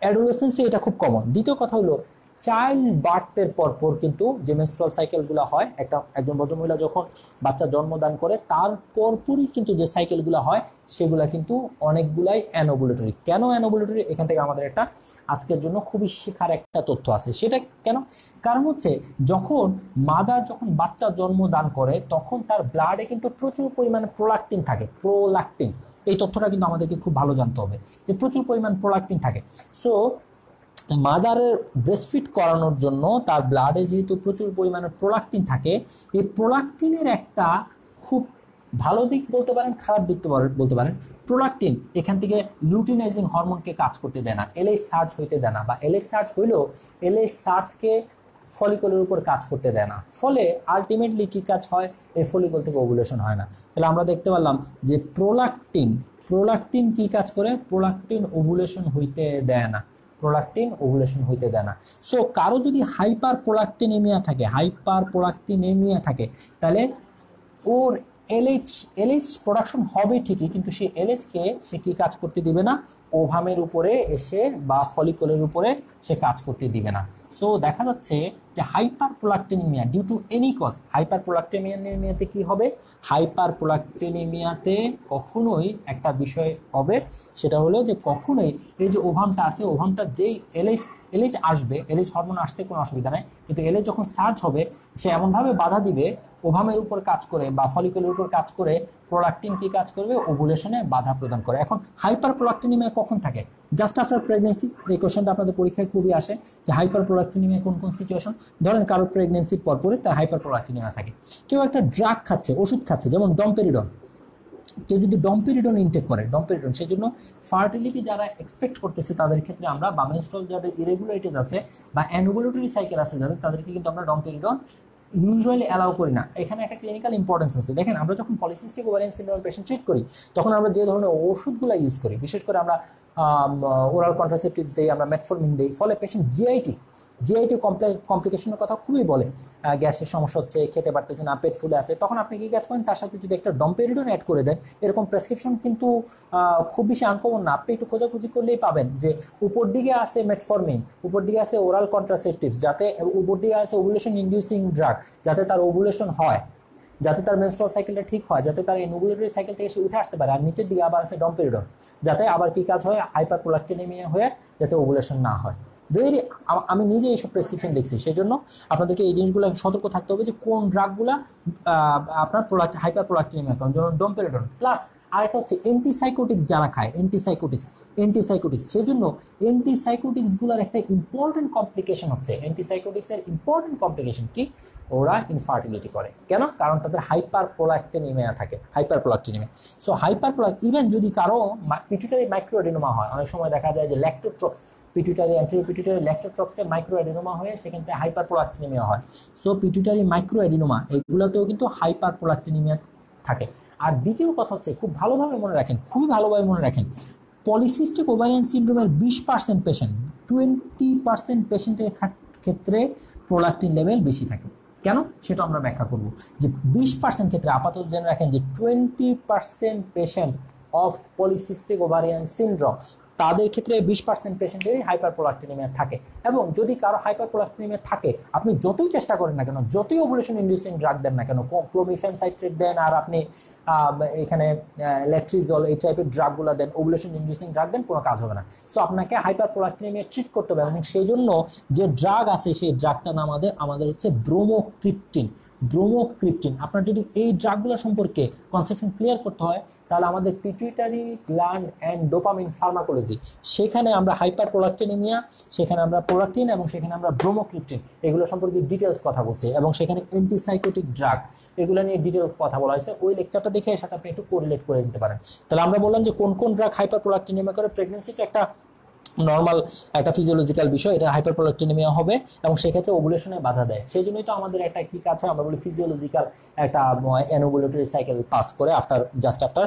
অ্যাডোলেসেন্সে এটা খুব কমন। দ্বিতীয় কথা হলো, চাইল্ড বার্থের পরপর কিন্তু যে মেনস্ট্রুয়াল সাইকেলগুলো হয়, একজন ভদ্রমহিলা যখন বাচ্চা জন্মদান করে তার পরপরই কিন্তু যে সাইকেলগুলো হয় সেগুলো কিন্তু অনেকগুলাই অ্যানোভুলেটরি। কেন অ্যানোভুলেটরি? এখান থেকে আমাদের একটা আজকের জন্য খুবই শেখার একটা তথ্য আছে। সেটা কেন? কারণ হচ্ছে যখন বাচ্চা জন্মদান করে তখন তার ব্লাডে কিন্তু প্রচুর পরিমাণে প্রোলাকটিন থাকে। প্রোলাকটিন, এই তথ্যটা কিন্তু আমাদেরকে খুব ভালো জানতে হবে, যে প্রচুর পরিমাণ প্রোলাকটিন থাকে। সো মাদারের ব্রেস্টফিড করানোর জন্য তার ব্লাডে যেহেতু প্রচুর পরিমাণে প্রোলাকটিন থাকে, এই প্রোলাকটিনের একটা খুব ভালো দিক বলতে পারেন, খারাপ দিক বলতে পারেন। প্রোলাকটিন এখান থেকে লুটিনাইজিং হরমোনকে কাজ করতে দেয় না, এলএইচ সার্জ হইতে দেয় না, বা এলএইচ সার্জ হইলেও এলএইচ সার্জকে ফলিকলের উপর কাজ করতে দেয় না। ফলে আলটিমেটলি কি কাজ হয়? এই ফলিকল থেকে ওভুলেশন হয় না। তাহলে আমরা দেখতে পারলাম যে প্রোলাকটিন কি কাজ করে? প্রোলাকটিন ওভুলেশন হইতে দেয় না, প্রোলাকটিন ওভুলেশন হইতে দেয় না। সো কারো যদি হাইপার প্রোলাকটিনেমিয়া থাকে, তাহলে ওর এলএইচ প্রোডাকশন হবে ঠিকই, কিন্তু সেই এলএইচকে সে কি কাজ করতে দিবে না? ওভামের উপরে এসে বা ফলিকলের উপরে সে কাজ করতে দিবে না। সো দেখা যাচ্ছে যে hyper prolactinemia due to any cause, hyper প্রোলাকটিনেমিয়াতে কি হবে? হাইপার প্রোলাকটিনেমিয়াতে কখনোই একটা বিষয় হবে, সেটা হলো যে কখনোই এই যে ওভামটা আছে, ওভামটা যেই এলএইচ আসবে, এলএইচ হরমোন আসতে কোনো অসুবিধা নাই, কিন্তু এলএইচ যখন সার্জ হবে সে এমনভাবে বাধা দিবে, ওভামের উপর কাজ করে বা ফলিকলের উপর কাজ করে প্রোলাকটিন কি কাজ করবে? ওভুলেশনে বাধা প্রদান করে। এখন হাইপার প্রোলাকটিনেমিয়া কখন থাকে? Just after pregnancy. এই কোশ্চেনটা আপনাদের পরীক্ষায় খুবই আসে যে হাইপার প্রোলাক্টিনিমিয়া কোন কোন সিচুয়েশন। ধরেন কারো প্রেগনেন্সির পরপরই তার হাইপার প্রোলাক্টিনিমিয়া থাকে, কেউ একটা ড্রাগ খাচ্ছে, ওষুধ খাচ্ছে, যেমন ডমপেরিডন। কেউ যদি ডমপেরিডন ইনটেক করে, ডমপেরিডন, সেই জন্য ফার্টিলিটি যারা এক্সপেক্ট করতেছে তাদের ক্ষেত্রে আমরা, বা মেনস্ট্রুয়াল যাদের ইরেগুলারিটিস আছে বা অ্যানোভুলেটরি সাইকেল আছে যাদের, তাদেরকে কিন্তু আমরা ডমপেরিডন ইউজুয়ালি অ্যালাউ করি না। এখানে একটা ক্লিনিক্যাল ইম্পর্টেন্স আছে। দেখেন, আমরা যখন polycystic ovarian syndrome patient treat করি তখন আমরা যে ধরনের ওষুধগুলো ইউজ করি, বিশেষ করে আমরা ওরাল কন্ট্রাসেপটিভস দিই, আমরা মেটফর্মিন দিই, ফলে পেশেন্ট জিআইটি কমপ্লিকেশনের কথা খুবই বলে। গ্যাসের সমস্যা হচ্ছে, খেতে পারতেছে না, পেট ফুলে আছে, তখন আপনি কি কাজ করেন, তার সাথে যদি একটা ডমপেরিডন অ্যাড করে দেন, এরকম প্রেসক্রিপশন কিন্তু খুব বেশি আনকমন না। আপনি একটু খোঁজাখুঁজি করলেই পাবেন যে উপর দিকে আছে মেটফর্মিন, উপর দিকে আছে ওরাল কন্ট্রাসেপটিভস, যাতে উপর দিকে আছে ওভুলেশন ইনডিউসিং ড্রাগ, যাতে তার ওভুলেশন হয়, যাতে তার মেনস্ট্রুয়াল সাইকেলটা ঠিক হয়, যাতে তার এনোভুলেটরি সাইকেল থেকে সে উঠে আসতে পারে। আর নিচের দিকে আবার আছে ডমপেরিডন, যাতে আবার কি কাজ হয়, হাইপার প্রোলাক্টিনিমিয়া হয়ে যাতে ওভুলেশন না হয়। আমি নিজে এইসব প্রেসক্রিপশন দেখছি, সেই জন্য আপনাদেরকে এই জিনিসগুলো সতর্ক থাকতে হবে যে কোন ড্রাগগুলা আপনার হাইপার প্রোলাক্টিনিমিয়া কারণ, যেমন ডমপেরিডন। প্লাস আরেকটা হচ্ছে অ্যান্টিসাইকোটিক্স যারা খায়, অ্যান্টিসাইকোটিক্স, সেজন্য অ্যান্টিসাইকোটিক্সগুলোর একটা ইম্পর্টেন্ট কমপ্লিকেশন হচ্ছে, অ্যান্টিসাইকোটিক্সের ইম্পর্টেন্ট কমপ্লিকেশন কি, ওরা ইনফার্টিলিটি করে। কেন? কারণ তাদের হাইপার প্রোলাক্টিনিমিয়া থাকে, হাইপার প্রোলাক্টিনিমিয়া। সো হাইপার ইভেন যদি কারো পিটুইটারি মাইক্রোএডিনোমা হয়, অনেক সময় দেখা যায় যে ল্যাক্টোট্রপস, পিটুইটারি অ্যান্টেরিয়র পিটুইটারি ল্যাক্টোট্রপসে মাইক্রোএডিনোমা হয়ে সেখান থেকে হাইপার প্রোলাক্টিনিমিয়া হয়। সো পিটুইটারি মাইক্রোএডিনোমা এগুলোতেও কিন্তু হাইপার প্রোলাক্টিনিমিয়া থাকে। আর দ্বিতীয় কথা হচ্ছে, খুব ভালোভাবে মনে রাখেন, খুবই ভালোভাবে মনে রাখেন, পলিসিস্টিক ওভারিয়ান সিনড্রোমের 20% পেশেন্ট, 20% পেশেন্টের ক্ষেত্রে প্রোলাক্টিন লেভেল বেশি থাকে। কেন? সেটা আমরা ব্যাখ্যা করব যে 20% ক্ষেত্রে আপাতত জেনে রাখেন যে 20% patient of polycystic ovarian syndrome, তাদের ক্ষেত্রে 20% পেশেন্টেরই হাইপার প্রোলাক্টিনিমিয়া থাকে। এবং যদি কারো হাইপার প্রোলাক্টিনিমিয়া থাকে, আপনি যতই চেষ্টা করেন না কেন, যতই ওভুলেশন ইনডিউসিং ড্রাগ দেন না কেন, ক্লোমিফেন সাইট্রেট দেন, আর আপনি এখানে লেট্রিজল, এই টাইপের ড্রাগগুলো দেন, ওভুলেশন ইনডিউসিং ড্রাগ দেন, কোনো কাজ হবে না। সো আপনাকে হাইপার প্রোলাক্টিনিমিয়া ট্রিট করতে হবে। এবং সেই জন্য যে ড্রাগ আছে, সেই ড্রাগটার নাম আমাদের হচ্ছে ব্রোমোক্রিপ্টিন। আপনার যদি এই ড্রাগগুলো সম্পর্কে কনসেপশন ক্লিয়ার করতে হয়, তাহলে আমাদের pituitary gland and dopamine pharmacology, সেখানে আমরা হাইপার প্রোলাক্টিনিমিয়া, সেখানে আমরা প্রোলাক্টিন এবং সেখানে আমরা ব্রোমোক্রিপ্টিন, এগুলো সম্পর্কে ডিটেলস কথা বলছি। এবং সেখানে অ্যান্টিসাইকোটিক ড্রাগ, এগুলো নিয়ে ডিটেলস কথা বলা হয়েছে। ওই লেকচারটা দেখে এর সাথে আপনি একটু কোরিলেট করে নিতে পারেন। তাহলে আমরা বললাম যে কোন কোন ড্রাগ হাইপার প্রোলাক্টিনিমিয়া করে। প্রেগনেন্সিতে একটা নর্মাল একটা ফিজিওলজিক্যাল বিষয়, এটা হাইপার প্রোলাক্টিনিমিয়া হবে এবং সেক্ষেত্রে ওভুলেশনে বাধা দেয়। সেই জন্যই তো আমাদের একটা কি কাজ হয়, আমরা বলি ফিজিওলজিক্যাল একটা অ্যানোভুলেটরি সাইকেল পাস করে জাস্ট আফটার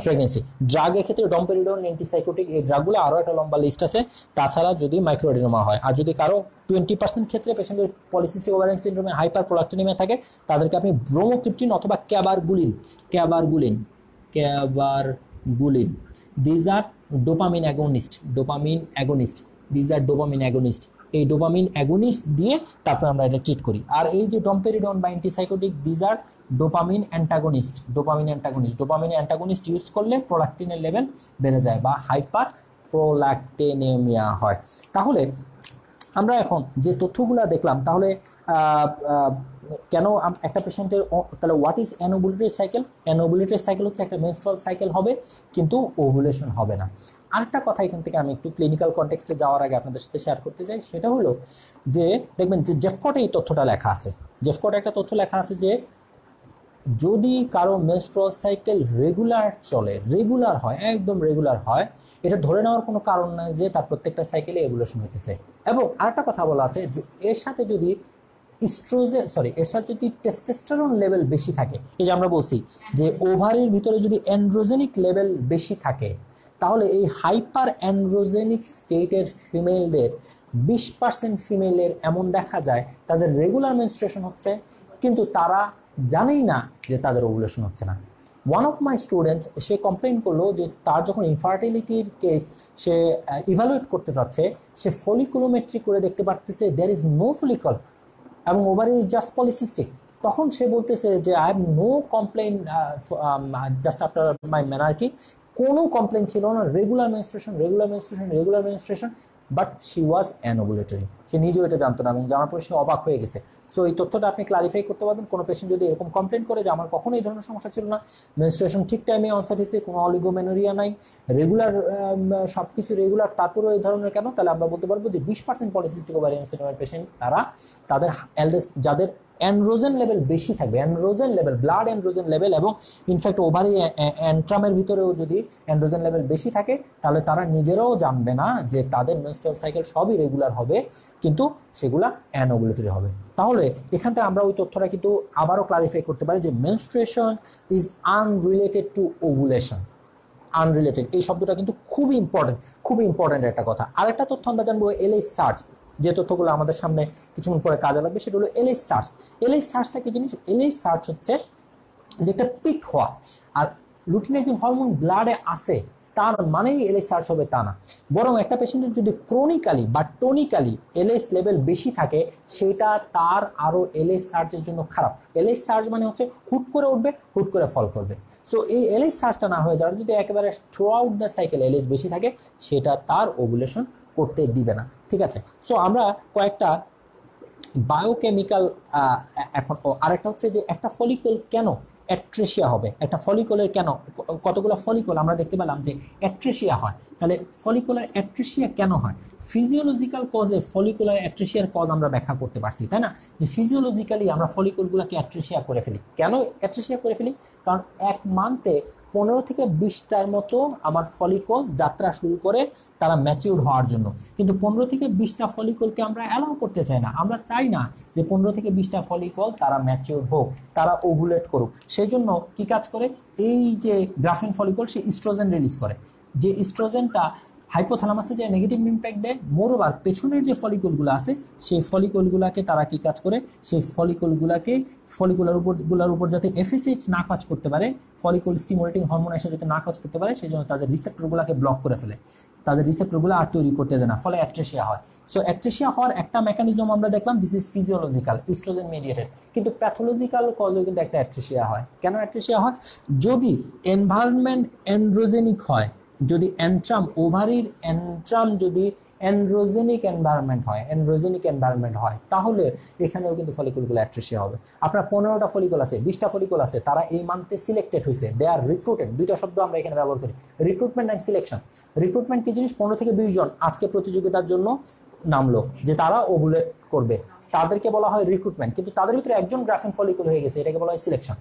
প্রেগনেন্সি। ড্রাগের ক্ষেত্রে ডমপেরিডন, অ্যান্টিসাইকোটিক, এই ড্রাগগুলো আরও একটা লম্বা লিস্ট আছে। তাছাড়া যদি মাইক্রোএডিনোমা হয়, আর যদি কারো 20% ক্ষেত্রে পেশেন্টের পলিসিস্টিক ওভারিয়ান সিনড্রোমে হাইপার প্রোলাক্টিনিমিয়া থাকে, তাদেরকে আপনি ব্রোমোক্রিপ্টিন অথবা ক্যাবারগুলিন, দিজ আর ডোপামিন অ্যাগোনিস্ট, এই ডোপামিন অ্যাগোনিস্ট দিয়ে তারপর আমরা এটা ট্রিট করি। আর এই যে ডমপেরিডন বা antipsychotic, these are dopamine antagonist use করলে প্রোলাক্টিনের লেভেল বেড়ে যায় বা হাইপার প্রোলাক্টিনেমিয়া হয়। তাহলে আমরা এখন যে তথ্যগুলো দেখলাম, তাহলে কেন একটা পেশেন্টের, তাহলে হোয়াট ইজ অ্যানোভুলেটরি সাইকেল? অ্যানোভুলেটরি সাইকেল হচ্ছে একটা মেনস্ট্রুয়াল সাইকেল হবে, কিন্তু ওভুলেশন হবে না। আরেকটা কথা এখান থেকে আমি একটু ক্লিনিক্যাল কনটেক্সটে যাওয়ার আগে আপনাদের সাথে শেয়ার করতে চাই, সেটা হলো যে দেখবেন যে জেফকটে এই তথ্যটা লেখা আছে, জেফকটে একটা তথ্য লেখা আছে যে যদি কারো মেনস্ট্রুয়াল সাইকেল রেগুলার হয়, একদম রেগুলার হয়, এটা ধরে নেওয়ার কোনো কারণ নাই যে তার প্রত্যেকটা সাইকেলে এভুলেশন হইতেছে। এবং আরেকটা কথা বলা আছে যে এর সাথে যদি টেস্টোস্টেরন লেভেল বেশি থাকে, এই যে আমরা বলছি যে ওভারির ভিতরে যদি অ্যান্ড্রোজেনিক লেভেল বেশি থাকে, তাহলে এই হাইপার অ্যান্ড্রোজেনিক স্টেটের ফিমেলদের 20% ফিমেলের এমন দেখা যায় তাদের রেগুলার মেনস্ট্রুয়েশন হচ্ছে, কিন্তু তারা জানেই না যে তাদের ওভুলেশন হচ্ছে না। One of my students, say complain করলো যে তার যখন ইনফার্টিলিটির কেস সে ইভ্যালুয়েট করতে যাচ্ছে, সে ফলিকুলোমেট্রি করে দেখতে পারতেছে দেয়ার ইজ নো ফলিকল এবং ওভারি ইজ জাস্ট পলিসিস্টিক। তখন সে বলতেছে যে I have no complain just after my menarche, কোনো কমপ্লেন ছিল না, regular menstruation, but she was anovulatory. সে নিজেও এটা জানতো না এবং জানার পরে সে অবাক হয়ে গেছে। সো এই তথ্যটা আপনি ক্লারিফাই করতে পারবেন কোনো পেশেন্ট যদি এরকম কমপ্লেন করে যে আমার কখনো এই ধরনের সমস্যা ছিল না, মেনস্ট্রুয়েশন ঠিক টাইমে অনসেট হয়েছে, কোনো অলিগোমেনোরিয়া নাই, রেগুলার সব কিছু রেগুলার, তারপরেও এই ধরনের কেন? তাহলে আমরা বলতে পারবো যে 20% পলিসিস্টিক ওভারিয়ান সিনড্রোমের পেশেন্ট তারা তাদের এলডেস্ট যাদের অ্যান্ড্রোজেন লেভেল বেশি থাকবে, androgen level, blood androgen level, এবং ইনফ্যাক্ট ওভারি অ্যান্ট্রামের ভিতরেও যদি অ্যান্ড্রোজেন লেভেল বেশি থাকে তাহলে তারা নিজেরাও জানবে না যে তাদের মেনস্ট্রুয়াল সাইকেল সবই রেগুলার হবে, কিন্তু সেগুলা অ্যানোভুলেটরি হবে। তাহলে এখান থেকে আমরা ওই তথ্যটা কিন্তু আবারও ক্লারিফাই করতে পারি যে menstruation is unrelated to ovulation. Unrelated এই শব্দটা কিন্তু খুবই ইম্পর্টেন্ট একটা কথা। আরেকটা তথ্য আমরা জানবো এলএইচ সার্চ, যে তথ্যগুলো আমাদের সামনে কিছুক্ষণ পরে কাজে লাগবে, সেটা হলো এলএইচ সার্চ। এলএইচ সার্চটা কি জিনিস? এলএইচ সার্চ হচ্ছে যে একটা পিক হওয়া, আর লুটিনাইজিং হরমোন ব্লাডে আসে তার মানেই এলএইচ সার্চ হবে তা না, বরং একটা পেশেন্টের যদি ক্রনিক্যালি বা টনিক্যালি এলএইচ লেভেল বেশি থাকে সেটা তার আরো এলএইচ সার্চের জন্য খারাপ। এলএইচ সার্চ মানে হচ্ছে হুট করে উঠবে, হুট করে ফল করবে। সো এই এলএইচ সার্চটা না হয়ে যাওয়ার, যদি একেবারে through out the cycle LH বেশি থাকে সেটা তার ওভুলেশন করতে দিবে না। ঠিক আছে, সো আমরা কয়েকটা বায়োকেমিক্যাল, এখন আরেকটা হচ্ছে যে একটা ফলিকল কেন অ্যাট্রেসিয়া হবে, একটা ফলিকলের কেন, কতগুলো ফলিকল আমরা দেখতে পেলাম যে অ্যাট্রেসিয়া হয়, তাহলে ফলিকুলার অ্যাট্রেসিয়া কেন হয়? ফিজিওলজিক্যাল কজে ফলিকুলার অ্যাট্রেসিয়ার কজ আমরা ব্যাখ্যা করতে পারছি, তাই না? যে ফিজিওলজিক্যালি আমরা ফলিকুলগুলোকে অ্যাট্রেসিয়া করে ফেলি। কেন অ্যাট্রেসিয়া করে ফেলি? কারণ এক মান্থে 15 থেকে 20টার মতো আমার ফলিকল যাত্রা শুরু করে তারা ম্যাচিউর হওয়ার জন্য, কিন্তু 15 থেকে 20টা ফলিকলকে আমরা অ্যালাউ করতে চাই না। আমরা চাই না যে 15 থেকে 20টা ফলিকল তারা ম্যাচিউর হোক, তারা ওভুলেট করুক। সেই জন্য কি কাজ করে? এই যে গ্রাফিন ফলিকল, সে ইস্ট্রোজেন রিলিজ করে, যে ইস্ট্রোজেনটা হাইপোথ্যালামাসে যে নেগেটিভ ইম্প্যাক্ট দেয়। মোরওভার পেছনের যে ফলিকলগুলো আছে সেই ফলিকলগুলোকে তারা কি কাজ করে? সেই ফলিকুলার উপর যাতে এফএসএইচ না কাজ করতে পারে, ফলিকল স্টিমুলেটিং হরমোন এসে যাতে না কাজ করতে পারে, সেই জন্য তাদের রিসেপ্টরগুলোকে ব্লক করে ফেলে, তাদের রিসেপ্টরগুলো আর তৈরি করতে দেয় না, ফলে অ্যাট্রেসিয়া হয়। সো অ্যাট্রেসিয়া হওয়ার একটা মেকানিজম আমরা দেখলাম, this is physiological, oestrogen mediated. কিন্তু প্যাথোলজিক্যাল কজেও কিন্তু একটা অ্যাট্রেসিয়া হয়। কেন অ্যাট্রেসিয়া হয়? যদি এনভায়রনমেন্ট অ্যান্ড্রোজেনিক হয়, যদি ওভারির অ্যান্ট্রাম যদি অ্যান্ড্রোজেনিক এনভায়রনমেন্ট হয়, তাহলে এখানেও কিন্তু ফলিকুলগুলো অ্যাট্রেসিয়া হবে। আপনার 15টা ফলিকল আছে, 20টা ফলিকল আছে, তারা এই মান্থে সিলেক্টেড হয়েছে, দে আর রিক্রুটেড। দুইটা শব্দ আমরা এখানে ব্যবহার করি, রিক্রুটমেন্ট অ্যান্ড সিলেকশন। রিক্রুটমেন্ট কি জিনিস? 15 থেকে 20 জন আজকে প্রতিযোগিতার জন্য নামলো যে তারা ওভুলেট করবে, তাদেরকে বলা হয় রিক্রুটমেন্ট, কিন্তু তাদের ভিতরে একজন গ্রাফিন ফলিকল হয়ে গেছে, এটাকে বলা হয় সিলেকশন।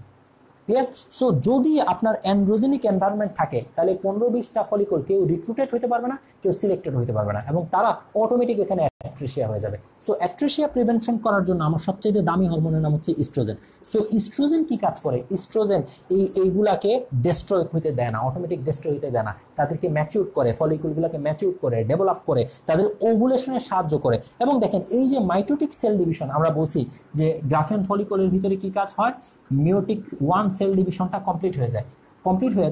ক্লিয়ার? সো যদি আপনার অ্যান্ড্রোজেনিক এনভায়রনমেন্ট থাকে তাহলে 15-20টা ফলিকল কেউ রিক্রুটেড হতে পারবে না, কেউ সিলেক্টেড হতে পারবে না, এবং তারা অটোমেটিক এখানে অ্যাট্রেসিয়া হয়ে যাবে। সো অ্যাট্রেসিয়া প্রিভেনশন করার জন্য আমার সবচেয়ে দামি হরমোনের নাম হচ্ছে ইস্ট্রোজেন। সো ইস্ট্রোজেন কি কাজ করে? ইস্ট্রোজেন এইগুলাকে ডেস্ট্রয় হইতে দেয় না, অটোমেটিক ডেস্ট্রয় হইতে দেয় না, তাদেরকে ম্যাচিউর করে, ফলিকুলগুলোকে ম্যাচিউর করে, ডেভেলপ করে, তাদের ওভুলেশনে সাহায্য করে। এবং দেখেন এই যে মাইটোটিক সেল ডিভিশন, আমরা বলছি যে গ্রাফিন ফলিকলের ভিতরে কি কাজ হয়? মিওটিক 1 সেল ডিভিশনটা কমপ্লিট হয়ে যায়,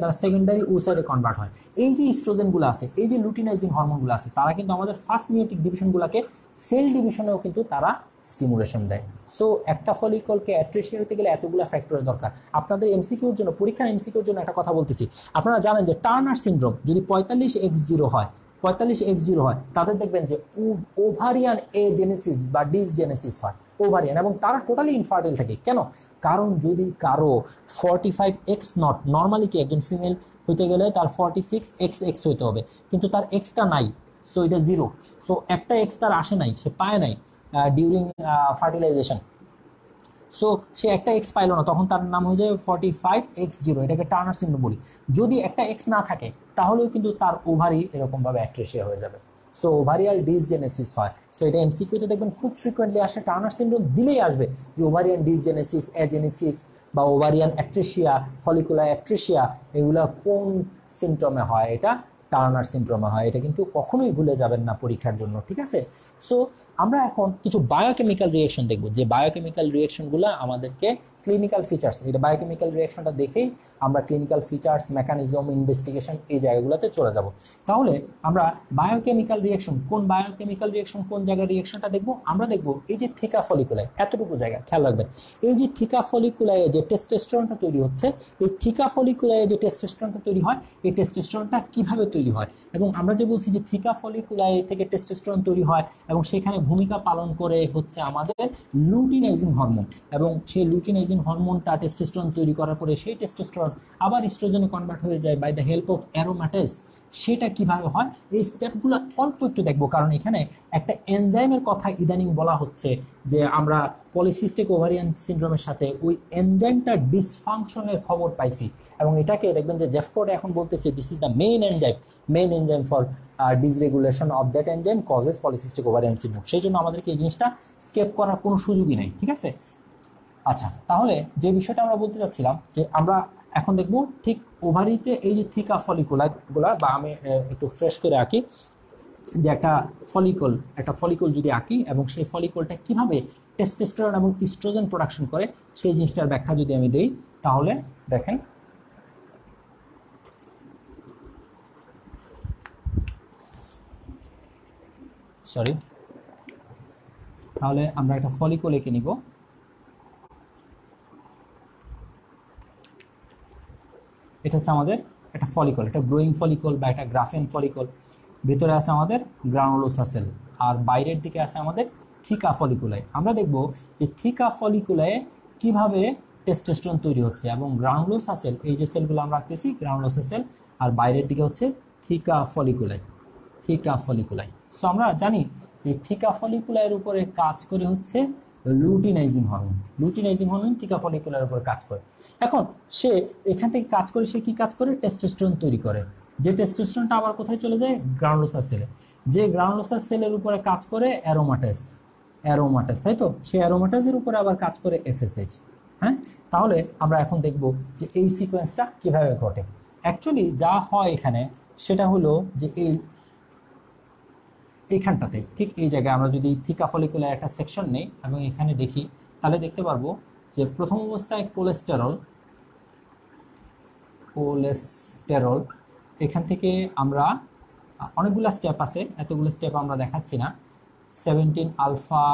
তারা সেকেন্ডারি ওসাইডে কনভার্ট হয়। এই যে ইস্ট্রোজেনগুলো আছে, এই যে লুটিনাইজিং হরমোনগুলো আছে, তারা কিন্তু আমাদের ফার্স্ট মিওটিক ডিভিশনগুলোকে সেল ডিভিশনেও কিন্তু তারা স্টিমুলেশন দেয়। সো একটা ফলিকলকে অ্যাট্রেসিয়া হতে গেলে এতগুলো ফ্যাক্টরের দরকার। আপনাদের এমসিকিউর জন্য, পরীক্ষার এমসিকিউর জন্য একটা কথা বলতেছি, আপনারা জানেন যে টার্নার সিনড্রোম যদি 45X0 হয়, 45X0 হয়, তাদের দেখবেন যে ওভারিয়ান এজেনেসিস বা ডিসজেনেসিস হয়, ওভারিয়ান, এবং তারা টোটালি ইনফার্টাইল থাকে। কেন? কারণ যদি কারো 45X0, নর্মালি কি একজন ফিমেল হইতে গেলে তার 46XX হইতে হবে, কিন্তু তার এক্সটা নাই, সো এটা 0। সো একটা এক্স তার আসে নাই, সে পায় নাই ডিউরিং ফার্টিলাইজেশন, সো সে একটা এক্স পাইল না, তখন তার নাম হয়ে যায় 45X0, এটাকে টার্নার সিনড্রোম বলি। যদি একটা এক্স না থাকে তাহলেও কিন্তু তার ওভারি এরকমভাবে অ্যাট্রেসিয়া হয়ে যাবে, সো ওভারিয়াল ডিসজেনেসিস হয়। সো এটা এমসিকিউতে দেখবেন খুব ফ্রিকোয়েন্টলি আসে, টার্নার সিনড্রোম দিলেই আসবে যে ওভারিয়ান ডিসজেনেসিস, এজেনেসিস বা ওভারিয়ান অ্যাট্রেসিয়া, ফলিকুলার অ্যাট্রেসিয়া, এগুলো কোন সিমটমে হয়? এটা টার্নার সিনড্রোমে হয়। এটা কিন্তু কখনোই ভুলে যাবেন না পরীক্ষার জন্য, ঠিক আছে? সো আমরা এখন কিছু বায়োকেমিক্যাল রিয়েকশন দেখব, যে বায়োকেমিক্যাল রিয়েকশনগুলো আমাদেরকে ক্লিনিক্যাল ফিচার্স, এটা বায়োকেমিক্যাল রিয়াকশনটা দেখেই আমরা ক্লিনিক্যাল ফিচার্স, মেকানিজম, ইনভেস্টিগেশন এই জায়গাগুলোতে চলে যাব। তাহলে আমরা বায়োকেমিক্যাল রিয়াকশন, কোন বায়োকেমিক্যাল রিয়াকশন কোন জায়গায় রিয়াকশনটা দেখব, আমরা দেখব এই যে থিকা ফলিকুলাই, এতটুকু জায়গা খেয়াল রাখবেন, এই যে থিকা ফলিকুলায় যে টেস্টোস্টেরনটা তৈরি হচ্ছে, এই থিকা ফলিকুলায় যে টেস্টোস্টেরনটা তৈরি হয়, এই টেস্টোস্টেরনটা কিভাবে তৈরি হয়, এবং আমরা যে বলছি যে থিকা ফলিকুলায় থেকে টেস্টোস্টেরন তৈরি হয় এবং সেখানে ভূমিকা পালন করে হচ্ছে আমাদের লুটিনাইজিং হরমোন, এবং সেই লুটিনাইজিং হরমোনটা টেস্টোস্টেরন তৈরি করার পরে সেই টেস্টোস্টেরন আবার ইস্ট্রোজেনে কনভার্ট হয়ে যায় by the help of aromatase. সেটা কিভাবে হয় এই স্টেপগুলো অল্প একটু দেখবো, কারণ এখানে একটা এনজাইমের কথা ইদানিং বলা হচ্ছে যে আমরা পলিসিস্টিক ওভারিয়ান সিনড্রোমের সাথে ওই এনজাইমটা ডিসফাংশনের খবর পাইছি, এবং এটাকে দেখবেন যে জেফকোড এখন বলতেছে this is the main enzyme for dysregulation of that enzyme causes polycystic ovarian syndrome. সেই জন্য আমাদেরকে এই জিনিসটা স্কেপ করার কোনো সুযোগই নেই, ঠিক আছে? আচ্ছা, তাহলে যে বিষয়টা আমরা বলতে চাচ্ছিলাম যে আমরা এখন দেখব ঠিক ওভারিতে এই যে থিকা ফলিকুলাগুলা, বা আমি একটু ফ্রেশ করে আঁকি যে একটা ফলিকল যদি আঁকি এবং সেই ফলিকলটা কিভাবে টেস্টোস্টেরন এবং ইস্ট্রোজেন প্রোডাকশন করে সেই জিনিসটার ব্যাখ্যা যদি আমি দেই, তাহলে দেখেন তাহলে আমরা একটা ফলিকল এঁকে নিব। এটা হচ্ছে আমাদের একটা ফলিকল, এটা গ্রোয়িং ফলিকল বা একটা গ্রাফেন ফলিকল। ভিতরে আছে আমাদের গ্রানুলোসা সেল, আর বাইরের দিকে আছে আমাদের থিকা ফলিকুলাই। আমরা দেখব যে থিকা ফলিকুলায় কিভাবে টেস্টোস্টেরন তৈরি হচ্ছে, এবং গ্রানুলোসা সেল, এই যে সেলগুলো আমরা রাখতেছি গ্রানুলোসা সেল, আর বাইরের দিকে হচ্ছে থিকা ফলিকুলাই। সো আমরা জানি যে থিকা ফলিকুলার উপরে কাজ করে হচ্ছে লুটিনাইজিং হরমোন থিকা ফলিকুলার উপর কাজ করে। এখন সে এখান থেকে কাজ করে, সে কি কাজ করে, টেস্টোস্টেরন তৈরি করে, যে টেস্টোস্টেরনটা আবার কোথায় চলে যায়, গ্রানুলোসা সেলে, যে গ্রানুলোসা সেলের উপরে কাজ করে অ্যারোমাটেজ, তাই তো? সেই অ্যারোমাটেজের উপরে আবার কাজ করে এফএসএইচ। হ্যাঁ, তাহলে আমরা এখন দেখব যে এই সিকোয়েন্সটা কিভাবে ঘটে। অ্যাকচুয়ালি যা হয় এখানে সেটা হলো যে এইখানটাতে ঠিক এই জায়গায় আমরা যদি থিকা ফলিকুলার একটা সেকশন নেই এবং এখানে দেখি, তাহলে দেখতে পারবো যে প্রথম অবস্থায় কোলেস্টেরল, এখান থেকে আমরা অনেকগুলো স্টেপ আছে, এতগুলো স্টেপ আমরা দেখাচ্ছি না। 17 আলফা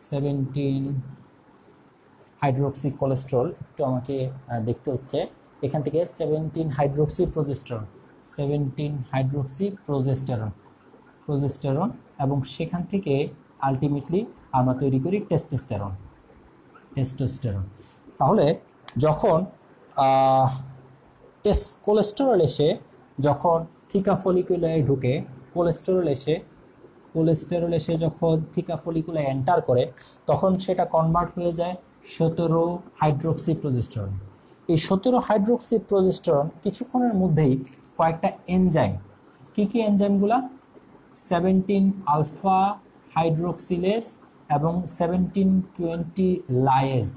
17 হাইড্রোক্সি কোলেস্টেরল, একটু আমাকে দেখতে হচ্ছে, এখান থেকে 17 হাইড্রোক্সি প্রোজেস্টেরন, এবং সেখান থেকে আলটিমেটলি আমরা তৈরি করি টেস্টোস্টেরন। তাহলে যখন কোলেস্টেরল এসে যখন থিকা ফলিকুলায় ঢুকে, কোলেস্টেরল এসে যখন থিকা ফলিকুলায় এন্টার করে, তখন সেটা কনভার্ট হয়ে যায় 17 হাইড্রোক্সি প্রোজেস্টেরন। এই 17 হাইড্রোক্সি প্রোজেস্টেরন কিছুক্ষণের মধ্যেই কয়েকটা এনজাইম, কি এনজাইমগুলা, 17 আলফা হাইড্রোক্সিলেজ এবং 1720 লায়েজ,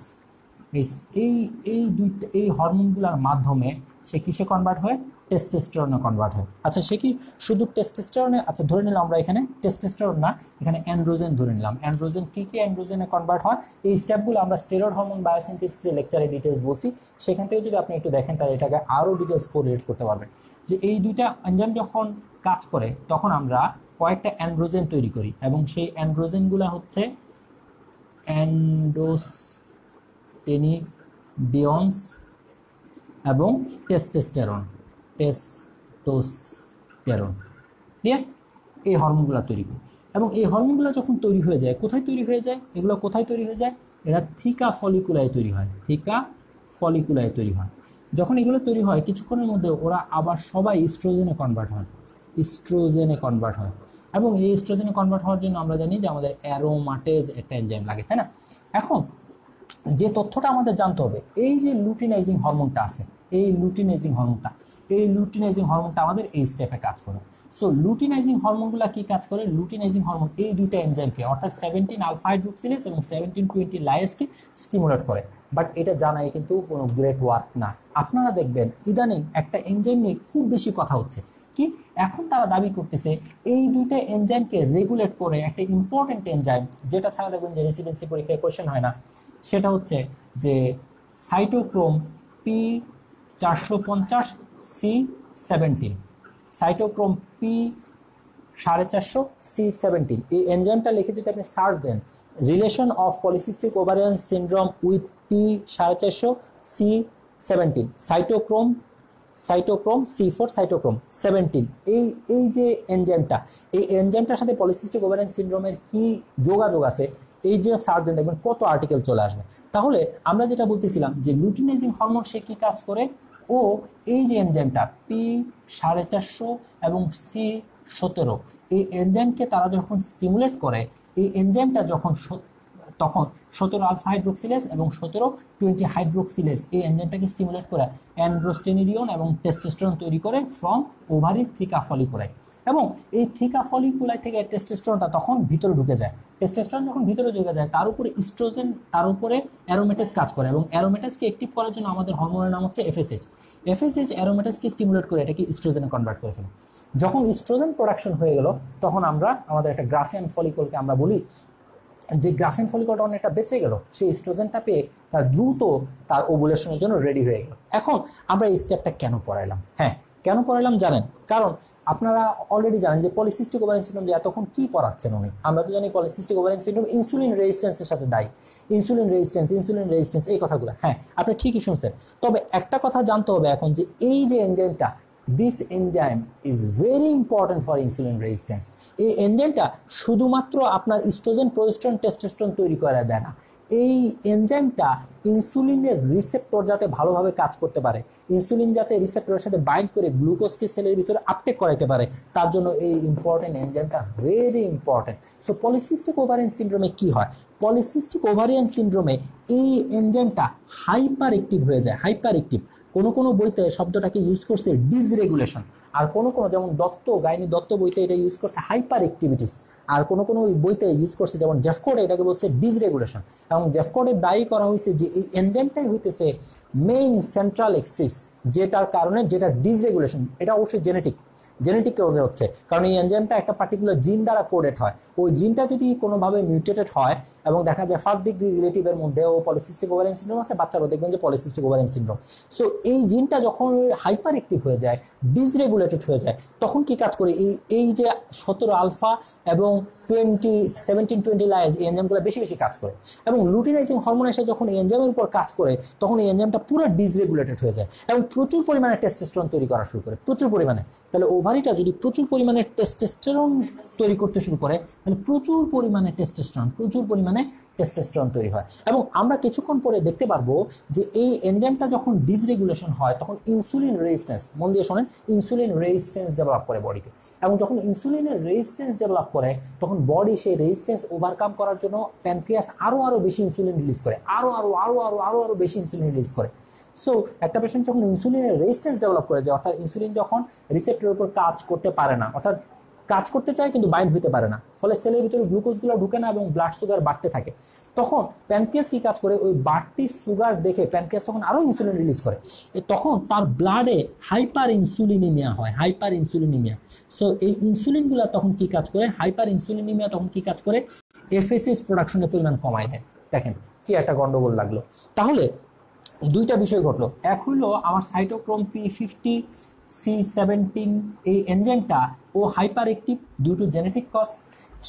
এই হরমোনগুলোর মাধ্যমে সে কিসে কনভার্ট হয়, টেস্টোস্টেরনে কনভার্ট হয়। আচ্ছা, সে কি শুধু টেস্টোস্টেরনে, আচ্ছা ধরে নিলাম আমরা এখানে টেস্টোস্টেরন না, এখানে অ্যান্ড্রোজেন ধরে নিলাম। অ্যান্ড্রোজেন কি অ্যান্ড্রোজেনে কনভার্ট হয়, এই স্টেপগুলো আমরা স্টেরয়েড হরমোন বায়োসিনথেসিসের লেকচারে ডিটেলস বলছি, সেখান থেকে যদি আপনি একটু দেখেন তাহলে এটাকে আরও ডিটেলস কোরিলেট করতে পারবেন। যে এই দুইটা এনজাইম যখন কাজ করে তখন আমরা কয়েকটা অ্যান্ড্রোজেন তৈরি করি, এবং সেই অ্যান্ড্রোজেনগুলো হচ্ছে অ্যান্ডোস্টেনিডিয়ন্স এবং টেস্টোস্টেরন। ক্লিয়ার? এই হরমোনগুলো তৈরি করি, এবং এই হরমোনগুলো যখন তৈরি হয়ে যায়, কোথায় তৈরি হয়ে যায়, এগুলো কোথায় তৈরি হয়ে যায়, এরা থিকা ফলিকুলায় তৈরি হয়। যখন এগুলো তৈরি হয় কিছুক্ষণের মধ্যে ওরা আবার সবাই ইস্ট্রোজেনে কনভার্ট হয়, এবং এই ইস্ট্রোজেনে কনভার্ট হওয়ার জন্য আমরা জানি যে আমাদের অ্যারোমাটেজ একটা এনজাইম লাগে, তাই না? এখন যে তথ্যটা আমাদের জানতে হবে, এই যে লুটিনাইজিং হরমোনটা আছে, এই লুটিনাইজিং হরমোনটা আমাদের এই স্টেপে কাজ করে। সো লুটিনাইজিং হরমোনগুলো কি কাজ করে, লুটিনাইজিং হরমোন এই দুইটা এনজাইমকে, অর্থাৎ 17 আলফা হাইড্রোক্সিলেজ এবং 1720 লায়েজকে স্টিমুলেট করে। বাট এটা জানাই কিন্তু কোনো গ্রেট ওয়ার্ক না। আপনারা দেখবেন ইদানিং একটা এনজাইম নিয়ে খুব বেশি কথা হচ্ছে, কি এখন তারা দাবি করতেছে এই দুইটা এনজাইমকে রেগুলেট করে একটা ইম্পর্টেন্ট এনজাইম, যেটা ছাড়া দেখবেন যে রেসিডেন্সি পরীক্ষায় কোশ্চেন হয় না, সেটা হচ্ছে যে সাইটোক্রোম P450C17, সাইটোক্রোম P450C17। এই এনজাইমটা লিখে যদি আপনি সার্চ দেন relation of polycystic ovarian syndrome with P450C17, cytochrome C4 cytochrome 17, এই যে এনজাইমটা, এই এনজাইমটার সাথে পলিসিস্টিক ওভারিয়ান সিনড্রোমের কি যোগাযোগ আছে, এই যে সার্চ দেন দেখবেন কত আর্টিকেল চলে আসবে। তাহলে আমরা যেটা বলতেছিলাম যে লুটিনাইজিং হরমোন সে কি কাজ করে, ও এই যে এনজাইমটা P450 এবং C17, এই এনজাইমকে তারা যখন স্টিমুলেট করে, এই এনজাইমটা যখন তখন 17 আলফা হাইড্রোক্সিলেজ এবং 17-20 হাইড্রোক্সিলেজ এই এনজাইমটাকে স্টিমুলেট করে অ্যান্ড্রোস্টেনিডিয়ন এবং টেস্টোস্টেরন তৈরি করে ফ্রম ওভারির থিকা ফলিকুলায়, এবং এই থিকা ফলিকুলাই থেকে টেস্টোস্টেরনটা তখন ভিতরে ঢুকে যায়। টেস্টোস্টেরন যখন ভিতরে ঢুকে যায় তার উপরে ইস্ট্রোজেন, তার উপরে অ্যারোমেটাস কাজ করে, এবং অ্যারোমেটাসকে অ্যাক্টিভ করার জন্য আমাদের হরমোনের নাম হচ্ছে এফএসএইচ। এফএসএইচ অ্যারোমেটাসকে স্টিমুলেট করে এটাকে ইস্ট্রোজেনে কনভার্ট করে ফেলে। যখন ইস্ট্রোজেন প্রোডাকশন হয়ে গেল তখন আমরা আমাদের একটা গ্রাফিয়ান ফলিকলকে আমরা বলি যে গ্রাফিয়ান ফলিকলটা অনেকটা বেঁচে গেল, সেই ইস্ট্রোজেনটা পেয়ে তার দ্রুত তার ওভুলেশনের জন্য রেডি হয়ে গেল। এখন আমরা এই স্টেপটা কেন পড়াইলাম? হ্যাঁ, কেন পড়াইলাম জানেন? কারণ আপনারা অলরেডি জানেন যে পলিসিস্টিক ওভারিয়ান সিনড্রোম যে এতক্ষণ কি পড়াচ্ছেন উনি, আমরা তো জানি পলিসিস্টিক ওভারিয়ান সিনড্রোম ইনসুলিন রেজিস্ট্যান্সের সাথে দায়ী, ইনসুলিন রেজিস্ট্যান্স এই কথাগুলো, হ্যাঁ আপনি ঠিকই শুনছেন। তবে একটা কথা জানতে হবে এখন যে এই যে এনজাইমটা, this enzyme is very important for insulin resistance. এই এনজাইমটা শুধুমাত্র আপনার ইস্ট্রোজেন, প্রোজেস্টেরন, টেস্টোস্টেরন তৈরি করে দেয় না, এই এনজাইমটা ইনসুলিনের রিসেপ্টর যাতে ভালোভাবে কাজ করতে পারে, ইনসুলিন যাতে রিসেপ্টরের সাথে বাইন্ড করে গ্লুকোজকে সেলের ভিতরে আপটেক করাইতে পারে, তার জন্য এই ইম্পর্টেন্ট এনজাইমটা very important. So polycystic ovarian সিনড্রোমে কি হয়? পলিসিস্টিক ওভারিয়ান সিনড্রোমে এই এনজাইমটা হাইপার অ্যাক্টিভ হয়ে যায়। হাইপার অ্যাক্টিভ কোনো বইতে শব্দটাকে ইউজ করছে ডিসরেগুলেশন, আর কোনো যেমন গাইনি দত্ত বইতে এটা ইউজ করছে হাইপার অ্যাক্টিভিটিস, আর কোনো বইতে ইউজ করছে যেমন জেফকোড এটাকে বলছে ডিসরেগুলেশন। এবং জেফকোডে দায়ী করা হয়েছে যে এই এনজাইমটাই হইতেছে মেইন সেন্ট্রাল এক্সিস, যেটার কারণে যেটা ডিসরেগুলেশন, এটা অবশ্যই জেনেটিক কজে হচ্ছে, কারণ এই এনজাইমটা একটা পার্টিকুলার জিন দ্বারা কোডেড হয়। ওই জিনটা যদি কোনোভাবে মিউটেটেড হয় এবং দেখা যায় ফার্স্ট ডিগ্রি রিলেটিভের মধ্যে ও পলিসিস্টিক ওভারিয়ান সিনড্রোম আছে, বাচ্চারাও দেখবেন যে পলিসিস্টিক ওভারিয়ান সিনড্রোম। সো এই জিনটা যখন হাইপার অ্যাক্টিভ হয়ে যায়, ডিসরেগুলেটেড হয়ে যায়, তখন কি কাজ করে এই যে 17 আলফা এবং 17-20 লাইজ এই এনজাইমগুলো বেশি কাজ করে, এবং লুটিনাইজিং হরমোন এসে যখন এই এনজাইমের উপর কাজ করে তখন এই এনজাইমটা পুরো ডিসরেগুলেটেড হয়ে যায় এবং প্রচুর পরিমাণে টেস্টোস্টেরন তৈরি করা শুরু করে, প্রচুর পরিমাণে। তাহলে ওভারিটা যদি প্রচুর পরিমাণে টেস্টোস্টেরন তৈরি করতে শুরু করে তাহলে প্রচুর পরিমাণে টেস্টোস্টেরন তৈরি হয়। এবং আমরা কিছুক্ষণ পরে দেখতে পারবো যে এই এনজাইমটা যখন ডিসরেগুলেশন হয় তখন ইনসুলিন রেজিস্ট্যান্স, মন দিয়ে শোনেন, ইনসুলিন রেজিস্ট্যান্স ডেভেলপ করে বডিতে, এবং যখন ইনসুলিনের রেজিস্ট্যান্স ডেভেলপ করে তখন বডি সেই রেজিস্ট্যান্স ওভারকাম করার জন্য প্যানক্রিয়াস আরো বেশি ইনসুলিন রিলিজ করে, আরো বেশি ইনসুলিন রিলিজ করে। সো একটা পেশেন্ট যখন ইনসুলিনের রেজিস্ট্যান্স ডেভেলপ করে যায়, অর্থাৎ ইনসুলিন যখন রিসেপ্টরের উপর কাজ করতে পারে না, অর্থাৎ কাজ করতে চায় কিন্তু বাইন্ড হইতে পারে না, ফলে সেলের ভিতরে গ্লুকোজগুলো ঢুকে না এবং ব্লাড সুগার বাড়তে থাকে, তখন প্যানক্রিয়াস কি কাজ করে, ওই বাড়তি সুগার দেখে প্যানক্রিয়াস তখন আরো ইনসুলিন রিলিজ করে, তখন তার ব্লাডে হাইপার ইনসুলিনিমিয়া হয়, হাইপার ইনসুলিনিমিয়া। সো এই ইনসুলিনগুলো তখন কি কাজ করে, হাইপার ইনসুলিনিমিয়া তখন কি কাজ করে, এফএসএইচ প্রোডাকশনের পরিমাণ কমায় দেয়। দেখেন কি একটা গন্ডগোল লাগলো। তাহলে দুইটা বিষয় ঘটলো, এক হইলো আমার সাইটোক্রোম P50C17 এই এনজাইমটা ও hyper active due to genetic cause.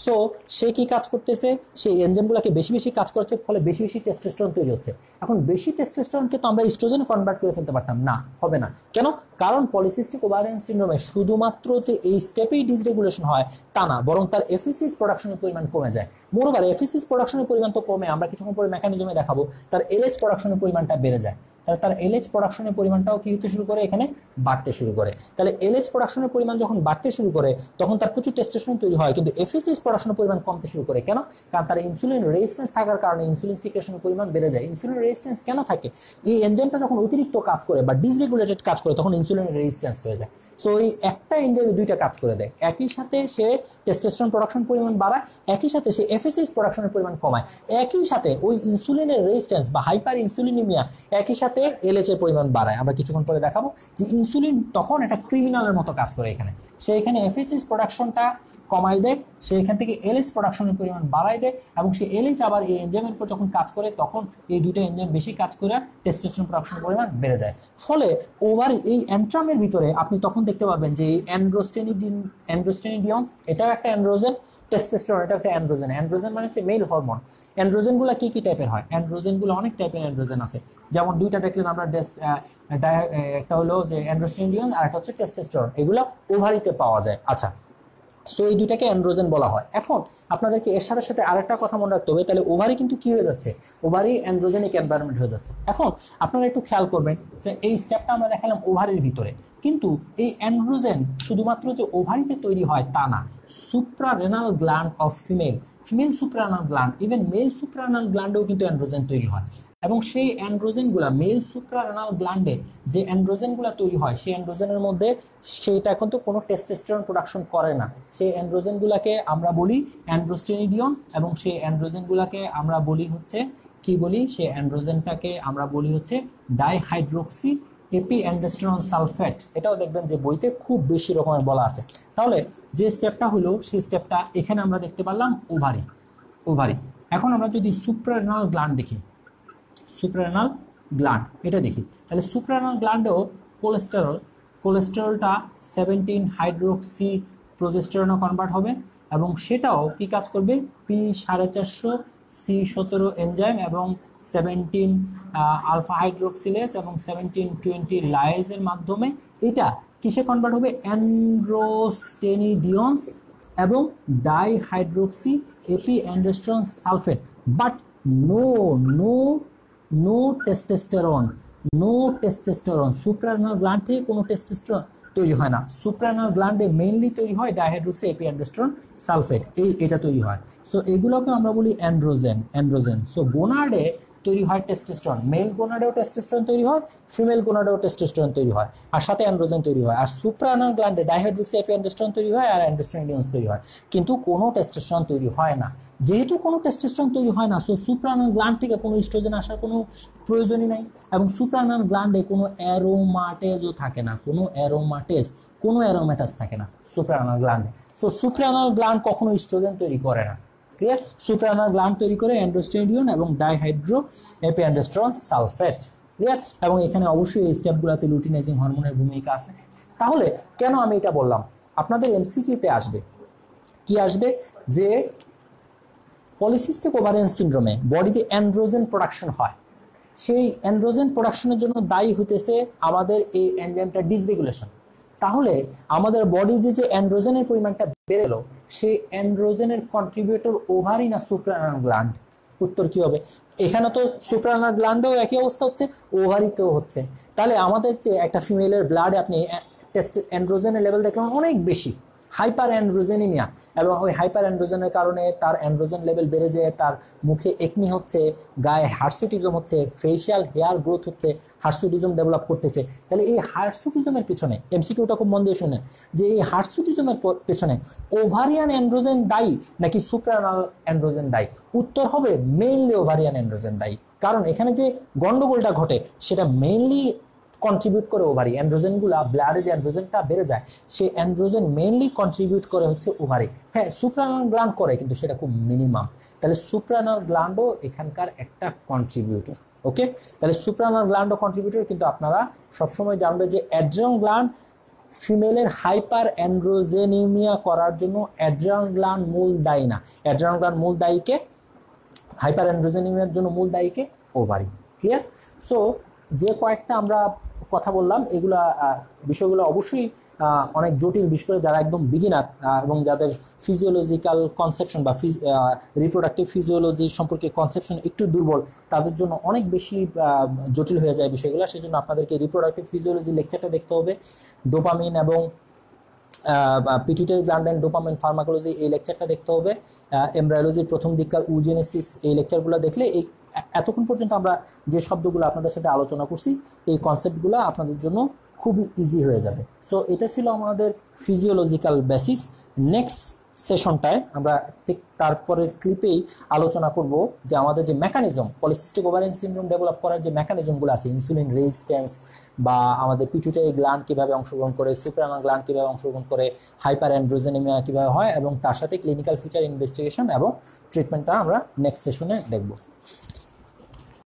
So সে কি কাজ করতেছে, সেই এনজাইমগুলোকে বেশি কাজ করছে, ফলে বেশি টেস্টোস্টেরন তৈরি হচ্ছে। এখন বেশি টেস্টোস্টেরনকে তো আমরা ইস্ট্রোজেনে কনভার্ট করে ফেলতে পারতাম না, হবে না। কেন? কারণ পলিসিস্টিক ওভারিয়ান সিনড্রোমে শুধুমাত্র যে এই স্টেপেই ডিসরেগুলেশন হয় তা না, বরং তার এফএসএইচ প্রোডাকশনের পরিমাণ কমে যায়। মোরওভার এফএসএইচ প্রোডাকশনের পরিমাণ তো কমে, আমরা কিছুক্ষণ পরে মেকানিজমে দেখাবো, তার এলএইচ প্রোডাকশনের পরিমাণটা বেড়ে যায়। তাহলে তার এলএইচ প্রোডাকশনের পরিমাণটাও কি হতে শুরু করে, এখানে বাড়তে শুরু করে। তাহলে এলএইচ প্রোডাকশনের পরিমাণ যখন বাড়তে শুরু করে তখন তার প্রচুর টেস্টোস্টেরন তৈরি হয়, কিন্তু এফএসএইচ প্রোডাকশনের পরিমাণ কমতে শুরু করে। কেন? কারণ তার ইনসুলিন রেজিস্ট্যান্স থাকার কারণে ইনসুলিন সিক্রেশনের পরিমাণ বেড়ে যায়। ইনসুলিন রেজিস্ট্যান্স কেন থাকে? এই এনজাইমটা যখন অতিরিক্ত কাজ করে বা ডিসরেগুলেটেড কাজ করে তখন ইনসুলিন ইনসুলিনের রেজিস্ট্যান্স হয়ে যায়। সো এই একটা এনজাইমে দুইটা কাজ করে দেয়, একই সাথে সে টেস্টোস্টেরন প্রোডাকশন পরিমাণ বাড়ায়, একই সাথে সে এফএসএইচ প্রোডাকশনের পরিমাণ কমায়, একই সাথে ওই ইনসুলিনের রেজিস্ট্যান্স বা হাইপার ইনসুলিনিমিয়া একই সাথে এলএইচ এর পরিমাণ বাড়ায়। আমরা কিছুক্ষণ পরে দেখাবো যে ইনসুলিন তখন একটা ক্রিমিনালের মতো কাজ করে এখানে, সে এখানে এফএসএইচ প্রোডাকশনটা কমাই দেয়, সে এখান থেকে এলএইচ প্রোডাকশনের পরিমাণ বাড়াই দেয়, এবং সে এলএইচ আবার এই এনজাইমের উপর যখন কাজ করে তখন এই দুইটা এনজাইম বেশি কাজ করে টেস্টোস্টেরন প্রোডাকশনের পরিমাণ বেড়ে যায়। ফলে ওভারি এই অ্যান্ট্রামের ভিতরে আপনি তখন দেখতে পাবেন যে এই অ্যান্ড্রোস্টেনিডিয়ন এটাও একটা অ্যান্ড্রোজেন, টেস্টোস্টেরন এটা একটা অ্যান্ড্রোজেন। অ্যান্ড্রোজেন মানে হচ্ছে মেল হরমোন। অ্যান্ড্রোজেনগুলো কি কি টাইপের হয়? অ্যান্ড্রোজেনগুলো অনেক টাইপের অ্যান্ড্রোজেন আছে, যেমন দুইটা দেখলেন আমরা, একটা হলো যে অ্যান্ড্রোস্টেনিডিয়ন আর একটা হচ্ছে টেস্টোস্টেরন, এগুলো ওভারিতে পাওয়া যায়। আচ্ছা, সো এই দুইটাকে অ্যান্ড্রোজেন বলা হয়। এখন আপনাদেরকে এর সাথে সাথে আরেকটা কথা মনে রাখতে হবে, তাহলে ওভারি কিন্তু কি হয়ে যাচ্ছে, ওভারি অ্যান্ড্রোজেনিক এনভায়রনমেন্ট হয়ে যাচ্ছে। এখন আপনারা একটু খেয়াল করবেন যে এই স্টেপটা আমরা দেখালাম ওভারির ভিতরে, কিন্তু এই অ্যান্ড্রোজেন শুধুমাত্র যে ওভারিতে তৈরি হয় তা না, suprarenal gland of female suprarenal gland, even male suprarenal গ্ল্যান্ডেও কিন্তু অ্যান্ড্রোজেন তৈরি হয়। এবং সেই অ্যান্ড্রোজেনগুলা মেল সুপ্রারেনাল গ্ল্যান্ডে যে অ্যান্ড্রোজেনগুলা তৈরি হয়, সেই অ্যান্ড্রোজেনের মধ্যে সেইটা কিন্তু কোনো টেস্টোস্টেরন প্রোডাকশন করে না। সেই অ্যান্ড্রোজেনগুলাকে আমরা বলি অ্যান্ড্রোস্টেনিডিয়ন, এবং সেই অ্যান্ড্রোজেনগুলাকে আমরা বলি হচ্ছে কি বলি, সেই অ্যান্ড্রোজেনটাকে আমরা বলি হচ্ছে ডাইহাইড্রোক্সি এপিঅ্যান্ডোস্টেরন সালফেট। এটাও দেখবেন যে বইতে খুব বেশি রকমের বলা আছে। তাহলে যে স্টেপটা হলো সেই স্টেপটা এখানে আমরা দেখতে পারলাম ওভারি। এখন আমরা যদি সুপ্রারেনাল গ্ল্যান্ড দেখি, সুপ্রারেনাল গ্ল্যান্ড এটা দেখি, তাহলে সুপ্রারেনাল গ্ল্যান্ডেও কোলেস্টেরলটা 17 হাইড্রোক্সি প্রোজেস্টেরনে কনভার্ট হবে, এবং সেটাও কি কাজ করবে, P450 C17 এনজাইম এবং 17 আলফা হাইড্রোক্সিলেস এবং 1720 লাইজের মাধ্যমে এটা কিসে কনভার্ট হবে, অ্যান্ড্রোস্টেনিডিয়ন্স এবং dihydroxy epiandrosterone sulphate, but no testosterone. Suprarenal gland থেকে কোনো টেস্টোস্টেরন তৈরি হয় না। সুপ্রারেনাল গ্ল্যান্ডে মেইনলি তৈরি হয় ডাইহাইড্রোক্সি এপিঅ্যান্ডোস্টেরন সালফেট, এটা তৈরি হয়। সো এগুলোকে আমরা বলি অ্যান্ড্রোজেন। সো গোনাডে তৈরি হয় টেস্টোস্টেরন, মেল গোনাডেও টেস্টোস্টেরন তৈরি হয়, ফিমেল গোনাডেও টেস্টোস্টেরন তৈরি হয়, আর সাথে অ্যান্ড্রোজেন তৈরি হয়। আর সুপ্রারেনাল গ্ল্যান্ডে ডাইহাইড্রোক্সি এপিঅ্যান্ডোস্টেরন তৈরি হয় আর অ্যান্ড্রোস্টেনিডিয়ন্স তৈরি হয়, কিন্তু কোনো টেস্টোস্টেরন তৈরি হয় না। যেহেতু কোনো টেস্টোস্টেরন তৈরি হয় না, সো সুপ্রারেনাল গ্ল্যান্ড থেকে কোনো ইস্ট্রোজেন আসার কোনো প্রয়োজনই নাই, এবং সুপ্রারেনাল গ্ল্যান্ডে কোনো অ্যারোমাটেজও থাকে না, কোনো অ্যারোমাটাস থাকে না সুপ্রারেনাল গ্ল্যান্ডে। সো সুপ্রারেনাল গ্ল্যান্ড কখনো ইস্ট্রোজেন তৈরি করে না, ক্লিয়ার? সুপ্রারেনাল গ্ল্যান্ড তৈরি করে অ্যান্ড্রোস্টেনিডিয়ন এবং ডাইহাইড্রো এপিঅ্যান্ডোস্টেরন সালফেট, ক্লিয়ার? এবং এখানে অবশ্যই এই স্টেপগুলোতে লুটিনাইজিং হরমোনের ভূমিকা আছে। তাহলে কেন আমি এটা বললাম, আপনাদের এমসিকিউতে আসবে কি আসবে, যে পলিসিস্টিক ওভারিয়ান সিনড্রোমে বডিতে অ্যান্ড্রোজেন প্রোডাকশন হয়, সেই অ্যান্ড্রোজেন প্রোডাকশনের জন্য দায়ী হইতেছে আমাদের এই এনজাইমটা ডিসরেগুলেশন। তাহলে আমাদের বডিতে যে অ্যান্ড্রোজেনের পরিমাণটা বেড়ে গেল, সেই অ্যান্ড্রোজেনের কন্ট্রিবিউটর ওভারি না সুপ্রারেনাল গ্ল্যান্ড? উত্তর কি হবে? এখানে তো সুপ্রারেনাল গ্ল্যান্ডেও একই অবস্থা হচ্ছে, ওভারিতেও হচ্ছে। তাহলে আমাদের যে একটা ফিমেলের ব্লাডে আপনি অ্যান্ড্রোজেনের লেভেল দেখলাম অনেক বেশি, হাইপার অ্যান্ড্রোজেনিমিয়া, এবং ওই হাইপার অ্যান্ড্রোজেনের কারণে তার অ্যান্ড্রোজেন লেভেল বেড়ে যায়, তার মুখে একনি হচ্ছে, গায়ে হার্সুটিজম হচ্ছে, ফেশিয়াল হেয়ার গ্রোথ হচ্ছে, হার্সুটিজম ডেভেলপ করতেছে। তাহলে এই হার্সুটিজমের পিছনে, এমসিকিউটা খুব মন দিয়ে শুনেন, যে এই হার্সুটিজমের পেছনে ওভারিয়ান অ্যান্ড্রোজেন দায়ী নাকি সুপ্রারেনাল অ্যান্ড্রোজেন দায়ী? উত্তর হবে মেইনলি ওভারিয়ান অ্যান্ড্রোজেন দায়ী, কারণ এখানে যে গন্ডগোলটা ঘটে সেটা মেইনলি কন্ট্রিবিউট করে ওভারি। অ্যান্ড্রোজেনগুলা ব্লাডে যে অ্যান্ড্রোজেনটা বেড়ে যায়, সেই অ্যান্ড্রোজেন মেইনলি কন্ট্রিবিউট করে হচ্ছে ওভারি। হ্যাঁ, সুপ্রারেনাল গ্ল্যান্ড করে, কিন্তু সেটা খুব মিনিমাম। তাহলে সুপ্রারেনাল গ্ল্যান্ডও এখানকার একটা কন্ট্রিবিউটর। ওকে, তাহলে সুপ্রারেনাল গ্ল্যান্ডও কন্ট্রিবিউটর, কিন্তু আপনারা সবসময় জানবেন যে অ্যাড্রিনাল গ্ল্যান্ড ফিমেলের হাইপার অ্যান্ড্রোজেনিমিয়া করার জন্য অ্যাড্রিনাল গ্ল্যান্ড মূল দায়ী না। অ্যাড্রিনাল গ্ল্যান্ড মূল দায়ীকে, হাইপার অ্যান্ড্রোজেনিমিয়ার জন্য মূল দায়ীকে ওভারি, ক্লিয়ার? সো যে কয়েকটা আমরা কথা বললাম, এগুলা বিষয়গুলো অবশ্যই অনেক জটিল, বিশেষ করে যারা একদম বিগিনার এবং যাদের ফিজিওলজিক্যাল কনসেপশন বা রিপ্রোডাক্টিভ ফিজিওলজি সম্পর্কে কনসেপশন একটু দুর্বল, তাদের জন্য অনেক বেশি জটিল হয়ে যায় বিষয়গুলো। সেই জন্য আপনাদেরকে রিপ্রোডাক্টিভ ফিজিওলজি লেকচারটা দেখতে হবে, ডোপামিন এবং pituitary gland and dopamine pharmacology এই লেকচারটা দেখতে হবে, এমব্রায়োলজির প্রথম দিককার উজেনেসিস এই লেকচারগুলো দেখলে এই এতক্ষণ পর্যন্ত আমরা যে শব্দগুলো আপনাদের সাথে আলোচনা করছি, এই কনসেপ্টগুলো আপনাদের জন্য খুবই ইজি হয়ে যাবে। সো এটা ছিল আমাদের ফিজিওলজিক্যাল বেসিস। নেক্সট সেশনটায় আমরা ঠিক তারপরের ক্লিপেই আলোচনা করব যে আমাদের যে mechanism, polycystic ovarian syndrome develop করার যে মেকানিজমগুলো আছে, ইনসুলিন রেজিস্ট্যান্স বা আমাদের পিটুইটারি গ্ল্যান্ড কীভাবে অংশগ্রহণ করে, সুপ্রানাল গ্ল্যান্ড কীভাবে অংশগ্রহণ করে, হাইপার অ্যান্ড্রোজেনিমিয়া কীভাবে হয়, এবং তার সাথে ক্লিনিক্যাল ফিচার ইনভেস্টিগেশন এবং ট্রিটমেন্টটা আমরা নেক্সট সেশনে দেখব।